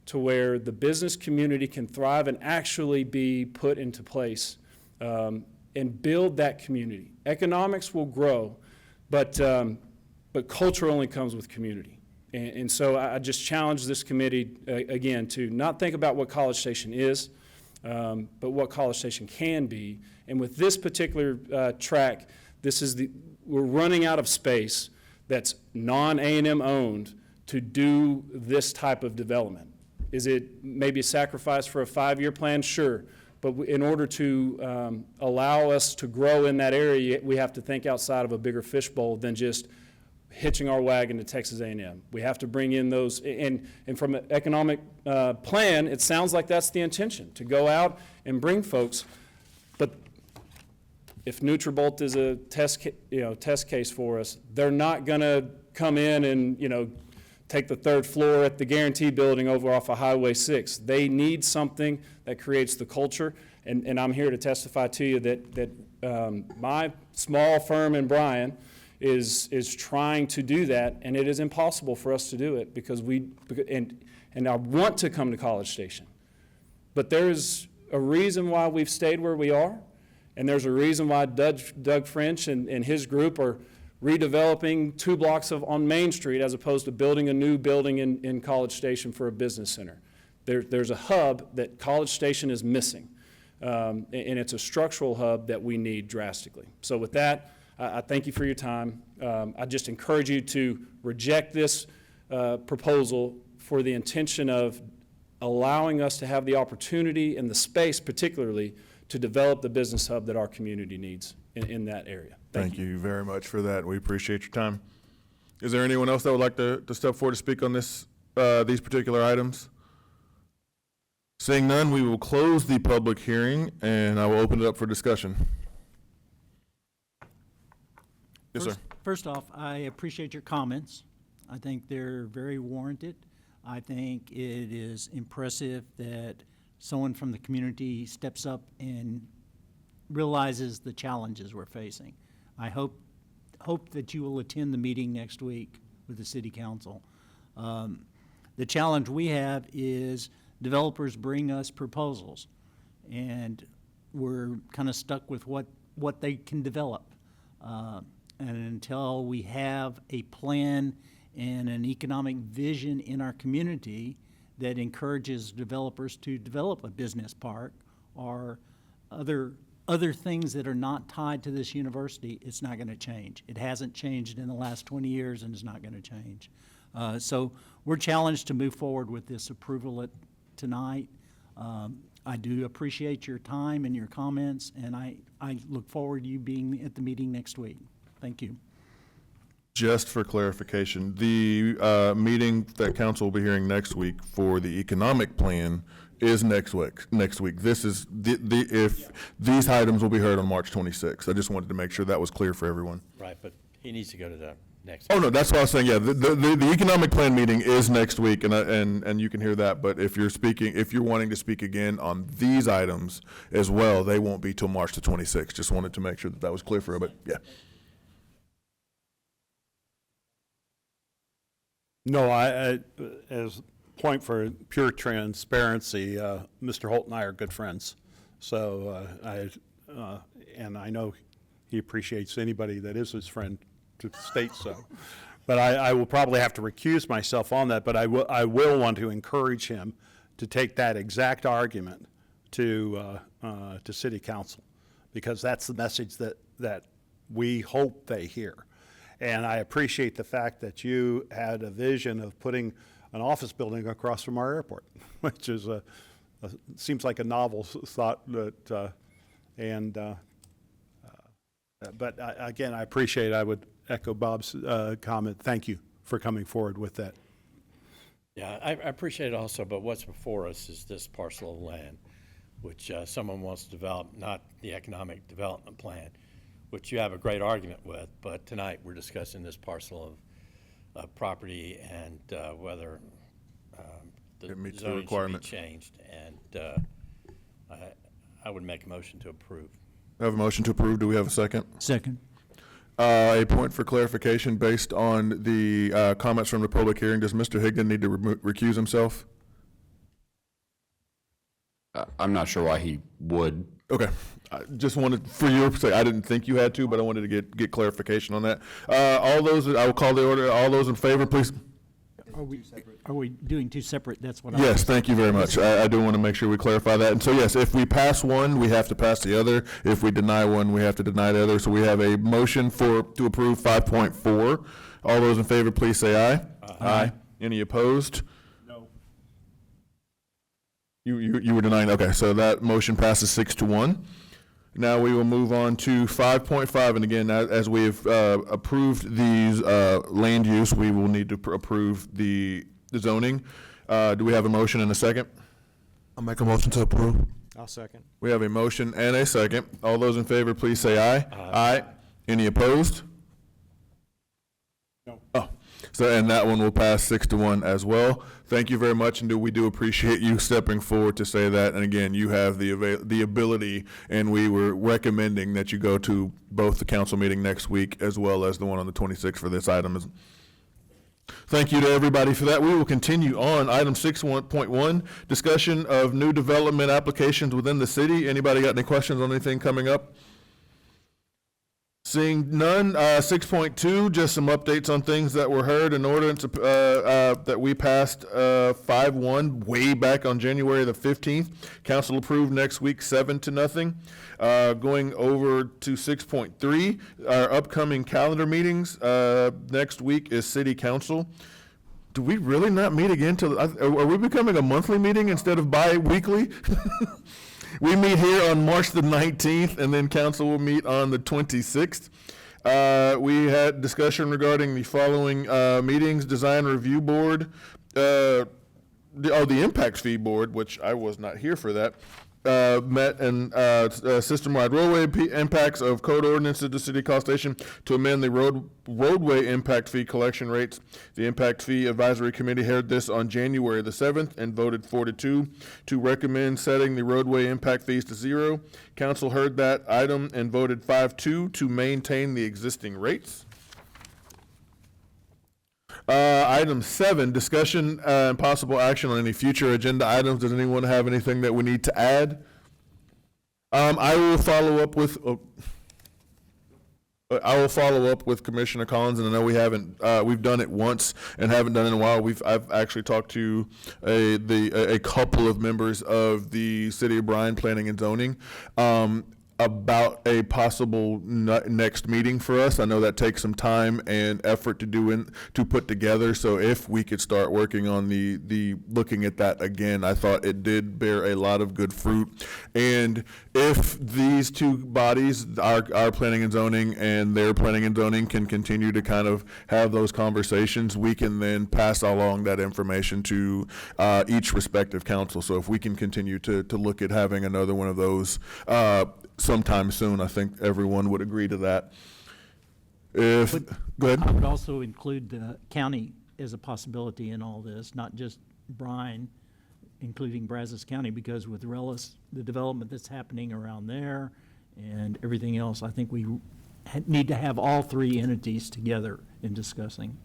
to where the business community can thrive and actually be put into place and build that community. Economics will grow, but culture only comes with community. And so I just challenge this committee, again, to not think about what College Station is, but what College Station can be. And with this particular track, we're running out of space that's non-A&M owned to do this type of development. Is it maybe a sacrifice for a 5-year plan? Sure. But in order to allow us to grow in that area, we have to think outside of a bigger fishbowl than just hitching our wagon to Texas A&M. We have to bring in those, and from an economic plan, it sounds like that's the intention, to go out and bring folks. But if Nutrabolt is a test case for us, they're not going to come in and take the 3rd floor at the Guarantee Building over off of Highway 6. They need something that creates the culture, and I'm here to testify to you that my small firm in Bryan is trying to do that, and it is impossible for us to do it because I want to come to College Station. But there's a reason why we've stayed where we are, and there's a reason why Doug French and his group are redeveloping 2 blocks on Main Street as opposed to building a new building in College Station for a business center. There's a hub that College Station is missing, and it's a structural hub that we need drastically. So with that, I thank you for your time. I just encourage you to reject this proposal for the intention of allowing us to have the opportunity and the space particularly to develop the business hub that our community needs in that area. Thank you very much for that. We appreciate your time. Is there anyone else that would like to step forward to speak on these particular items? Seeing none, we will close the public hearing and I will open it up for discussion. Yes, sir. First off, I appreciate your comments. I think they're very warranted. I think it is impressive that someone from the community steps up and realizes the challenges we're facing. I hope that you will attend the meeting next week with the City Council. The challenge we have is developers bring us proposals, and we're kind of stuck with what they can develop. And until we have a plan and an economic vision in our community that encourages developers to develop a business park or other things that are not tied to this university, it's not going to change. It hasn't changed in the last 20 years and it's not going to change. So we're challenged to move forward with this approval tonight. I do appreciate your time and your comments, and I look forward to you being at the meeting next week. Thank you. Just for clarification, the meeting that council will be hearing next week for the economic plan is next week. This is if these items will be heard on March 26th. I just wanted to make sure that was clear for everyone. Right, but he needs to go to the next. Oh, no, that's what I was saying. Yeah, the economic plan meeting is next week, and you can hear that. But if you're wanting to speak again on these items as well, they won't be till March the 26th. Just wanted to make sure that was clear for everybody. Yeah. No, as point for pure transparency, Mr. Holt and I are good friends. So and I know he appreciates anybody that is his friend to state so. But I will probably have to recuse myself on that, but I will want to encourage him to take that exact argument to city council, because that's the message that we hope they hear. And I appreciate the fact that you had a vision of putting an office building across from our airport, which is seems like a novel thought, but again, I appreciate it. I would echo Bob's comment. Thank you for coming forward with that. Yeah, I appreciate it also, but what's before us is this parcel of land, which someone wants to develop, not the economic development plan, which you have a great argument with, but tonight we're discussing this parcel of property and whether the It meets the zoning should be requirements. changed, and I would make a motion to approve. I have a motion to approve. Do we have a second? Second. A point for clarification based on the comments from the public hearing. Does Mr. Higdon need to recuse himself? I'm not sure why he would. Okay. I just wanted, for your sake, I didn't think you had to, but I wanted to get clarification on that. All those, I will call the order. All those in favor, please. Are we doing two separate? That's what I. Yes, thank you very much. I do want to make sure we clarify that. And so, yes, if we pass one, we have to pass the other. If we deny one, we have to deny the other. So we have a motion to approve 5.4. All those in favor, please say aye. Aye. Any opposed? No. You were denying, okay, so that motion passes 6-1. Now we will move on to 5.5, and again, as we have approved these land use, we will need to approve the zoning. Do we have a motion and a second? I'll make a motion to approve. I'll second. We have a motion and a second. All those in favor, please say aye. Aye. Any opposed? No. Oh, so, and that one will pass 6-1 as well. Thank you very much, and we do appreciate you stepping forward to say that. And again, you have the ability, and we were recommending that you go to both the council meeting next week as well as the one on the 26th for this item. Thank you to everybody for that. We will continue on item 6.1, discussion of new development applications within the city. Anybody got any questions on anything coming up? Seeing none, 6.2, just some updates on things that were heard. An ordinance that we passed 5-1 way back on January the 15th. Council approved next week 7-0. Going over to 6.3, our upcoming calendar meetings. Next week is city council. Do we really not meet again till, are we becoming a monthly meeting instead of bi-weekly? We meet here on March the 19th, and then council will meet on the 26th. We had discussion regarding the following meetings: Design Review Board, the Impact Fee Board, which I was not here for that, met and system-wide roadway impacts of code ordinances to City College Station to amend the roadway impact fee collection rates. The Impact Fee Advisory Committee heard this on January the 7th and voted 4-2 to recommend setting the roadway impact fees to 0. Council heard that item and voted 5-2 to maintain the existing rates. Item 7, discussion and possible action on any future agenda items. Does anyone have anything that we need to add? I will follow up with Commissioner Collins, and I know we haven't. We've done it once and haven't done it in a while. I've actually talked to a couple of members of the City of Bryan Planning and Zoning about a possible next meeting for us. I know that takes some time and effort to put together, so if we could start working on the looking at that again, I thought it did bear a lot of good fruit. And if these two bodies, our planning and zoning and their planning and zoning, can continue to kind of have those conversations, we can then pass along that information to each respective council. So if we can continue to look at having another one of those sometime soon, I think everyone would agree to that. Go ahead. I would also include the county as a possibility in all this, not just Bryan, including Brazos County, because with Rellis, the development that's happening around there and everything else, I think we need to have all three entities together in discussing.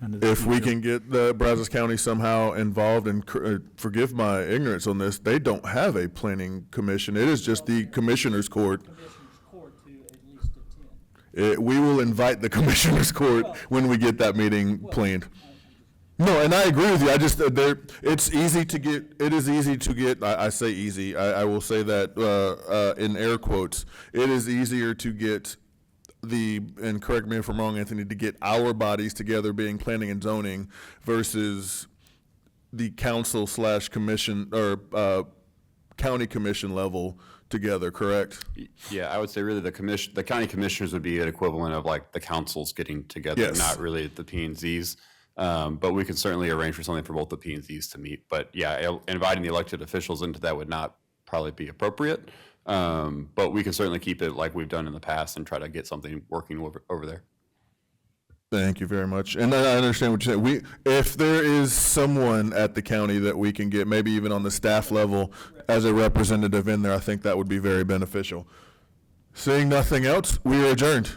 under the If we future. can get the Brazos County somehow involved, and forgive my ignorance on this, they don't have a planning commission. It is just the commissioners court. We will invite the commissioners court when we get that meeting planned. No, and I agree with you. I just, it's easy to get, it is easy to get, I say easy, I will say that in air quotes. It is easier to get and correct me if I'm wrong, Anthony, to get our bodies together, being planning and zoning, versus the council / commission or county commission level together, correct? Yeah, I would say really the county commissioners would be an equivalent of like the councils getting together, Yes. not really the P and Zs. But we can certainly arrange for something for both the P and Zs to meet. But yeah, inviting the elected officials into that would not probably be appropriate. But we can certainly keep it like we've done in the past and try to get something working over there. Thank you very much. And I understand what you're saying. If there is someone at the county that we can get, maybe even on the staff level, as a representative in there, I think that would be very beneficial. Seeing nothing else, we are adjourned.